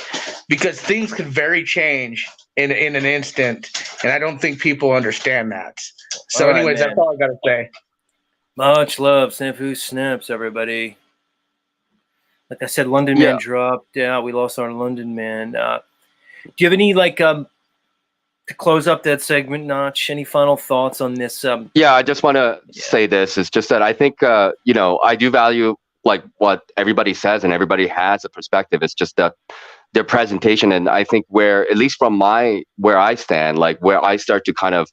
because things could very change in an instant, and I don't think people understand that. So, anyways, that's all I gotta say. Much love, Snafu Snaps, everybody. Like I said, London man dropped out. We lost our London man. Do you have any to close up that segment, Notch? Any final thoughts on this? Yeah, I just want to say this. It's just that I think you know, I do value like what everybody says, and everybody has a perspective. It's just that their presentation, and I think where, at least from where I stand, like where I start to kind of,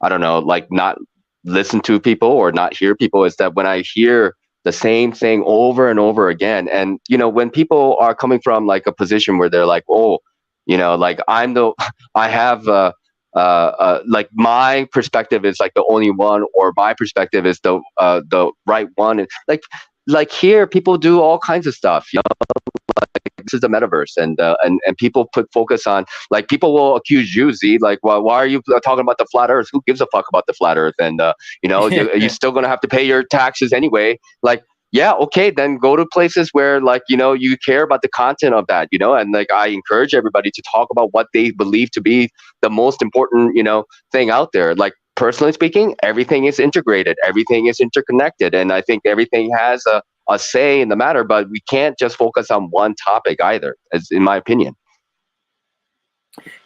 I don't know, like not listen to people or not hear people, is that when I hear the same thing over and over again, and you know, when people are coming from like a position where they're like, oh, you know, like I have like my perspective is like the only one, or my perspective is the right one, and like here people do all kinds of stuff, you know. Like, this is the metaverse, and people put focus on, like, people will accuse you, Z, like, well, why are you talking about the flat Earth? Who gives a fuck about the flat Earth? And you know, you're still gonna have to pay your taxes anyway. Like, yeah, okay, then go to places where, like, you know, you care about the content of that, you know. And like, I encourage everybody to talk about what they believe to be the most important, you know, thing out there. Like, personally speaking, everything is integrated, everything is interconnected, and I think everything has a say in the matter, but we can't just focus on one topic either, as in my opinion.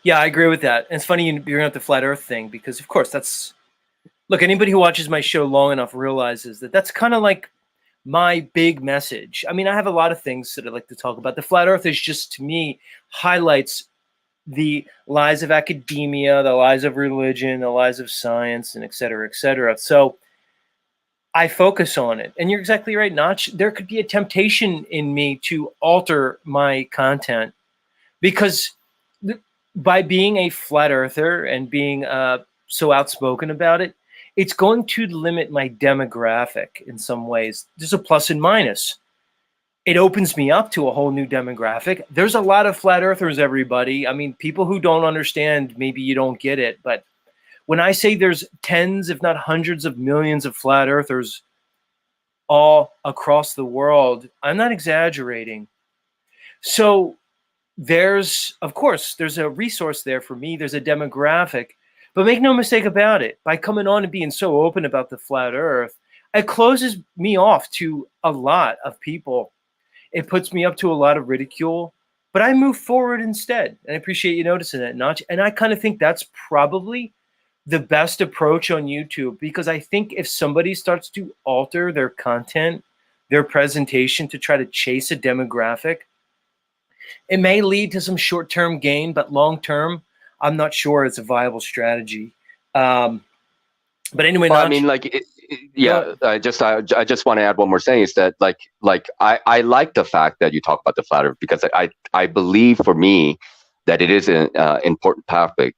Yeah, I agree with that. And it's funny you bring up the flat Earth thing because, of course, that's look. Anybody who watches my show long enough realizes that that's kind of like my big message. I mean, I have a lot of things that I like to talk about. The flat Earth is just to me highlights the lies of academia, the lies of religion, the lies of science, and et cetera, et cetera. So I focus on it. And you're exactly right, Notch. There could be a temptation in me to alter my content because by being a flat earther and being so outspoken about it, it's going to limit my demographic in some ways. There's a plus and minus. It opens me up to a whole new demographic. There's a lot of flat earthers, everybody. I mean, people who don't understand, maybe you don't get it, but when I say there's tens, if not hundreds of millions of flat earthers all across the world, I'm not exaggerating. So there's, of course, there's a resource there for me. There's a demographic, but make no mistake about it. By coming on and being so open about the flat earth, it closes me off to a lot of people. It puts me up to a lot of ridicule, but I move forward instead. And I appreciate you noticing that, Notch. And I kind of think that's probably the best approach on YouTube, because I think if somebody starts to alter their content, their presentation to try to chase a demographic, it may lead to some short-term gain, but long-term, I'm not sure it's a viable strategy. But anyway, Well, Notch, I mean, yeah. I just want to add one more thing is that I like the fact that you talk about the flat Earth because I believe for me that it is an important topic,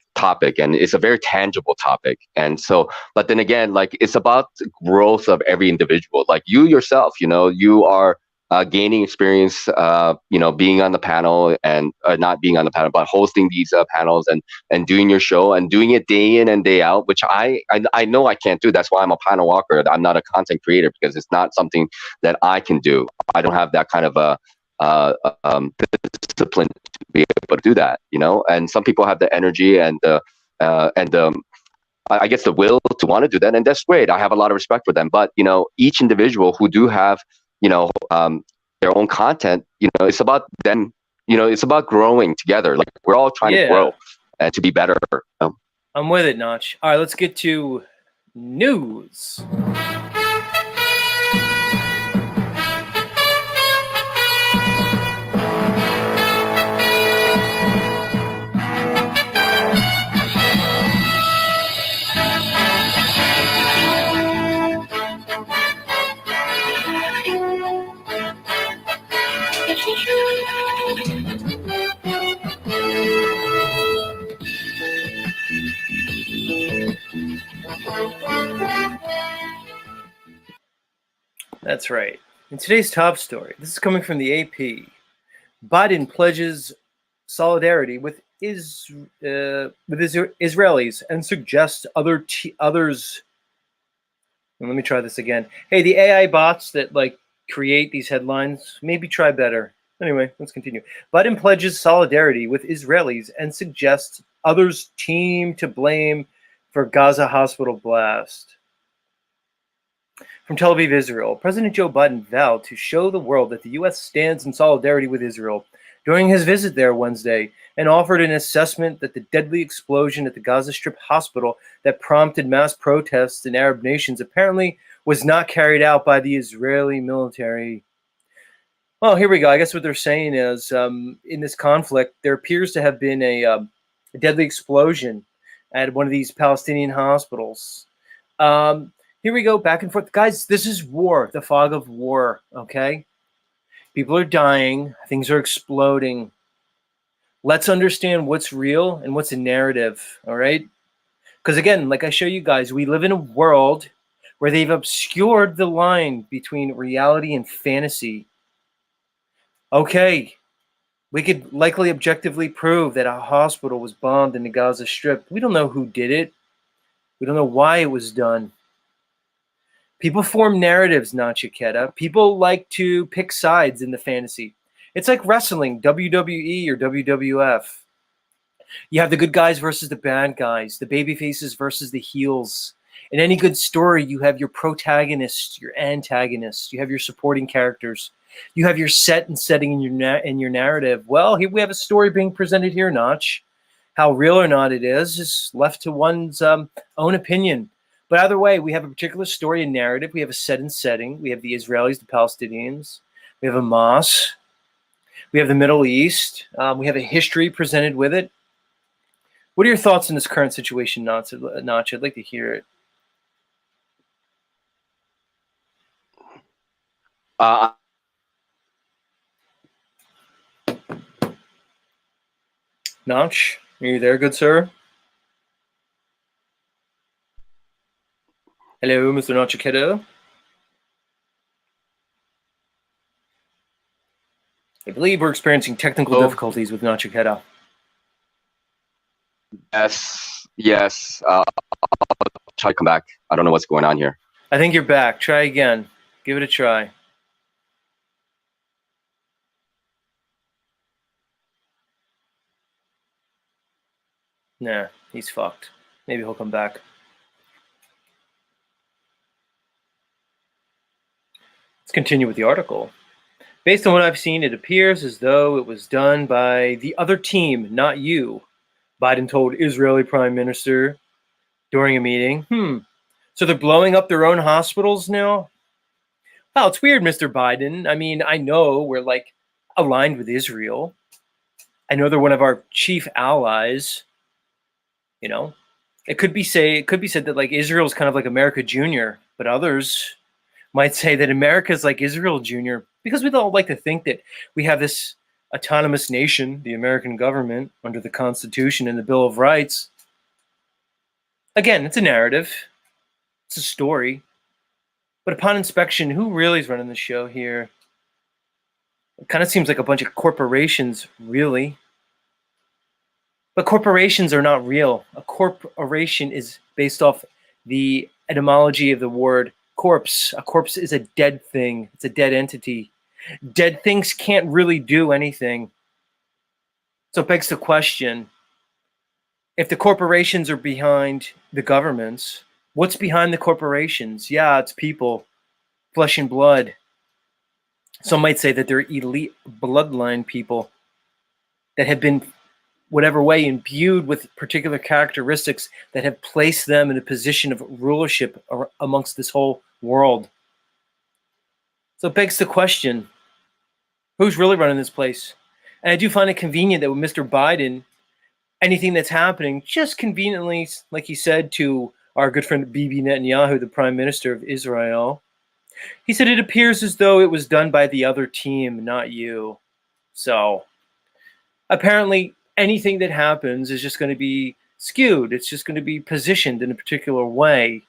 and it's a very tangible topic. And so, but then again, like it's about the growth of every individual. Like you yourself, you are gaining experience, being on the panel and not being on the panel, but hosting these panels and doing your show and doing it day in and day out, which I know I can't do. That's why I'm a panel walker. I'm not a content creator because it's not something that I can do. I don't have that kind of a discipline to be able to do that, and some people have the energy and I guess the will to want to do that, and that's great. I have a lot of respect for them, but each individual who do have their own content, it's about them, it's about growing together. Like we're all trying to grow and to be better. I'm with it, Notch. All right, let's get to news. That's right. In today's top story, this is coming from the AP. Biden pledges solidarity with Israelis and suggests others. And let me try this again. Hey, the AI bots that create these headlines, maybe try better. Anyway, let's continue. Biden pledges solidarity with Israelis and suggests others team to blame for Gaza hospital blast. From Tel Aviv, Israel, President Joe Biden vowed to show the world that the U.S. stands in solidarity with Israel during his visit there Wednesday, and offered an assessment that the deadly explosion at the Gaza Strip hospital that prompted mass protests in Arab nations apparently was not carried out by the Israeli military. Well, here we go. I guess what they're saying is in this conflict, there appears to have been a deadly explosion at one of these Palestinian hospitals. Here we go, back and forth. Guys, this is war, the fog of war, okay? People are dying. Things are exploding. Let's understand what's real and what's a narrative, all right? Because again, like I show you guys, we live in a world where they've obscured the line between reality and fantasy. Okay, we could likely objectively prove that a hospital was bombed in the Gaza Strip. We don't know who did it. We don't know why it was done. People form narratives, Nachiketa. People like to pick sides in the fantasy. It's like wrestling, WWE or WWF. You have the good guys versus the bad guys, the baby faces versus the heels. In any good story, you have your protagonist, your antagonist. You have your supporting characters. You have your set and setting in your narrative. Well, here we have a story being presented here, Notch. How real or not it is left to one's own opinion. But either way, we have a particular story and narrative. We have a set and setting. We have the Israelis, the Palestinians. We have Hamas. We have the Middle East. We have a history presented with it. What are your thoughts on this current situation, Notch? I'd like to hear it. Notch, are you there, good sir? Hello, Mr. Notchikedo. I believe we're experiencing technical difficulties with Notchikedo. Yes. I'll try to come back. I don't know what's going on here. I think you're back. Try again. Give it a try. Nah, he's fucked. Maybe he'll come back. Let's continue with the article. Based on what I've seen, it appears as though it was done by the other team, not you, Biden told Israeli Prime Minister during a meeting. So they're blowing up their own hospitals now? Wow, it's weird, Mr. Biden. I mean, I know we're like aligned with Israel. I know they're one of our chief allies. You know, it could be said that like Israel is kind of like America Junior, but others might say that America is like Israel Junior, because we don't like to think that we have this autonomous nation, the American government, under the Constitution and the Bill of Rights. Again, it's a narrative. It's a story. But upon inspection, who really is running the show here? It kind of seems like a bunch of corporations, really. But corporations are not real. A corporation is based off the etymology of the word corpse. A corpse is a dead thing. It's a dead entity. Dead things can't really do anything. So it begs the question, if the corporations are behind the governments, what's behind the corporations? Yeah, it's people, flesh and blood. Some might say that they're elite bloodline people that have been, whatever way, imbued with particular characteristics that have placed them in a position of rulership amongst this whole world. So it begs the question, who's really running this place? And I do find it convenient that with Mr. Biden, anything that's happening, just conveniently, like he said to our good friend Bibi Netanyahu, the Prime Minister of Israel, he said it appears as though it was done by the other team, not you. So apparently anything that happens is just going to be skewed. It's just going to be positioned in a particular way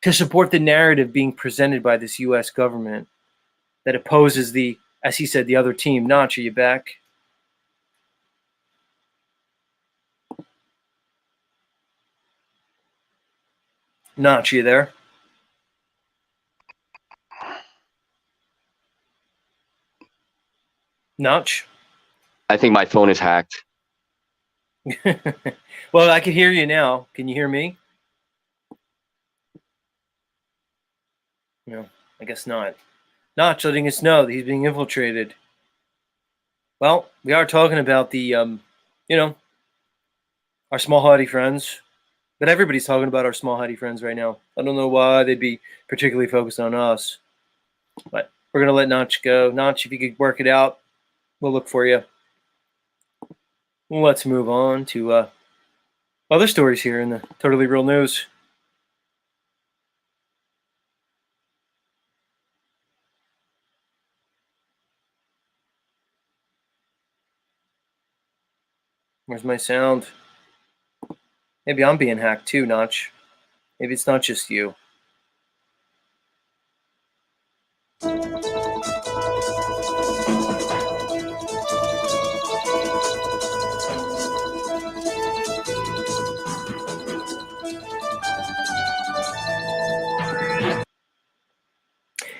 to support the narrative being presented by this U.S. government that opposes the, as he said, the other team. Notch, are you back? Notch, are you there? Notch? I think my phone is hacked. Well, I can hear you now. Can you hear me? No, I guess not. Notch letting us know that he's being infiltrated. Well, we are talking about the, our small hottie friends. But everybody's talking about our small hottie friends right now. I don't know why they'd be particularly focused on us. But we're going to let Notch go. Notch, if you could work it out, we'll look for you. Let's move on to other stories here in the Totally Real News. Where's my sound? Maybe I'm being hacked too, Notch. Maybe it's not just you.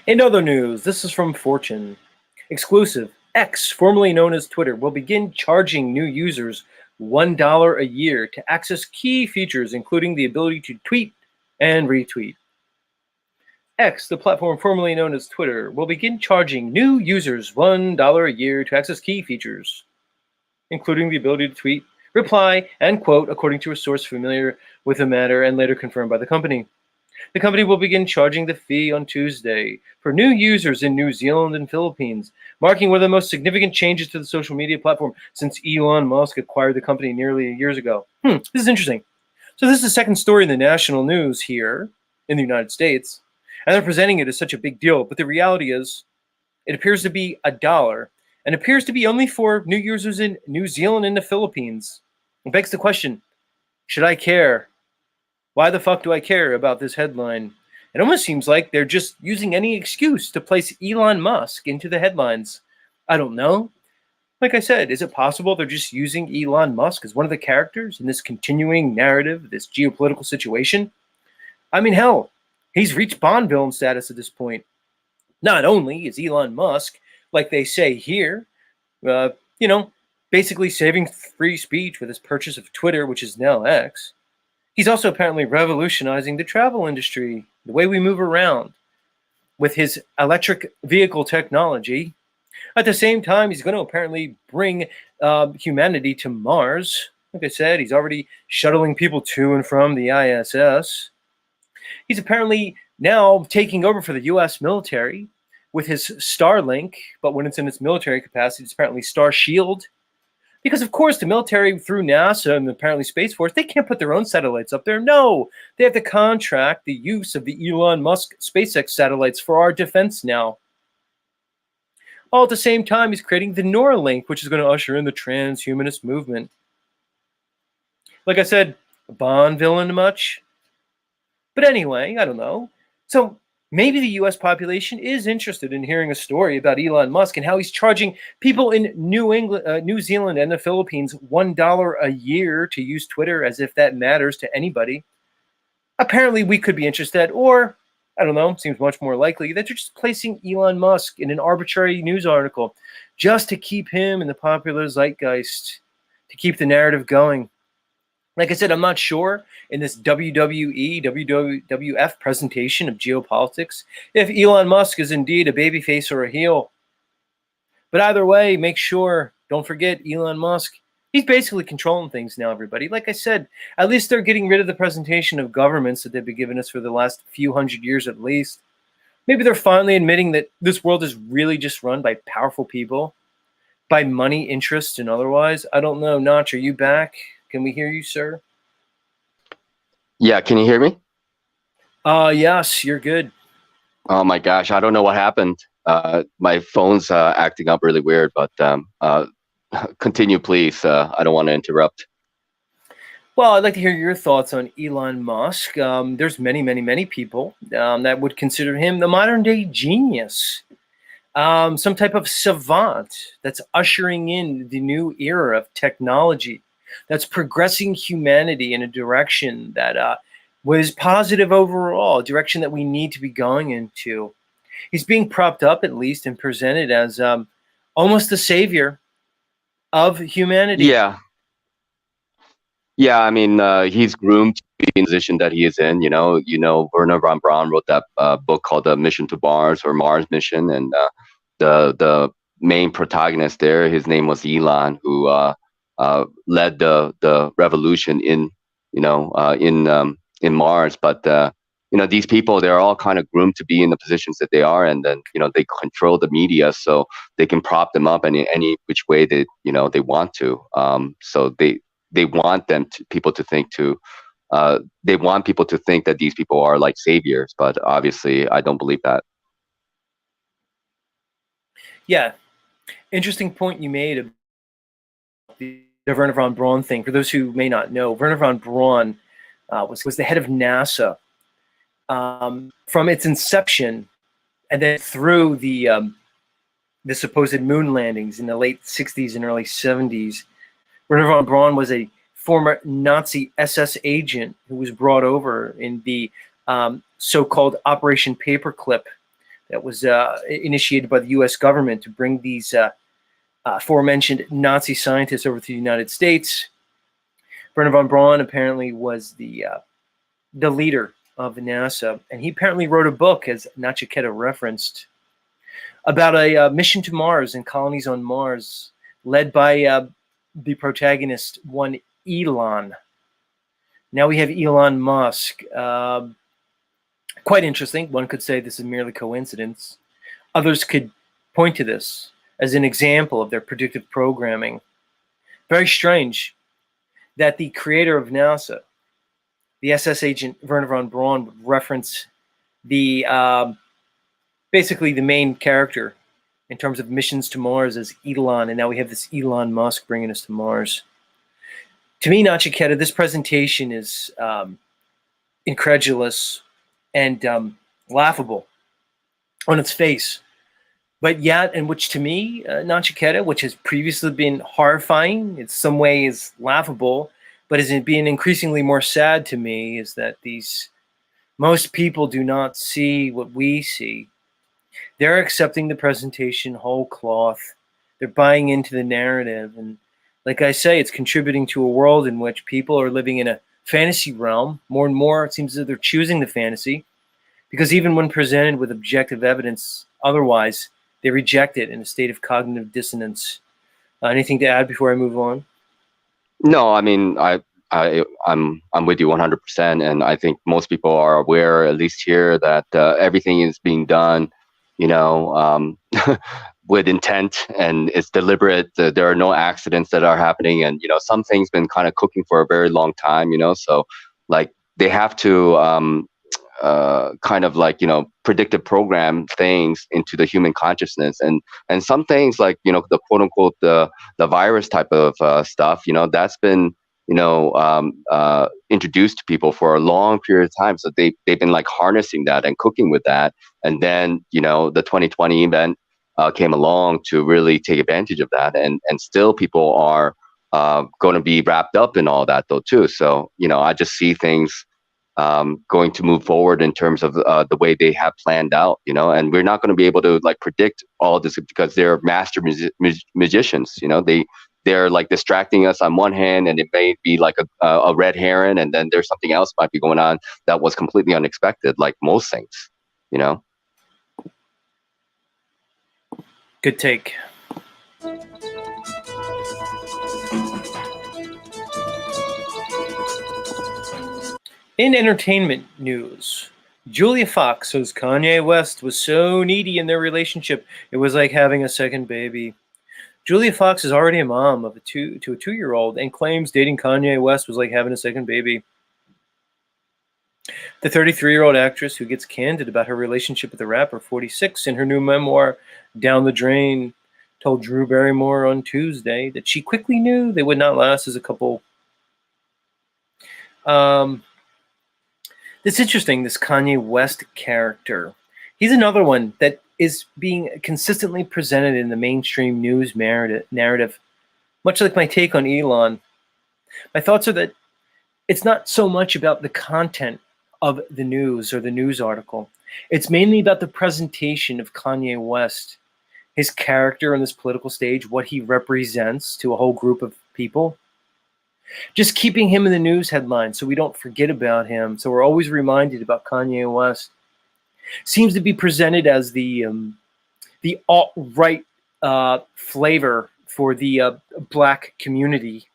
In other news, this is from Fortune. Exclusive. X, formerly known as Twitter, will begin charging new users $1 a year to access key features, including the ability to tweet and retweet. X, the platform formerly known as Twitter, will begin charging new users $1 a year to access key features, including the ability to tweet, reply, and quote, according to a source familiar with the matter and later confirmed by the company. The company will begin charging the fee on Tuesday for new users in New Zealand and Philippines, marking one of the most significant changes to the social media platform since Elon Musk acquired the company nearly years ago. This is interesting. So this is the second story in the national news here in the United States, and they're presenting it as such a big deal. But the reality is, it appears to be $1 and appears to be only for new users in New Zealand and the Philippines. It begs the question, should I care? Why the fuck do I care about this headline? It almost seems like they're just using any excuse to place Elon Musk into the headlines. I don't know. Like I said, is it possible they're just using Elon Musk as one of the characters in this continuing narrative, this geopolitical situation? I mean, hell, he's reached Bond villain status at this point. Not only is Elon Musk, like they say here, basically saving free speech with his purchase of Twitter, which is now X, he's also apparently revolutionizing the travel industry, the way we move around, with his electric vehicle technology. At the same time, he's going to apparently bring humanity to Mars. Like I said, he's already shuttling people to and from the ISS. He's apparently now taking over for the U.S. military with his Starlink, but when it's in its military capacity, it's apparently Star Shield. Because, of course, the military, through NASA and apparently Space Force, they can't put their own satellites up there. No, they have to contract the use of the Elon Musk SpaceX satellites for our defense now. All at the same time, he's creating the Neuralink, which is going to usher in the transhumanist movement. Like I said, a Bond villain much? But anyway, I don't know. So maybe the U.S. population is interested in hearing a story about Elon Musk and how he's charging people in New Zealand and the Philippines $1 a year to use Twitter, as if that matters to anybody. Apparently, we could be interested, or I don't know, seems much more likely that you're just placing Elon Musk in an arbitrary news article just to keep him in the popular zeitgeist, to keep the narrative going. Like I said, I'm not sure in this WWE, WWF presentation of geopolitics if Elon Musk is indeed a babyface or a heel. But either way, make sure, don't forget Elon Musk. He's basically controlling things now, everybody. Like I said, at least they're getting rid of the presentation of governments that they've been giving us for the last few hundred years at least. Maybe they're finally admitting that this world is really just run by powerful people, by money, interests, and otherwise. I don't know. Notch, are you back? Can we hear you, sir? Yeah, can you hear me? Yes, you're good. Oh my gosh, I don't know what happened. My phone's acting up really weird, but continue, please. I don't want to interrupt. Well, I'd like to hear your thoughts on Elon Musk. There's many people that would consider him the modern day genius, some type of savant that's ushering in the new era of technology, that's progressing humanity in a direction that was positive overall, a direction that we need to be going into. He's being propped up, at least, and presented as almost the savior of humanity. Yeah. I mean, he's groomed to be in the position that he is in. You know, Werner von Braun wrote that book called "The Mission to Mars" or Mars Mission, and the main protagonist there, his name was Elon, who led the revolution in Mars. But these people, they're all kind of groomed to be in the positions that they are, and then they control the media, so they can prop them up in any which way they want to. So they want people to think that these people are like saviors, but obviously I don't believe that. Yeah, interesting point you made about the Werner von Braun thing. For those who may not know, Werner von Braun was the head of NASA from its inception, and then through the supposed moon landings in the late 60s and early 70s. Werner von Braun was a former Nazi SS agent who was brought over in the so-called Operation Paperclip that was initiated by the U.S. government to bring these aforementioned Nazi scientists over to the United States. Werner von Braun apparently was the leader of NASA, and he apparently wrote a book, as Nachiketa referenced, about a mission to Mars and colonies on Mars, led by the protagonist, one Elon. Now we have Elon Musk. Quite interesting. One could say this is merely coincidence. Others could point to this as an example of their predictive programming. Very strange that the creator of NASA, the SS agent Werner von Braun, would reference the basically the main character in terms of missions to Mars as Elon, and now we have this Elon Musk bringing us to Mars. To me, Nachiketa, this presentation is incredulous and laughable on its face. But yet, and which to me, Nachiketa, which has previously been horrifying, in some ways laughable, but is being increasingly more sad to me, is that most people do not see what we see. They're accepting the presentation whole cloth. They're buying into the narrative. And like I say, it's contributing to a world in which people are living in a fantasy realm. More and more, it seems that they're choosing the fantasy, because even when presented with objective evidence otherwise, they reject it in a state of cognitive dissonance. Anything to add before I move on? No, I mean, I'm with you 100%, and I think most people are aware, at least here, that everything is being done, with intent, and it's deliberate. There are no accidents that are happening, and some things been kind of cooking for a very long time. So like they have to kind of like predictive program things into the human consciousness, and some things like the quote unquote the virus type of stuff, that's been introduced to people for a long period of time. So they've been like harnessing that and cooking with that, and then the 2020 event came along to really take advantage of that, and still people are going to be wrapped up in all that though too. So I just see things going to move forward in terms of the way they have planned out, and we're not going to be able to like predict all this because they're master magicians. They're like distracting us on one hand, and it may be like a red herring, and then there's something else might be going on that was completely unexpected, like most things. Good take. In entertainment news, Julia Fox says Kanye West was so needy in their relationship, it was like having a second baby. Julia Fox is already a mom of a 2-year-old and claims dating Kanye West was like having a second baby. The 33-year-old actress, who gets candid about her relationship with the rapper 46 in her new memoir, Down the Drain, told Drew Barrymore on Tuesday that she quickly knew they would not last as a couple. It's interesting, this Kanye West character. He's another one that is being consistently presented in the mainstream news narrative, much like my take on Elon. My thoughts are that it's not so much about the content of the news or the news article. It's mainly about the presentation of Kanye West, his character on this political stage, what he represents to a whole group of people. Just keeping him in the news headlines so we don't forget about him, so we're always reminded about Kanye West. Seems to be presented as the alt-right flavor for the black community.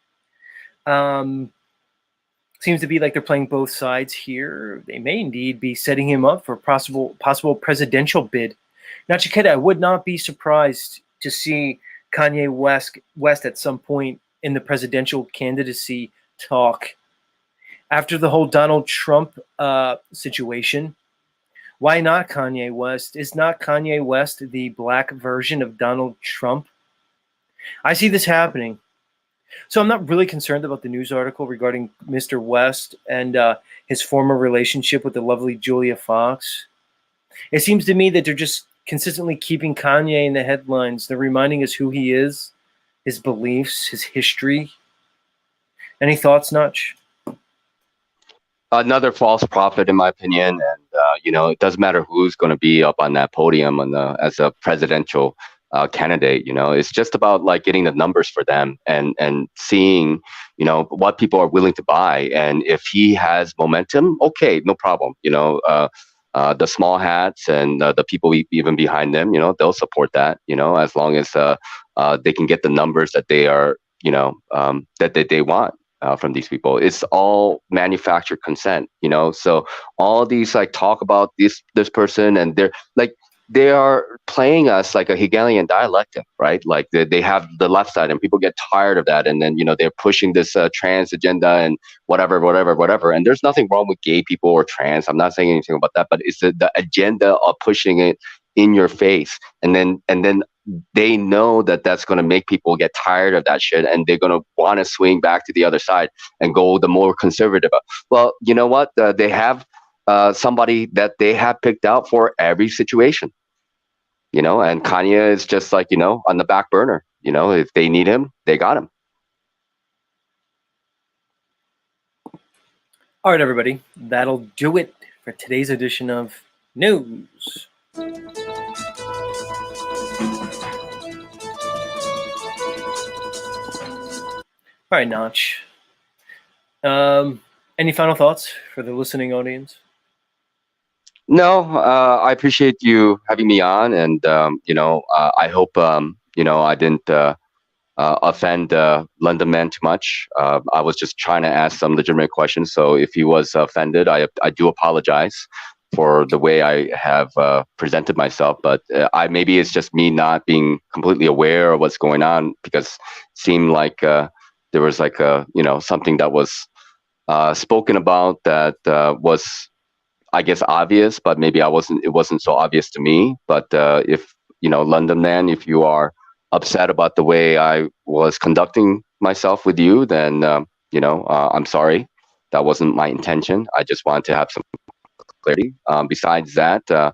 Seems to be like they're playing both sides here. They may indeed be setting him up for a possible presidential bid. Now, Chiquetta, I would not be surprised to see Kanye West at some point in the presidential candidacy talk. After the whole Donald Trump situation, why not Kanye West? Is not Kanye West the black version of Donald Trump? I see this happening. So I'm not really concerned about the news article regarding Mr. West and his former relationship with the lovely Julia Fox. It seems to me that they're just consistently keeping Kanye in the headlines. They're reminding us who he is, his beliefs, his history. Any thoughts, Notch? Another false prophet, in my opinion, and it doesn't matter who's going to be up on that podium as a presidential candidate. It's just about like getting the numbers for them and seeing what people are willing to buy, and if he has momentum, okay, no problem. The small hats and the people even behind them, they'll support that. As long as they can get the numbers that they are that they want from these people. It's all manufactured consent, so all these like talk about this person, and they are playing us like a Hegelian dialectic, right? Like they have the left side, and people get tired of that, and then they're pushing this trans agenda and whatever. And there's nothing wrong with gay people or trans. I'm not saying anything about that, but it's the agenda of pushing it in your face, and then they know that that's going to make people get tired of that shit, and they're going to want to swing back to the other side and go the more conservative. Well, you know what? They have somebody that they have picked out for every situation, and Kanye is just like, on the back burner. If they need him, they got him. All right, everybody, that'll do it for today's edition of News. All right, Notch. Any final thoughts for the listening audience? No, I appreciate you having me on, and I hope I didn't offend London Man too much. I was just trying to ask some legitimate questions, so if he was offended, I do apologize for the way I have presented myself. But maybe it's just me not being completely aware of what's going on, because it seemed like there was like something that was spoken about that was, I guess, obvious, but maybe it wasn't so obvious to me. But if London Man, if you are upset about the way I was conducting myself with you, then I'm sorry. That wasn't my intention. I just wanted to have some clarity. Besides that,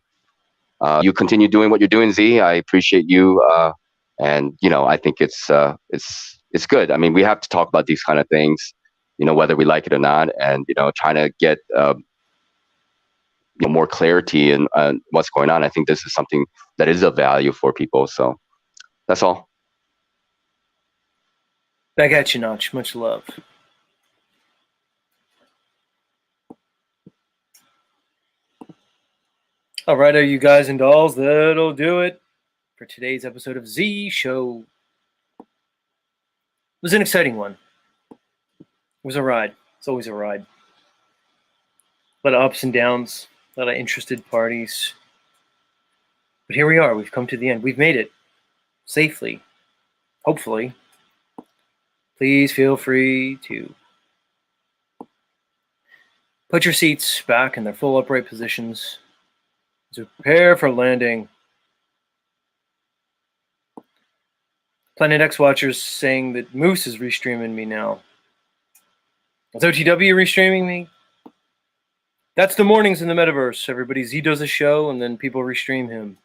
you continue doing what you're doing, Z. I appreciate you, and I think it's good. I mean, we have to talk about these kind of things, whether we like it or not, and trying to get more clarity in what's going on. I think this is something that is of value for people. So that's all. Back at you, Notch. Much love. All right, you guys and dolls, that'll do it for today's episode of Z Show. It was an exciting one. It was a ride. It's always a ride. A lot of ups and downs, a lot of interested parties. But here we are. We've come to the end. We've made it safely, hopefully. Please feel free to put your seats back in their full upright positions to prepare for landing. Planet X watchers saying that Moose is restreaming me now. Is OTW restreaming me? That's the mornings in the metaverse. Everybody, Z does a show and then people restream him.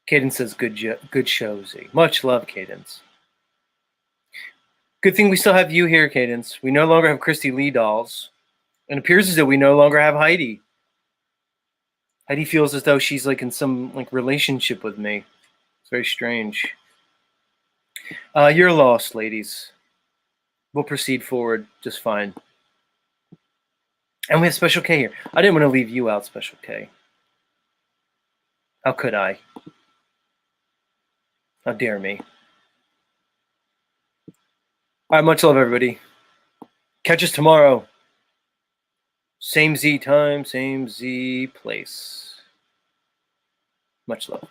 Cadence says good show, Z. Much love, Cadence. Good thing we still have you here, Cadence. We no longer have Christy Lee dolls. And it appears as though we no longer have Heidi. Heidi feels as though she's like in some relationship with me. It's very strange. You're lost, ladies. We'll proceed forward just fine. And we have Special K here. I didn't want to leave you out, Special K. How could I? How dare me? All right, much love, everybody. Catch us tomorrow. Same Z time, same Z place. Much love.